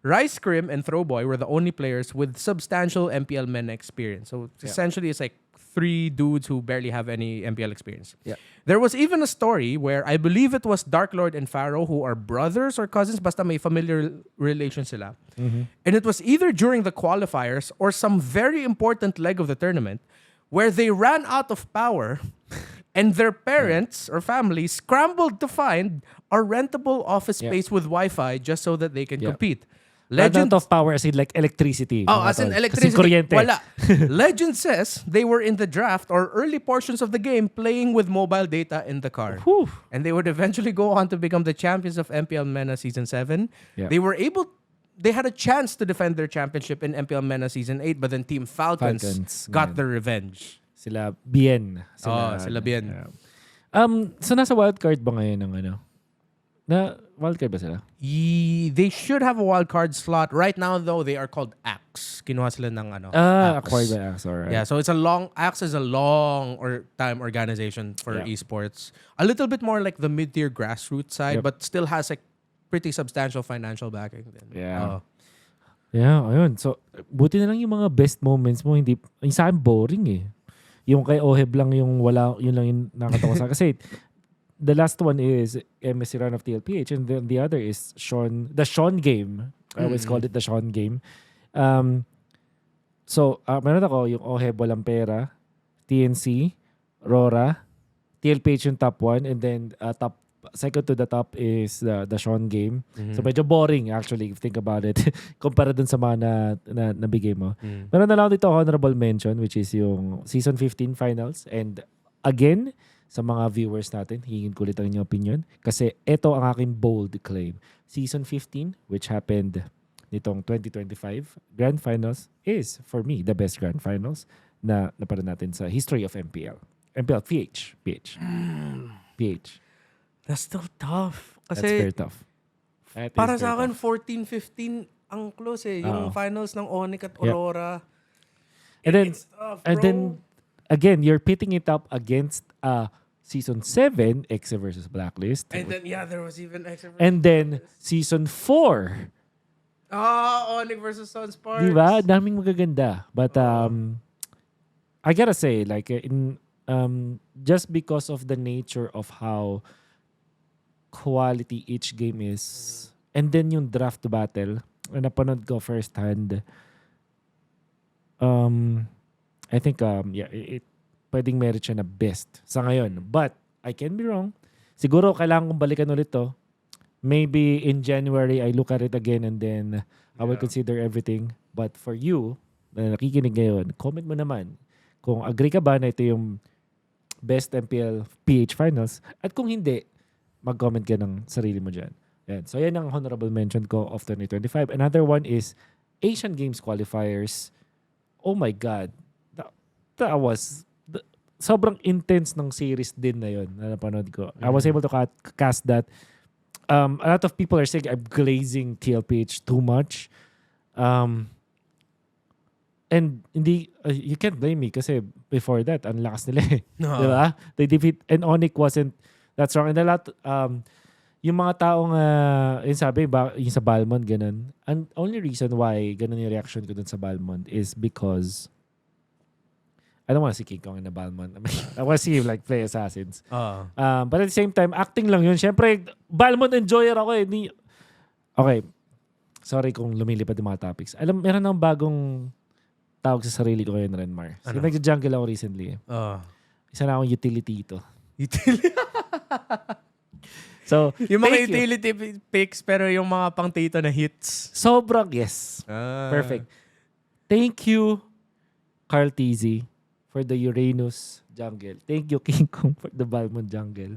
Rice Scrim and Throwboy were the only players with substantial MPL MENA experience. So essentially, it's like 3 dudes who barely have any MPL experience. Yeah. There was even a story where I believe it was Dark Lord and Pharaoh who are brothers or cousins, basta may familiar relation sila. And it was either during the qualifiers or some very important leg of the tournament where they ran out of power and their parents or family scrambled to find a rentable office space with Wi-Fi just so that they can compete. Legend of power as in like electricity. Oh, as in electricity. Kuryente. Wala. Legend says they were in the draft or early portions of the game playing with mobile data in the car. Whew. And they would eventually go on to become the champions of MPL MENA Season 7. Yeah. They had a chance to defend their championship in MPL MENA Season 8, but then Team Falcons got their revenge. Sila Bien. Sila Bien. Yeah. So nasa wildcard ba ngayon ng ano? Na wildcard ba sila? They should have a wildcard slot. Right now, though, they are called Axe. Kinuha sila ng ano. Acquired by Axe, alright. Yeah, so Axe is a long time organization for esports. A little bit more like the mid-tier grassroots side, but still has like pretty substantial financial backing. Yeah. Yeah, ayun. So, buti na lang yung mga best moments mo. Hindi, yung sa akin boring eh. Yung kay Oheb lang yung wala, yun lang yung nakatawa sa kasi the last one is MSC Run of TLPH and then the other is the Sean game. I always called it the Sean game. So, meron ako yung Oheb walang pera, TNC, Rora, TLPH yung top 1 and then second to the top is the Sean game. So medyo boring actually if you think about it kumpara dun sa mga na nabigay mo. Meron na lang dito honorable mention which is yung season 15 finals and again sa mga viewers natin, hingin ko ulit ang inyong opinion kasi ito ang aking bold claim. Season 15 which happened nitong 2025 grand finals is for me the best grand finals na naparan natin sa history of MPL. MPL PH. That's still tough. Kasi that's very tough. Para sa akin, 14-15 ang close eh. Yung finals ng Onyx at Aurora. And then, again, you're pitting it up against Season 7, Exe versus Blacklist. And then, there was even Exe versus and then, Season 4. Onyx versus Sunsparks. Diba? Daming magaganda. But, I gotta say, like, just because of the nature of how quality each game is. And then yung draft battle, napanood ko first hand. I think it pwedeng merit siya na best sa ngayon. But I can be wrong. Siguro kailangan kong balikan ulit to. Maybe in January I look at it again and then I will consider everything. But for you na nakikinig ngayon, comment mo naman kung agree ka ba na ito yung best MPL PH finals at kung hindi, mag-comment ka ng sarili mo dyan. Yan. So, yan ang honorable mention ko of 2025. Another one is Asian Games qualifiers. Oh my God. That was sobrang intense ng series din na yun na napanood ko. I was able to cast that. A lot of people are saying I'm glazing TLPH too much. And hindi, you can't blame me kasi before that, ang lakas nila eh. No. Diba? They defeat, and Onyx wasn't that strong. And a lot, yung mga taong, yung sabi, yung sa Balmond, ganun. And only reason why ganun yung reaction ko dun sa Balmond is because I don't want to see King Kong in the Balmond. I want to see him like play Assassins. But at the same time, acting lang yun. Siyempre, Balmond enjoyer ako eh. Okay. Sorry kung lumilipad yung mga topics. Alam, meron akong bagong tawag sa sarili ko ngayon, Renmar. Kasi nag-jungle ako recently eh. Isa na akong utility ito. Utility? So, Yung mga thank you. utility picks pero yung mga pang tito na hits. Sobrang, yes. Perfect. Thank you, Carl TZ, for the Uranus jungle. Thank you, King Kong, for the Balmond jungle.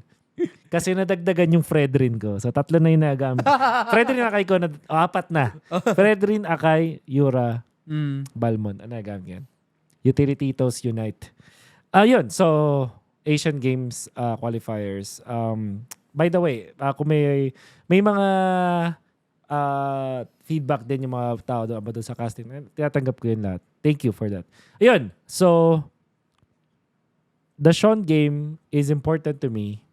Kasi nadagdagan yung Fredrin ko. So, 3 na yung nagamit. Fredrin, Akay ko, 4 na. Fredrin, Akay, Yura, Balmond. Ano nagamit yan? Utilititos Unite. Yun. So, Asian Games qualifiers. By the way, kung may mga feedback din yung mga tao doon sa casting, tinatanggap ko yun lahat. Thank you for that. Ayun. So, the Sean game is important to me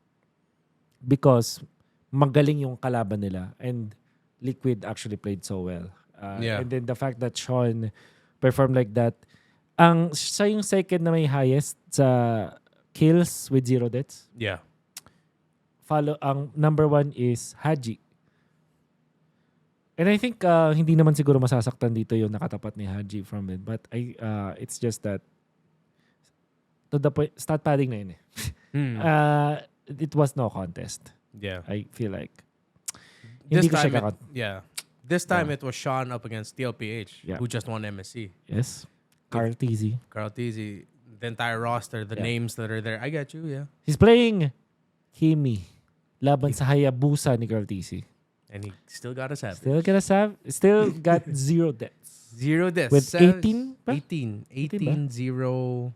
because magaling yung kalaban nila and Liquid actually played so well. And then the fact that Sean performed like that, siya yung second na may highest sa kills with 0 deaths. Yeah. Ang number 1 is Haji. And I think hindi naman siguro masasaktan dito yung nakatapat ni Haji from it. But it's just that to the point, stat padding na yun eh. It was no contest. Yeah. I feel like. This time it was Sean up against TLPH, who just won MSC. Yes. Carl TZ. The entire roster, the names that are there. I get you, yeah. He's playing Kimi laban sa Hayabusa ni Carl TZ. And he still got a 7. Still got 0 deaths. 0 deaths. With 18 pa? 18, 0.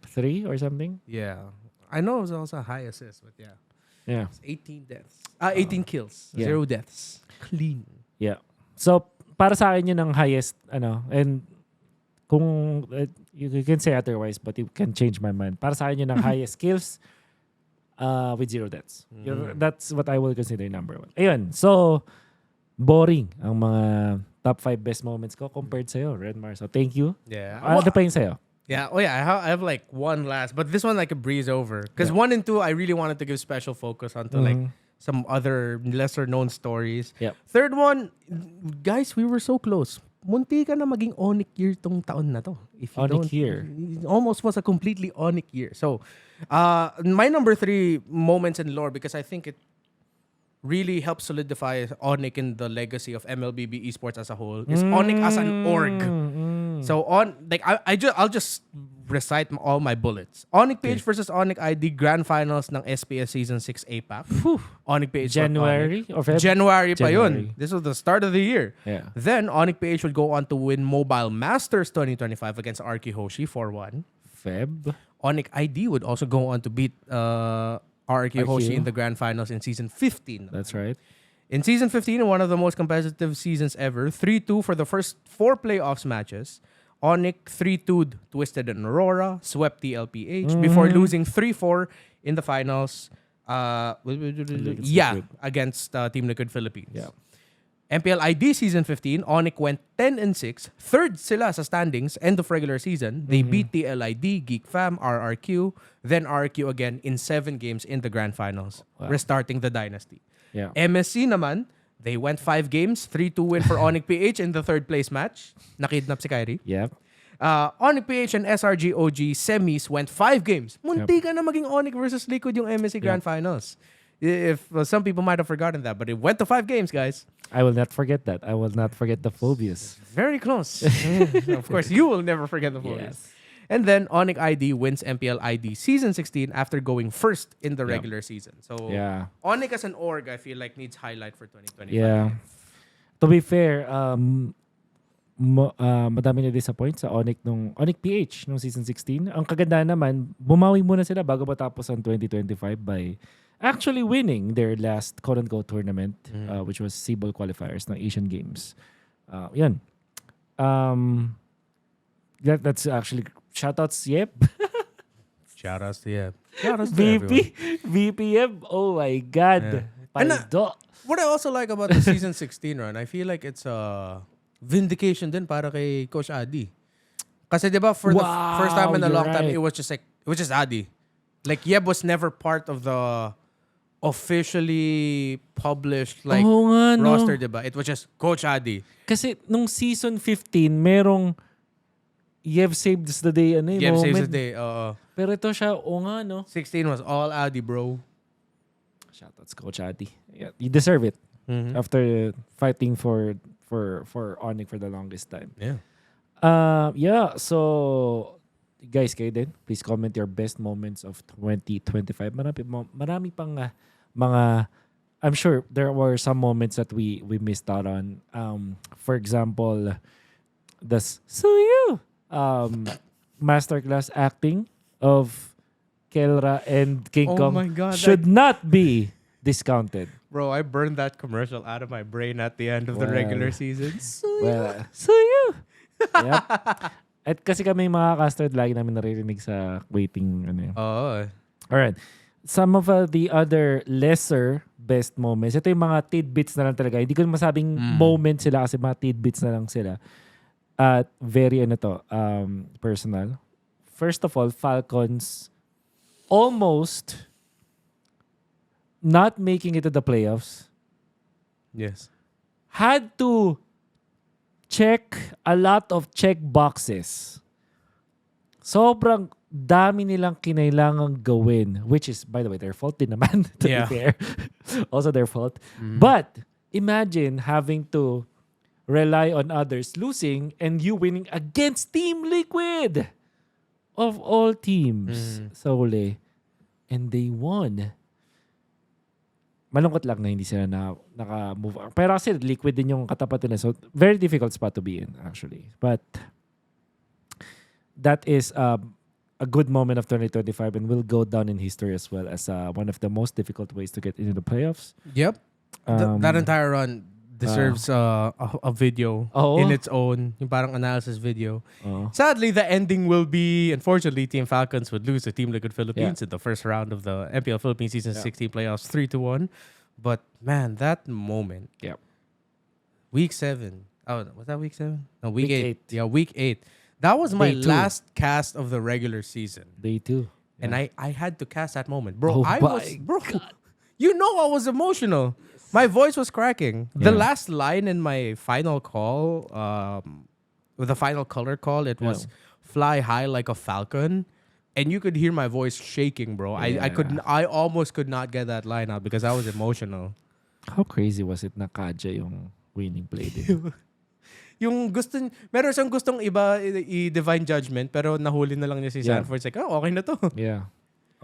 3 or something? Yeah. I know it was also a high assist, but yeah. Yeah. It's 18 deaths. 18 kills. 0 deaths. Clean. Yeah. So, para sa akin yun ang highest, and kung you can say otherwise, but you can change my mind. Para sa akin yun ang highest kills with 0 deaths. That's what I will consider number 1. Ayun. So, boring ang mga top 5 best moments ko compared sa'yo, Renmar. So, thank you. Yeah. Ano pa yung sa'yo? Yeah. Oh, yeah. I have like one last, but this one like a breeze over. Because 1 and 2, I really wanted to give special focus onto like some other lesser known stories. Yep. Third one, guys, we were so close. Munti ka na maging Onic year tong taon na to. If you Onic year. It almost was a completely Onic year. So, my number 3 moments in lore, because I think it really helps solidify Onic in the legacy of MLBB esports as a whole, is Onic as an org. So I'll just recite all my bullets. Onic PH versus Onic ID Grand Finals ng SPS Season 6 APAC. Onic PH January or February? January pa yun. This was the start of the year. Yeah. Then Onic PH would go on to win Mobile Masters 2025 against Arki Hoshi 4-1. Feb. Onic ID would also go on to beat Arki Hoshi in the Grand Finals in Season 15. That's right. In Season 15, one of the most competitive seasons ever, 3-2 for the first 4 playoffs matches. Onic 3-2'd Twisted and Aurora, swept the LPH before losing 3-4 in the finals. Against Team Liquid Philippines. Yeah. MPL ID Season 15, Onic went 10-6, third sila sa standings, end of regular season. They beat the LID, Geek Fam, RRQ, then RRQ again in 7 games in the Grand Finals, restarting the dynasty. Yeah. MSC naman, they went 5 games, 3-2 win for Onic PH in the third place match. Nakidnap si Kyrie. Yep. Onic PH and SRG OG semis went 5 games. Munti ka na maging Onic versus Liquid yung MSC Grand Finals. If some people might have forgotten that, but it went to 5 games, guys. I will not forget that. I will not forget the phobias. Very close. Of course, you will never forget the phobias. Yes. And then Onic ID wins MPL ID Season 16 after going first in the regular season. So Onic as an org, I feel like needs highlight for 2025. Yeah. To be fair, madami na disappoint sa Onic PH nung Season 16. Ang kagandahan naman, bumawi muna sila bago matapos ang 2025 by actually winning their last quote-unquote tournament, which was Cebol qualifiers ng Asian Games. Yan. That's actually shoutouts, yep. Shoutouts to Yep. VP Yep. Oh my God. Paldo. What I also like about the Season 16 run, I feel like it's a vindication din para kay Coach Adi. Kasi diba for the first time in a long time, it was just Adi. Like Yeb was never part of the officially published roster, diba? It was just Coach Adi. Kasi nung Season 15, merong Yev saves the day Yev saves the day, Pero ito siya, 16 was all Adi, bro. Shoutouts, Coach Adi. Yeah, you deserve it after fighting for Onyx for the longest time. Yeah. Yeah, so guys, kayo din, please comment your best moments of 2025. Marami pang mga, I'm sure there were some moments that we missed out on. For example, the Suyu masterclass acting of Kelra and King Oh Kong my God, should not be discounted. Bro, I burned that commercial out of my brain at the end of the regular season. Well, Suyu! Yep. At kasi kami mga castard, lagi namin naririnig sa waiting. Oh. Alright. Some of the other lesser best moments. Ito yung mga tidbits na lang talaga. Hindi ko masabing moment sila kasi mga tidbits na lang sila. At very personal. First of all, Falcons almost not making it to the playoffs. Yes. Had to check a lot of check boxes. Sobrang dami nilang kinailangang gawin, which is, by the way, their fault din naman, to be fair. Also their fault. But imagine having to rely on others losing and you winning against Team Liquid of all teams. Solely. And they won. Malungkot lang na hindi sila naka-move on. Pero kasi Liquid din yung katapat nila. So, very difficult spot to be in, actually. But, that is a good moment of 2025 and will go down in history as well as one of the most difficult ways to get into the playoffs. Yep. That entire run deserves a video in its own. Yung parang analysis video. Sadly, the ending will be, unfortunately, Team Falcons would lose to Team Liquid Philippines in the first round of the MPL Philippines Season 16 playoffs 3-1. But, man, that moment. Yep. Week 7. Oh, was that week 7? No, week 8. Yeah, week 8. That was my last cast of the regular season. Day 2. And I had to cast that moment. Bro, God. You know I was emotional. My voice was cracking. The last line in my final call, with the final color call, it was fly high like a falcon. And you could hear my voice shaking, bro. I almost could not get that line out because I was emotional. How crazy was it na Kaja yung winning play din? Meron siyang gustong iba i-divine judgment pero nahuli na lang niya si Sanford. It's like, oh, okay na to. Yeah.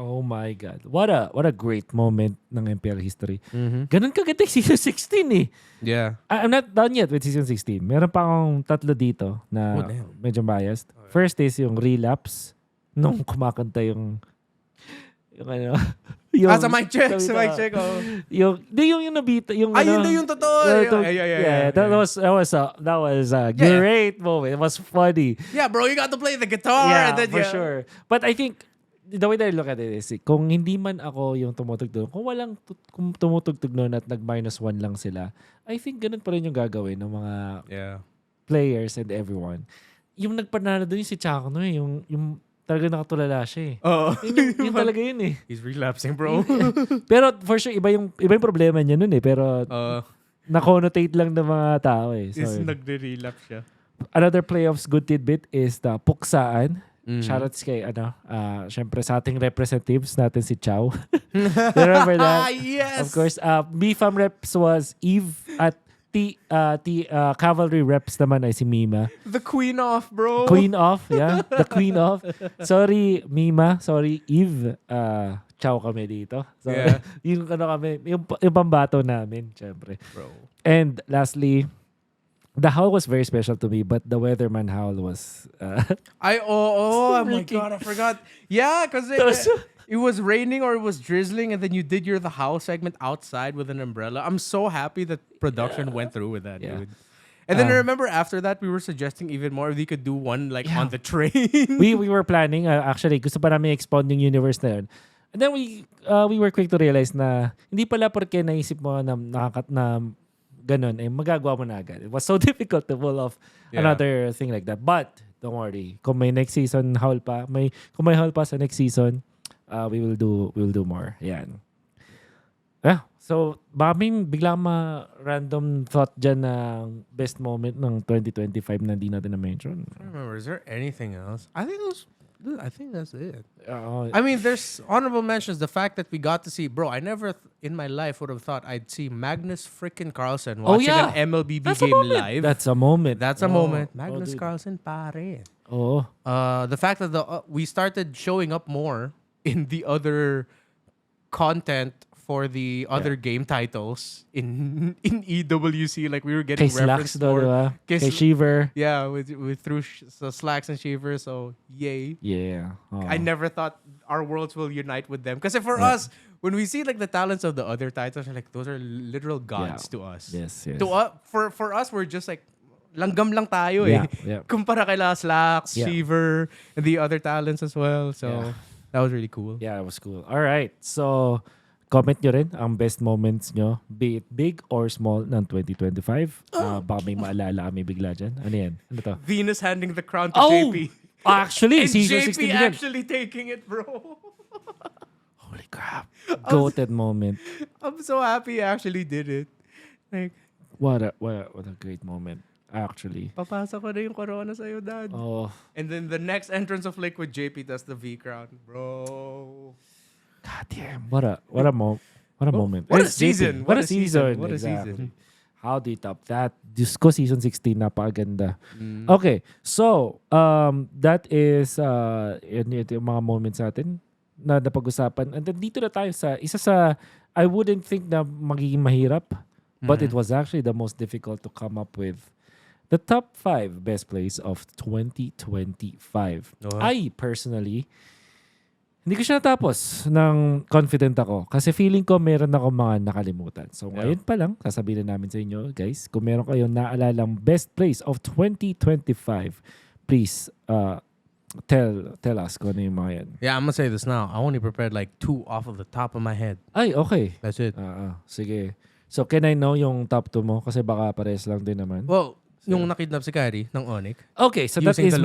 Oh my God. What a great moment ng MPL history. Ganun kaganda yung season 16 eh. Yeah. I'm not done yet with season 16. Meron pa akong 3 dito na medyo biased. First is yung relapse nung kumakanta yung ano. Sa mic check. Sa mic check, oh. Yung nabita. Yung yun na yung totoo. Yeah. That was a great moment. It was funny. Yeah, bro, you got to play the guitar. Yeah, and then, for sure. But I think, the way that I look at it is, kung hindi man ako yung tumutugtog, kung walang tumutugtog nun at nag--1 lang sila, I think ganun pa rin yung gagawin ng mga players and everyone. Yung nagpanalo doon yung si Chaco, yung talaga nakatulala siya eh. Yun talaga yun eh. He's relapsing, bro. Pero for sure, iba yung problema niya nun eh. Pero na-connotate lang ng mga tao eh. Is nagre-relapse siya. Another playoffs good tidbit is the puksaan. Shoutouts kay syempre sa ating representatives natin si Chow. Remember that? Yes. Of course, BFAM reps was Eve at cavalry reps naman ay si Mima. The queen of, bro. Queen of, yeah. The queen of. Sorry, Mima. Sorry, Eve. Chow kami dito. So, yung kami, yung pambato namin, syempre. Bro. And lastly, the howl was very special to me, but the weatherman howl was... oh my God, I forgot. Yeah, because it was raining or it was drizzling, and then you did the howl segment outside with an umbrella. I'm so happy that production went through with that, dude. And then I remember after that, we were suggesting even more if we could do one on the train. we were planning, actually, gusto pa namin expound yung universe na yun. And then we were quick to realize na hindi pala porque naisip mo na ganun, magagawa mo na agad. It was so difficult to pull off another thing like that. But, don't worry. Kung may next season, kung may haul pa sa next season, we will do more. Yan. Yeah. So, baka may biglang random thought dyan na best moment ng 2025 na hindi natin na-mention. I don't remember. Is there anything else? I think I think that's it. Uh, I mean, there's honorable mentions. The fact that we got to see, bro, I never in my life would have thought I'd see Magnus freaking Carlsen watching an MLBB That's game a moment. live. That's a moment. That's a moment. Magnus dude. Carlsen, pare. Oh. The fact that we started showing up more in the other content for the other game titles in EWC, like we were getting Kay Slacks reference daw, for. diba? Kay Shiver. Yeah, with through so Slacks and Shiver, so yay. Yeah. Oh. I never thought our worlds will unite with them. Because for us, when we see like the talents of the other titles, we're like, those are literal gods to us. Yes, yes. For us, we're just like, langgam lang tayo eh. Yeah. Kumpara kay Slacks, Shiver, and the other talents as well. So that was really cool. Yeah, it was cool. All right. So, comment nyo rin ang best moments nyo, be it big or small, ng 2025. Baka may maalala kami bigla dyan. Ano yan? Ano to? Venus handing the crown to JP. Actually, And season JP 16 din. actually taking it, bro. Holy crap. Goated moment. I'm so happy he actually did it. Like, What a great moment. Actually. papasa ko na yung corona sa'yo, dad. Oh. And then the next entrance of Liquid JP does the V crown. Bro. God damn. What a moment. What a It's season. JP. What a season. What a Exactly. season. How do you top that? Diyos ko, season 16, napakaganda. Okay, so, that is, ito yung mga moments natin na napag-usapan. And then dito na tayo sa, isa sa, I wouldn't think na magiging mahirap, but it was actually the most difficult to come up with the top 5 best plays of 2025. I personally, hindi ko siya natapos ng confident ako kasi feeling ko meron ako mga nakalimutan. So ngayon pa lang, sasabihin na namin sa inyo, guys, kung meron kayong naalalang best plays of 2025, please tell us kung ano yung mga yan. Yeah, I'm gonna say this now. I only prepared like 2 off of the top of my head. Ay, okay. That's it. Sige. So can I know yung top 2 mo? Kasi baka pares lang din naman. Well, yung nakidnap si Kyrie ng Onyx. Okay, so that Using is the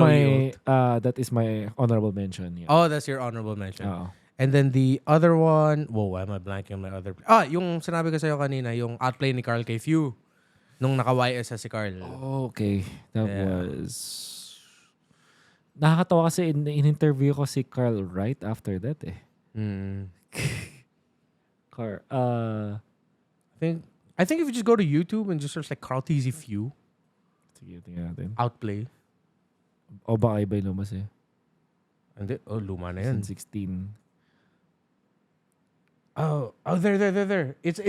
my honorable mention. Yeah. Oh, that's your honorable mention. Oo. And then the other one, why am I blanking on my other yung sinabi ko sa'yo kanina, yung outplay ni Carl kay Few nung naka-YS si Carl. Okay. That was... Nakakatawa kasi in-interview ko si Carl right after that eh. Carl, I think if you just go to YouTube and just search like Carl TZ Few, sige, tingnan natin. outplay. O baka iba yung lumas eh. Hindi, luma na yan. 16. Oh, there. It's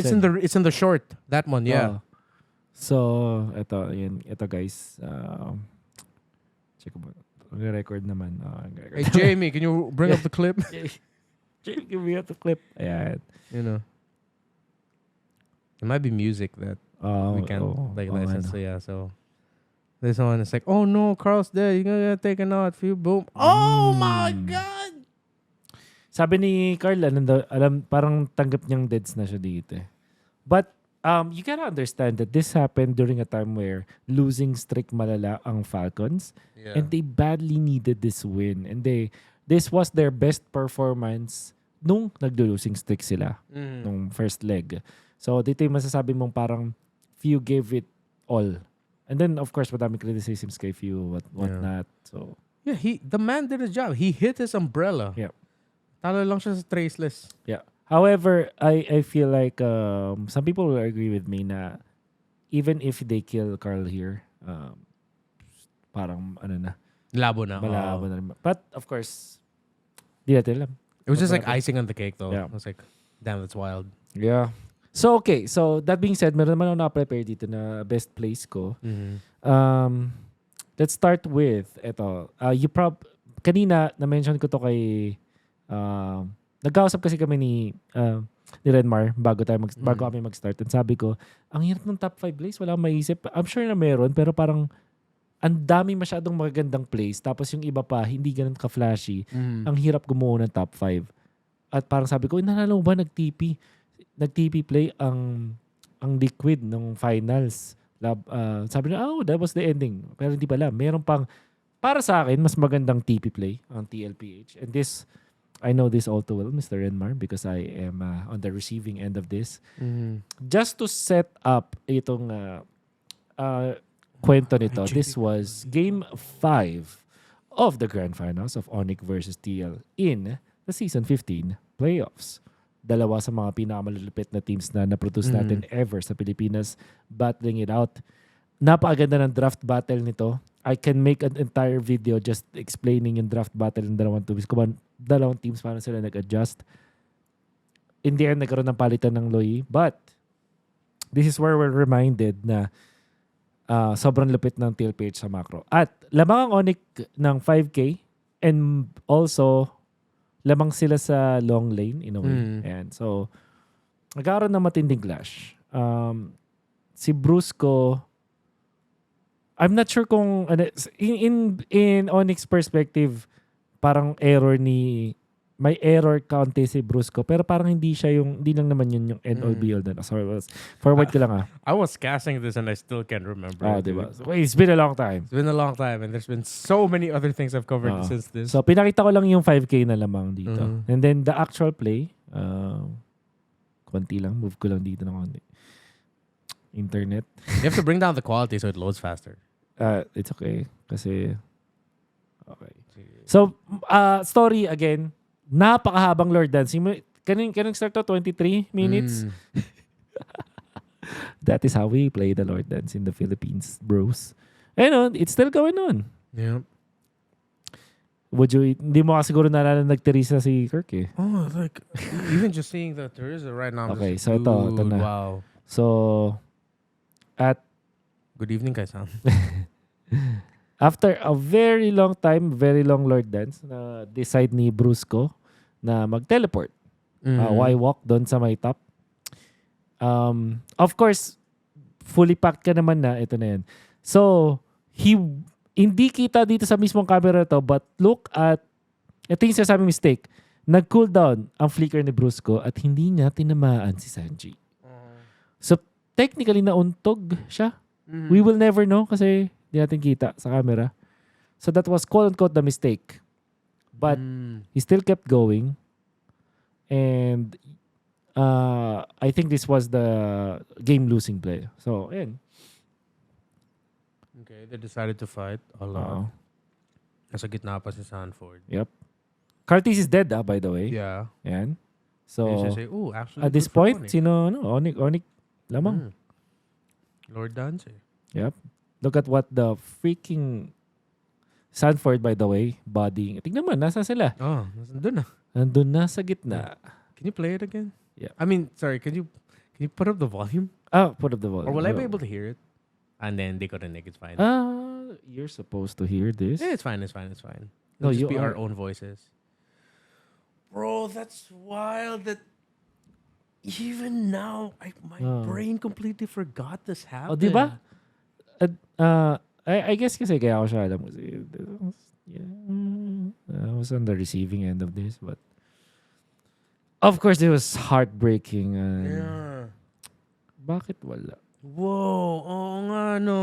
in the short. That one, yeah. So, ito guys. Check mo. Record naman. Hey Jamie, can you bring up the clip? Jamie, give me up the clip. Ayan. You know. It might be music that we can license. So yeah, so this one is like, oh no, Carl's dead. You're gonna get taken out. Few boom. Oh my God! Sabi ni Carl, parang tanggap niyang deads na siya dito. But you gotta understand that this happened during a time where losing streak malala ang Falcons. Yeah. And they badly needed this win. And this was their best performance nung nagdo-losing streak sila. Nung first leg. So dito yung masasabi mong parang Few gave it all. And then of course, madami criticisms kay Few, whatnot. So yeah, the man did his job. He hit his umbrella. Yeah. Talo lang siya sa traceless. Yeah. However, I feel like some people will agree with me na even if they kill Carl here, parang Labo na. malabo na rin. But of course, di natin alam. It was just like icing on the cake though. Yeah. I was like, damn, that's wild. Yeah. So okay, so that being said, meron naman ako na-prepare dito na best place ko. Let's start with ito. Kanina na-mention ko to kay nagkausap kasi kami ni Renmar bago kami mag-start. And sabi ko, ang hirap ng top 5 plays, wala akong maisip. I'm sure na meron, pero parang ang dami masyadong magagandang plays. Tapos yung iba pa, hindi ganun ka-flashy. Ang hirap gumawa ng top 5. At parang sabi ko, nalala mo ba nag-TP play ang Liquid ng finals. Sabi na, that was the ending. Pero hindi pala. Meron pang, para sa akin, mas magandang TP play ang TLPH. And this, I know this all too well, Mr. Renmar, because I am on the receiving end of this. Just to set up itong kwento nito, this was Game 5 of the grand finals of Onyx versus TL in the Season 15 playoffs. Dalawa sa mga pinakamalulupit na teams na na-produce natin ever sa Pilipinas, battling it out. Napakaganda ng draft battle nito. I can make an entire video just explaining yung draft battle ng dalawang teams paano sila nag-adjust. In the end, nagkaroon ng palitan ng Loy. But, this is where we're reminded na sobrang lupit ng TLPH sa macro. At lamang ang Onyx ng 5K and also lamang sila sa long lane in a way. And so, nagkaroon ng matinding clash. Si Brusco, I'm not sure kung in Onyx perspective, parang may error county si Brusco, pero parang hindi lang naman yun yung end all be all na. Sorry, forward ko lang I was casting this and I still can't remember. Diba? It's been a long time. It's been a long time and there's been so many other things I've covered since this. So, pinakita ko lang yung 5K na lamang dito. And then, the actual play, konti lang, move ko lang dito ng konti. Internet. You have to bring down the quality so it loads faster. It's okay. Kasi, okay. So, story again, napakahabang Lord Dance. Kanang start to 23 minutes. That is how we play the Lord Dance in the Philippines, bros. And it's still going on. Yeah. Hindi mo kasi siguro naalala nagteresa si Kirk eh. Oh, like, even just seeing the Teresa right now. Okay, so ito na. Wow. So, good evening, Kaisan. After a very long time, very long Lord Dance, na decide ni Brusco na mag-teleport. Why walk doon sa may top? Of course, fully packed ka naman na. Ito na yan. So, hindi kita dito sa mismong camera to, but look at, ito yung sasabing mistake. Nag-cool down ang flicker ni Brusco at hindi niya tinamaan si Sanji. So, technically, nauntog siya. We will never know kasi hindi natin kita sa camera. So, that was quote-unquote the mistake. But, he still kept going. And, I think this was the game-losing play. So, ayan. Okay, they decided to fight a lot. Nasa gitna pa si Sanford. Yep. Curtis is dead, by the way. Yeah. Ayan. So, say, actually, at this point, sino, Onyx lamang. Lord Dance. Yep. Look at what the freaking Sanford, by the way, body. Tignan mo, nasa sila. Nandun na. Nandun na sa gitna. Can you play it again? Yeah. I mean, sorry, can you put up the volume? Put up the volume. Or will I be able to hear it? And then they couldn't, it's fine. You're supposed to hear this. Yeah, it's fine. No, It'll just be are. our own voices. Bro, that's wild that even now, my brain completely forgot this happened. Diba? I guess kasi kaya ako siya alam kasi I was on the receiving end of this, but of course it was heartbreaking. Yeah. Bakit wala? Whoa, nga no.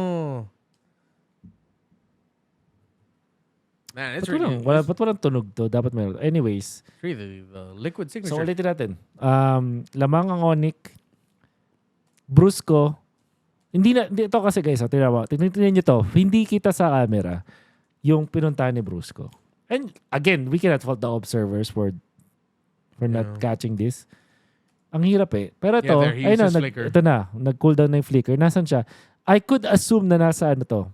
Man, it's really... Ba't walang tunog to? Dapat meron. Anyways. Really, the liquid signature. So, ulitin natin. Lamang ang Onyx. Brusco. Ito kasi guys, tingnan nyo to. Hindi kita sa camera yung pinuntahan ni Brusco. And again, we cannot fault the observers for not catching this. Ang hirap eh. Pero ito, ito na. Nag-cool down na yung flicker. Nasaan siya? I could assume na nasa to.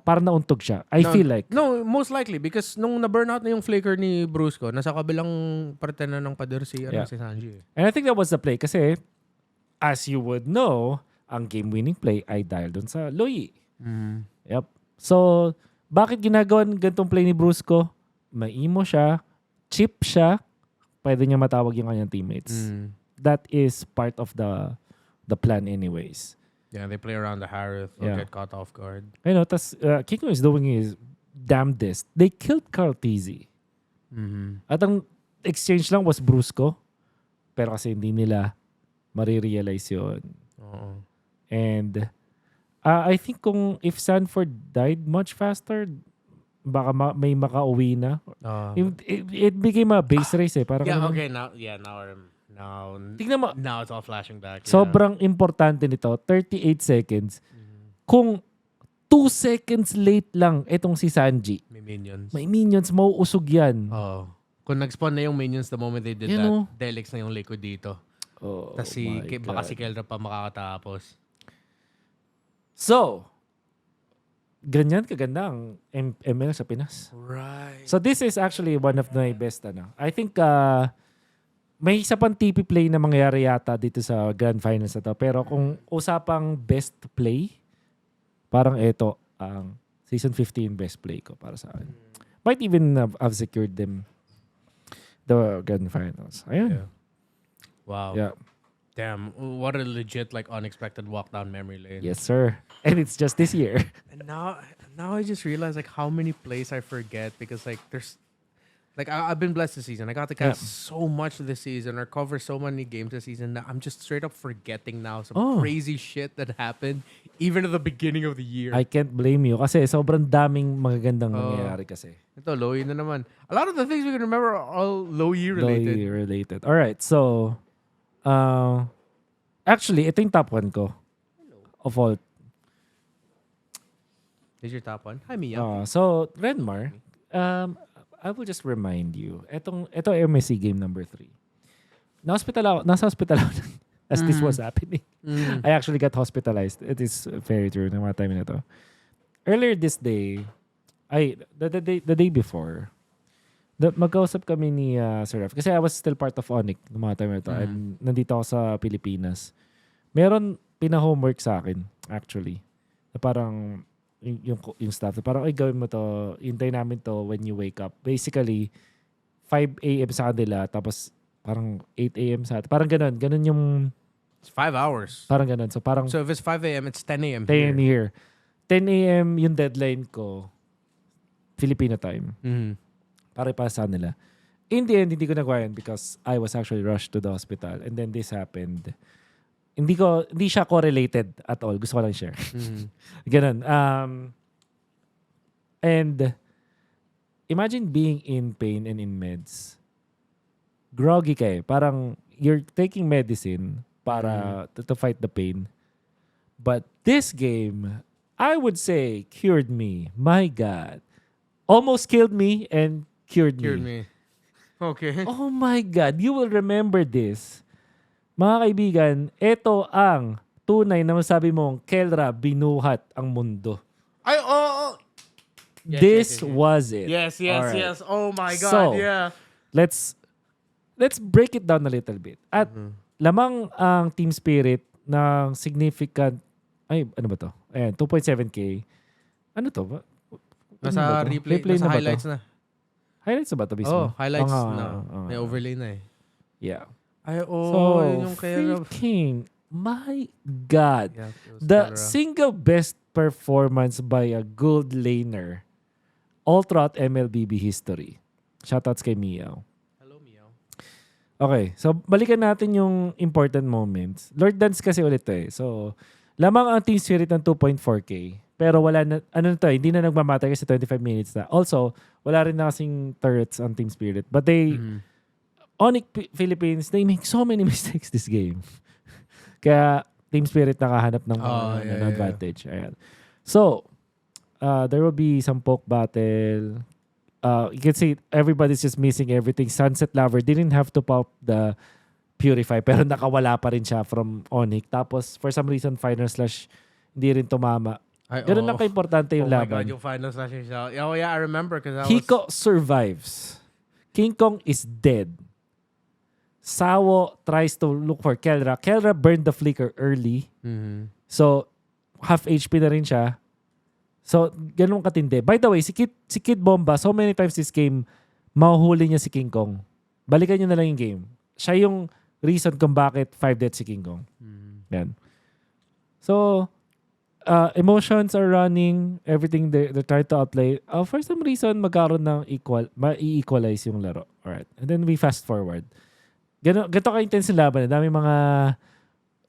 Parang nauntog siya. I feel like. No, most likely. Because nung na-burnout na yung flicker ni Brusco, nasa kabilang parte na ng pader si Sanji. And I think that was the play. Kasi, as you would know, ang game-winning play ay dahil dun sa Loy. Yep. So, bakit ginagawan ganitong play ni Brusco? Maimo siya. Chip siya. Pwede niya matawag yung kanyang teammates. That is part of the plan anyways. Yeah, they play around the Harith or get caught off guard. Tas Kiko is doing his damnedest. They killed Carl Tizzy. At ang exchange lang was Brusco. Pero kasi hindi nila marirealize yun. And I think if Sanford died much faster, baka may makauwi na. It became a base race eh. Parang okay. Now it's all flashing back. Sobrang importante nito, 38 seconds. Kung 2 seconds late lang itong si Sanji. May minions. May minions, mauusog yan. Oo. Kung nag-spawn na yung minions the moment they did that, Delix na yung liquid dito. Tapos baka si Keldra pa makakatapos. So, ganyan kaganda ang ML sa Pinas. Right. So this is actually one of my best. I think may isa pang TP play na mangyayari yata dito sa Grand Finals na to. Pero kung usapang best play, parang ito ang season 15 best play ko para sa akin. Might even have secured them the Grand Finals. Ayun. Yeah. Wow. Yeah. Damn, what a legit unexpected walk down memory lane. Yes, sir. And it's just this year. And now I just realize how many plays I forget because there's I've been blessed this season. I got to catch so much this season or cover so many games this season that I'm just straight up forgetting now some crazy shit that happened even at the beginning of the year. I can't blame you kasi sobrang daming magagandang nangyayari kasi. Ito, low year na naman. A lot of the things we can remember are all low year related. Low year related. All right, so actually, ito yung top 1 ko. Of all. Is your top 1? Hi, Mia. So, Renmar, I will just remind you, ito MSC game number 3. Nasa hospital ako as this was happening. I actually got hospitalized. It is very true ng mga time na to. Earlier this day, the day before, magkausap kami ni Sir Ref. Kasi I was still part of ONIC ng mga time na to. And nandito ako sa Pilipinas. Meron pina-homework sa akin, actually. Na parang, yung staff, na parang, ay, gawin mo to. Hintay namin to when you wake up. Basically, 5 a.m. sa kanila, tapos parang 8 a.m. sa atin. Parang ganun. Ganun yung... It's 5 hours. Parang ganun. So, parang... So, if it's 5 a.m., it's 10 a.m. 10 here. 10 a.m. yung deadline ko. Filipino time. Para pa sa nila. In the end, hindi ko nagawa yun because I was actually rushed to the hospital. And then this happened. Hindi siya correlated at all. Gusto ko lang share. Ganun. And imagine being in pain and in meds. Groggy ka eh. Parang you're taking medicine para to fight the pain. But this game, I would say, cured me. My God. Almost killed me and cured me. Okay. Oh my God. You will remember this. Mga kaibigan, ito ang tunay na masabi mong Kelra binuhat ang mundo. Ay, oh. This was it. Yes. Alright. Yes. Oh my God, So, yeah. Let's break it down a little bit. At lamang ang team spirit ng significant, ay, ano ba to? Ayan, 2.7K. Ano to? Nasa replay na nasa ba highlights to? na. Highlights na ba to mismo? Highlights na. May overlay na eh. Yeah. Ay, So, yun yung kaya... freaking, my God. Yeah, The single best performance by a gold laner all throughout MLBB history. Shoutouts kay Miao. Hello, Miao. Okay, so balikan natin yung important moments. Lord Dance kasi ulit eh. So, lamang ang team spirit ng 2.4K. Pero wala na, hindi na nagmamatay kasi 25 minutes na. Also, wala rin na kasing turrets on team spirit. But they... Onyx Philippines, they make so many mistakes this game. Kaya Team Spirit nakahanap ng advantage. Ayan. So, there will be some poke battle. You can see everybody's just missing everything. Sunset Lover didn't have to pop the Purify pero nakawala pa rin siya from Onyx. Tapos, for some reason, Final Slash hindi rin tumama. Ganun lang ka-importante yung laban. Oh my God, yung Final Slash siya. Oh yeah, I remember. Hiko survives. King Kong is dead. Sawo tries to look for Kelra. Kelra burned the flicker early. So, half HP na rin siya. So, ganun katindi. By the way, si Kid Bomba, so many times this game, mahuhuli niya si King Kong. Balikan niyo na lang yung game. Siya yung reason kung bakit 5 deaths si King Kong. Yan. So, emotions are running. Everything they're trying to outplay. For some reason, magkaroon ng ma-equalize yung laro. Alright. And then we fast forward. Ganito ka-intense yung laban. Dami mga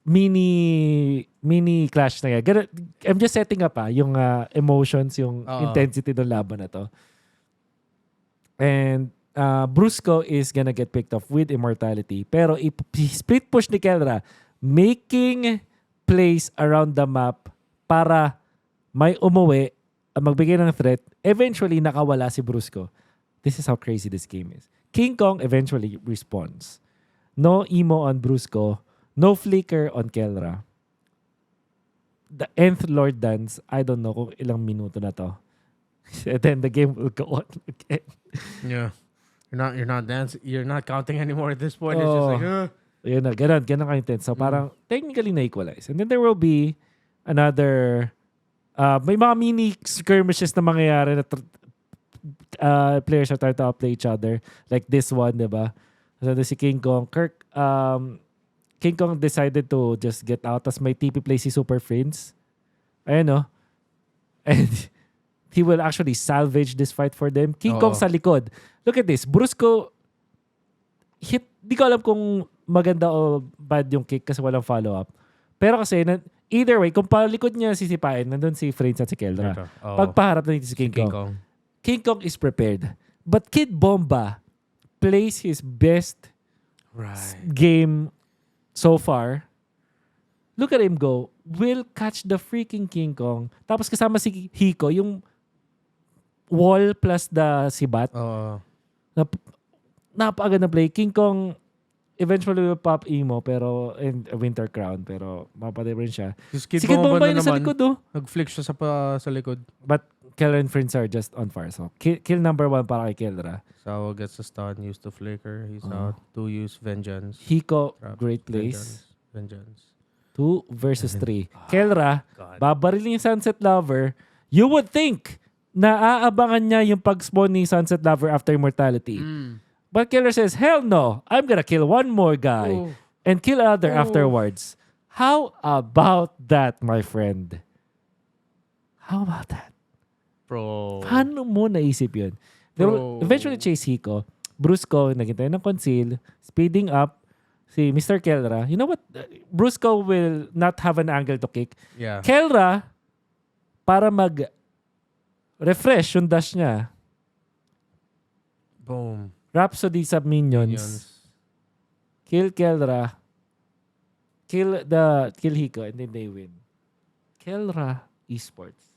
mini clash na yan. I'm just setting up yung emotions, yung intensity ng laban na to. And Brusco is gonna get picked off with immortality. Pero split push ni Kelra, making plays around the map para may umuwi, magbigay ng threat, eventually nakawala si Brusco. This is how crazy this game is. King Kong eventually responds. No emo on Brusco, no flicker on Kelra. The nth Lord dance, I don't know kung ilang minuto na to. And then the game will go on again. Yeah. You're not dancing. You're not counting anymore at this point. It's just like, Yun na, ganun ka-intense. So parang technically na-equalize. And then there will be another, may mga mini skirmishes na mangyayari na players are trying to outplay each other. Like this one, diba? So si King Kong. King Kong decided to just get out. Tapos may TP play si Super Friends. Ayan no. And he will actually salvage this fight for them. King Kong sa likod. Look at this. Brusco hit. Di ko alam kung maganda o bad yung kick kasi walang follow-up. Pero kasi, either way, kung palikod niya sisipain, nandun si Friends at si Keldra. Pagpaharap na dito si King Kong. King Kong is prepared. But Kid Bomba plays his best game so far. Look at him go. Will catch the freaking King Kong. Tapos kasama si Hiko, yung wall plus the sibat. Napakaganda play. King Kong eventually will pop emo pero in Winter Crown pero mapatay rin siya. Si Kid Bomba yun sa likod nag-flick siya sa likod. But Kelra and Friends are just on fire. So kill number 1 para kay Kelra. Sawa gets a stun, used to flicker. He's out. 2 use Vengeance. Hiko, great plays. Vengeance. 2 versus 3. Kelra, babarilin yung Sunset Lover. You would think na aabangan niya yung pag-spawn ni Sunset Lover after Immortality. But Killer says, hell no, I'm gonna kill one more guy and kill other afterwards. How about that, my friend? How about that? Bro. Paano mo naisip yun? They will eventually chase Hiko. Brusco, naghintay ng conceal, speeding up si Mr. Kelra. You know what? Brusco will not have an angle to kick. Yeah. Kelra, para mag-refresh yung dash niya. Boom. Rhapsody sa minions. Kill Kelra. Kill Hiko and then they win. Kelra Esports.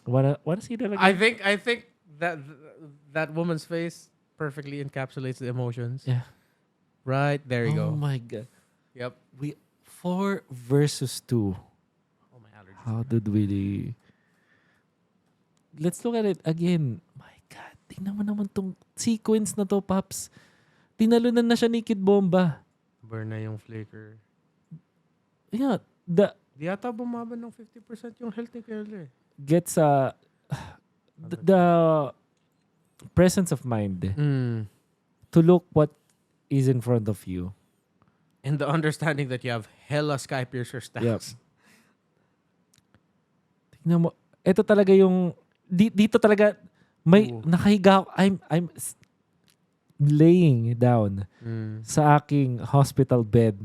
Wanna see that again? I think that woman's face perfectly encapsulates the emotions. Yeah. Right, there you go. Oh my god. Yep. 4 versus 2. Oh my allergies. How did we Let's look at it again. My god. Tingnan mo naman tong sequence na to, Paps. Tinalunan na siya ni Kid Bomba. Burn na yung flicker. Yeah. Di yata bumaba ng 50% yung health ni Kelly. Gets the presence of mind to look what is in front of you. And the understanding that you have hella Sky Piercer stats. Yep. Tingnan mo. Ito talaga yung dito talaga may nakahiga ako. I'm laying down sa aking hospital bed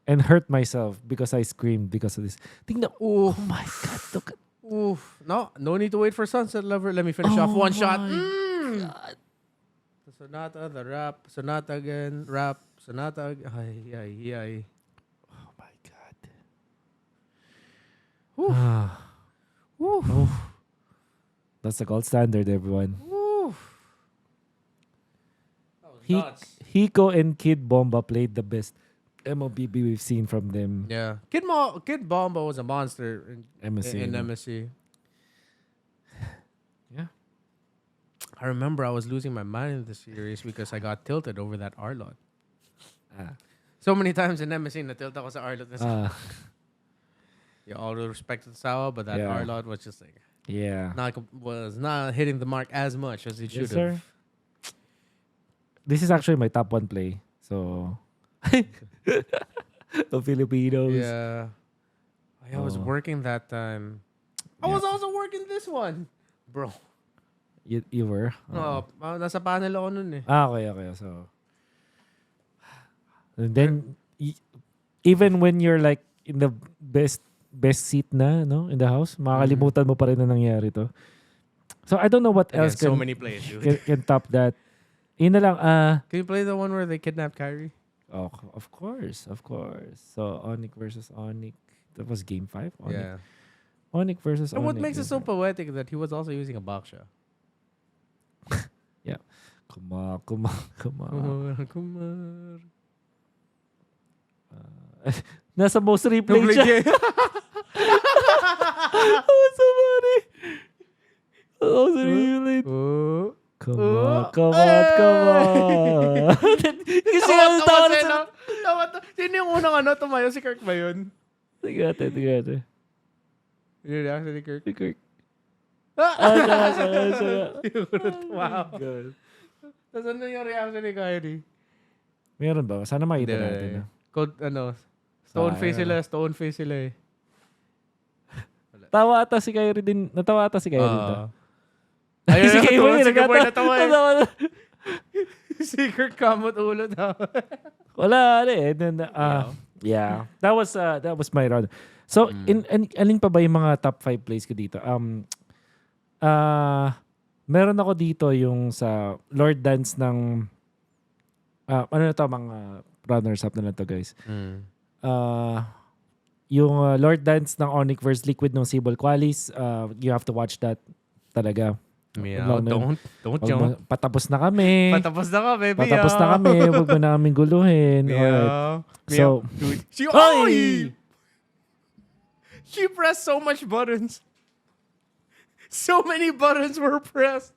and hurt myself because I screamed because of this. Tingnan, oh my God. Look at, no need to wait for Sunset Lover. Let me finish off one shot. God. The Sonata, the rap, Sonata again, rap, Sonata again. Ay. Oh my God. Oof. That's the gold standard, everyone. Hiko and Kid Bomba played the best MLBB we've seen from them. Yeah. Kid Bomba was a monster in MSC. Yeah. I remember I was losing my mind in the series because I got tilted over that Arlot. So many times in MSC, na-tilt ako sa Arlot. All the respect to Sawa, but that Arlot was just like... was not hitting the mark as much as it should have. This is actually my top 1 play. So, the Filipinos. Yeah. I was working that time. I was also working this one. Bro. You were? Nasa panel ako nun eh. Okay. So, and then, even when you're like in the best seat na, no, in the house, makakalimutan mo pa rin na nangyari to. So, I don't know what else so many plays, dude. Can top that. Yun na lang, can you play the one where they kidnapped Kyrie? Oh, of course. So, Onyx versus Onyx. That was game 5? Yeah. Onyx versus And what Onyx. makes it so poetic that he was also using a baksha. Yeah. Kumar. Nasa most replayed siya. Oh, so funny. Oh, so replayed. Come on. Kasi Sino yung unang tumayo? Si Kirk ba yun? Tigate. Yun reaction ni Kirk. Si Kirk. Siya. Wow. Tapos ano yung reaction ni Kyrie? Meron ba? Sana makita natin. Stone face sila eh. Tawa ata si Kyrie din. Natawa ata si Kyrie din. Ayun, si Kyrie natawa eh. Si Kirk kamot ulo daw. Wala eh. Yeah. That was my round. So, alin pa ba yung mga top 5 plays ko dito? Meron ako dito yung sa Lord Dance ng ano na to, mga runners-up na lang to, guys. Yung Lord Dance ng Onyx versus Liquid ng Sibol Qualis, you have to watch that talaga. Meow, don't jump. Patapos na kami. Patapos na kami. Huwag mo namin guluhin. Meow. So, she pressed so much buttons. So many buttons were pressed.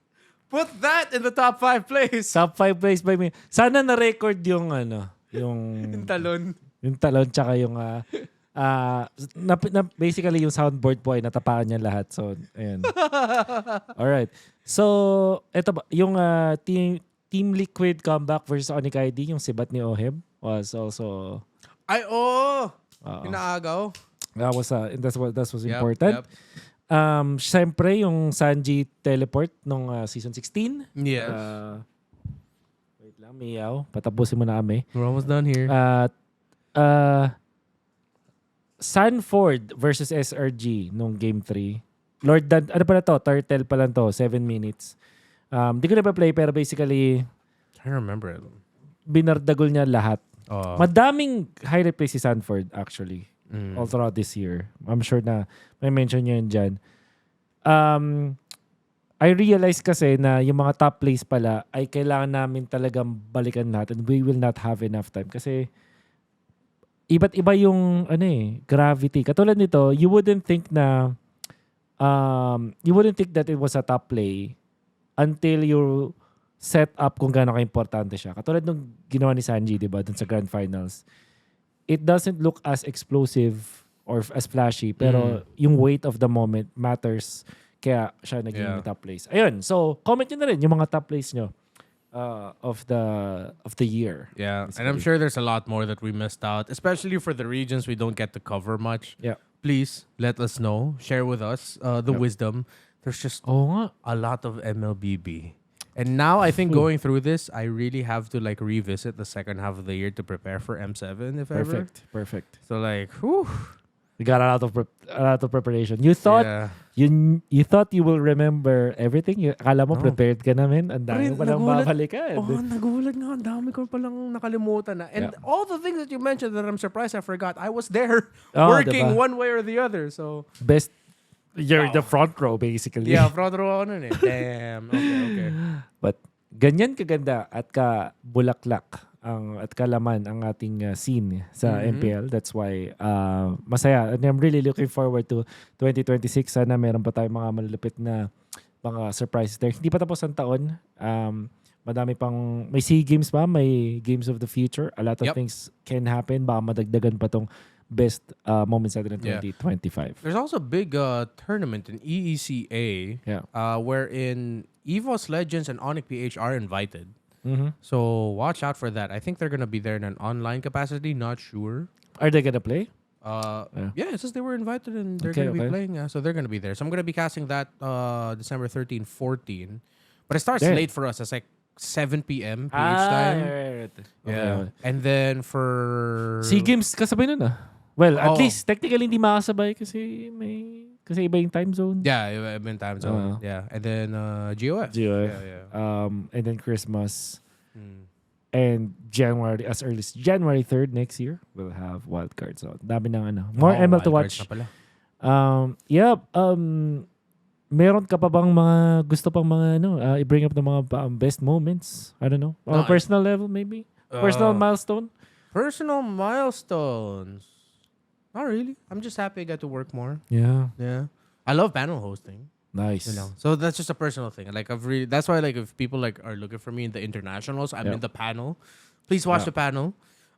Put that in the top 5 plays. Top 5 plays by me. Sana na-record yung yung talon. Yung talon tsaka yung basically yung soundboard po ay natapaan niya lahat. So, ayun. Alright. So, eto ba, yung Team Liquid comeback versus Onyx ID, yung sibat ni Oheb was also... Inaagaw. That was important. Yep. Siyempre, yung Sanji teleport nung season 16. Yes. Wait lang, Miyaw. Patapusin mo na kami. We're almost done here. Sanford versus SRG nung game 3. Lord Dan, ano pala to? Turtle pa lang to. 7 minutes. Di ko na pa-play pero basically I remember it. Binardagol niya lahat. Madaming highlight play si Sanford actually. All throughout this year. I'm sure na may mention niya yun dyan. I realized kasi na yung mga top plays pala ay kailangan namin talagang balikan natin. We will not have enough time. Kasi iba't iba yung gravity. Katulad nito, you wouldn't think that it was a top play until you set up kung gaano ka-importante siya. Katulad nung ginawa ni Sanji, di ba, dun sa Grand Finals. It doesn't look as explosive or as flashy, pero yung weight of the moment matters. Kaya siya naging top plays. Ayun, so comment nyo na rin yung mga top plays nyo of the year. Yeah, basically. And I'm sure there's a lot more that we missed out, especially for the regions we don't get to cover much. Yeah. Please let us know. Share with us the wisdom. There's just a lot of MLBB. And now I think going through this, I really have to revisit the second half of the year to prepare for M7 if ever. Perfect. So whew. We got a lot of preparation. You thought you thought you will remember everything? Akala mo prepared ka namin? Ang dami mo palang babalikan. Nagulat nga. Ang dami ko palang nakalimutan na. And all the things that you mentioned that I'm surprised I forgot, I was there working one way or the other. So best. You're the front row, basically. Yeah, front row ako nun eh. Damn. Okay. But ganyan kaganda at kabulaklak at kalaman ang ating scene sa MPL. That's why masaya. And I'm really looking forward to 2026. Sana meron pa tayong mga malulupit na mga surprises there. Hindi pa tapos ang taon. Madami pang, may SEA Games pa, may Games of the Future. A lot of things can happen. Baka madagdagan pa tong best moments natin in 2025. There's also a big tournament in EECA wherein EVOS Legends and Onyx PH are invited. So watch out for that. I think they're going to be there in an online capacity. Not sure. Are they going to play? Yeah, it says they were invited and they're going to be playing. So they're going to be there. So I'm going to be casting that December 13, 14. But it starts late for us. It's 7 p.m. PH time. Right. Yeah. And then for... SEA Games kasabay nun Well, at least technically hindi makasabay kasi iba yung time zone. Yeah, iba yung time zone. Yeah. And then GOF. Yeah. And then Christmas. And January, as early as January 3rd next year, we'll have wildcards. So, dami ng more ML to watch. Yeah, meron ka pa bang mga gusto pang mga i-bring up ng mga best moments? I don't know. On a personal level maybe? Personal milestone? Personal milestones. Not really. I'm just happy I got to work more. Yeah. Yeah. I love panel hosting. Nice. So that's just a personal thing. Like that's why like if people like are looking for me in the internationals, I'm in the panel. Please watch the panel.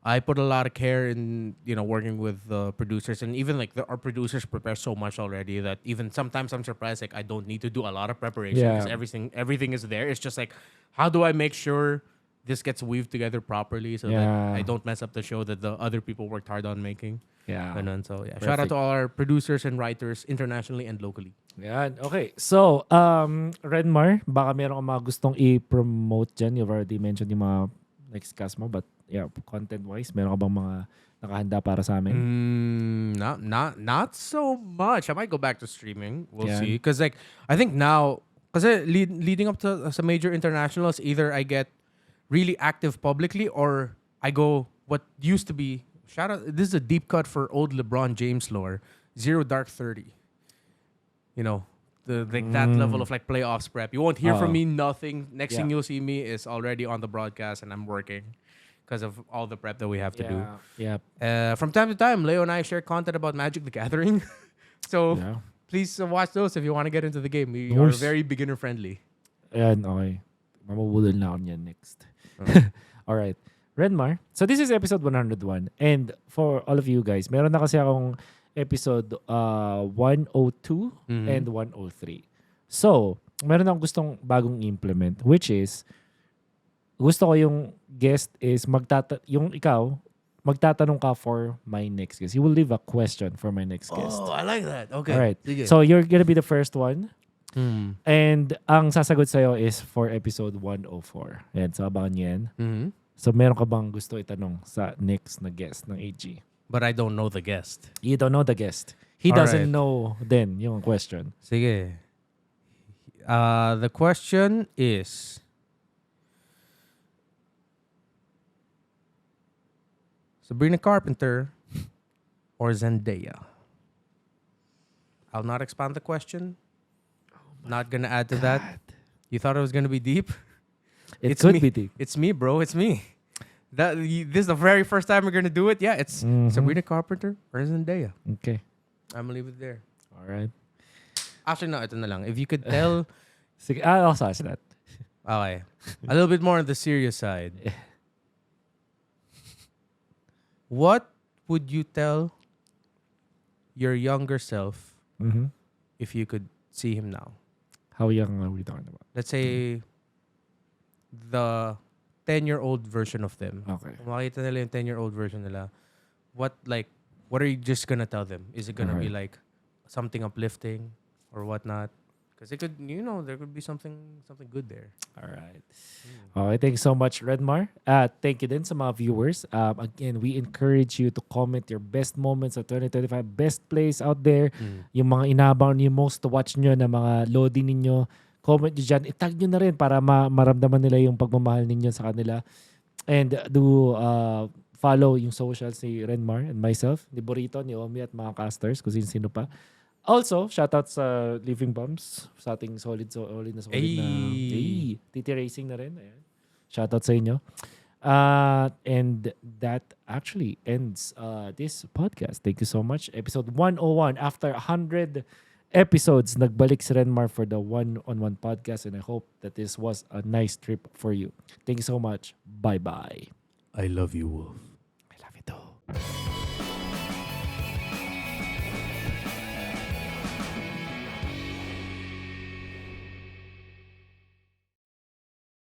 I put a lot of care in working with the producers, and even like our producers prepare so much already that even sometimes I'm surprised like I don't need to do a lot of preparation because everything is there. It's just like how do I make sure this gets weaved together properly so that I don't mess up the show that the other people worked hard on making. Yeah. Ganun. So yeah, shout out to all our producers and writers internationally and locally. Yan. Okay. So, Renmar, baka meron kang mga gustong i-promote dyan. You've already mentioned yung mga next cast mo, but yeah, content-wise, meron ka bang mga nakahanda para sa amin? Not so much. I might go back to streaming. We'll see. Because like, I think now, kasi leading up to some major internationals, either I get really active publicly or I go what used to be, shout out, this is a deep cut for old LeBron James lore, Zero Dark 30. That level of like playoffs prep. You won't hear from me, nothing. Next thing you'll see me is already on the broadcast and I'm working because of all the prep that we have to do. Yeah. From time to time, Leo and I share content about Magic the Gathering. So please watch those if you want to get into the game. We are very beginner friendly. Ayan, okay. Mamabudol na ako niyan next. Alright. Renmar. So this is episode 101. And for all of you guys, meron na kasi akong episode 102 and 103. So, meron akong gustong bagong implement, which is, gusto ko yung guest is yung ikaw, magtatanong ka for my next guest. You will leave a question for my next guest. Oh, I like that. Okay. Alright. So, you're gonna be the first one. And ang sasagot sa'yo is for episode 104. Yan, so abangan nyo yan. So, meron ka bang gusto itanong sa next na guest ng AG? But I don't know the guest. You don't know the guest. He doesn't know then yung question. Sige. The question is, Sabrina Carpenter or Zendaya? I'll not expand the question. Not gonna add to that. You thought it was gonna be deep? It could be deep. It's me, bro. It's me. This is the very first time we're gonna do it. Yeah, it's Sabrina Carpenter or Zendaya. Okay. I'm gonna leave it there. All right. Actually, no, ito na lang. If you could tell... Sige, I'll ask that. Okay. A little bit more on the serious side. What would you tell your younger self if you could see him now? How young are we talking about? Let's say the 10-year-old version of them. Okay. Kung makita nila yung 10-year-old version nila, what are you just gonna tell them? Is it gonna be like something uplifting or whatnot? Because it could, there could be something good there. All right. Okay, thank you so much, Renmar. Thank you din sa mga viewers. Again, we encourage you to comment your best moments of 2025, best plays out there, yung mga inabound yung most to watch nyo na mga loading ninyo. Comment nyo dyan. Itag nyo na rin para maramdaman nila yung pagmamahal ninyo sa kanila. And do follow yung socials ni Renmar and myself, ni Burrito, ni Omi at mga casters, kung sino pa. Also, shoutout sa Living Bumps, sa ating solid na TT Racing na rin. Ayan. Shoutout sa inyo. And that actually ends this podcast. Thank you so much. Episode 101. After 100 episodes, nagbalik si Renmar for the one-on-one podcast, and I hope that this was a nice trip for you. Thank you so much. Bye-bye. I love you, Wolf. I love you too.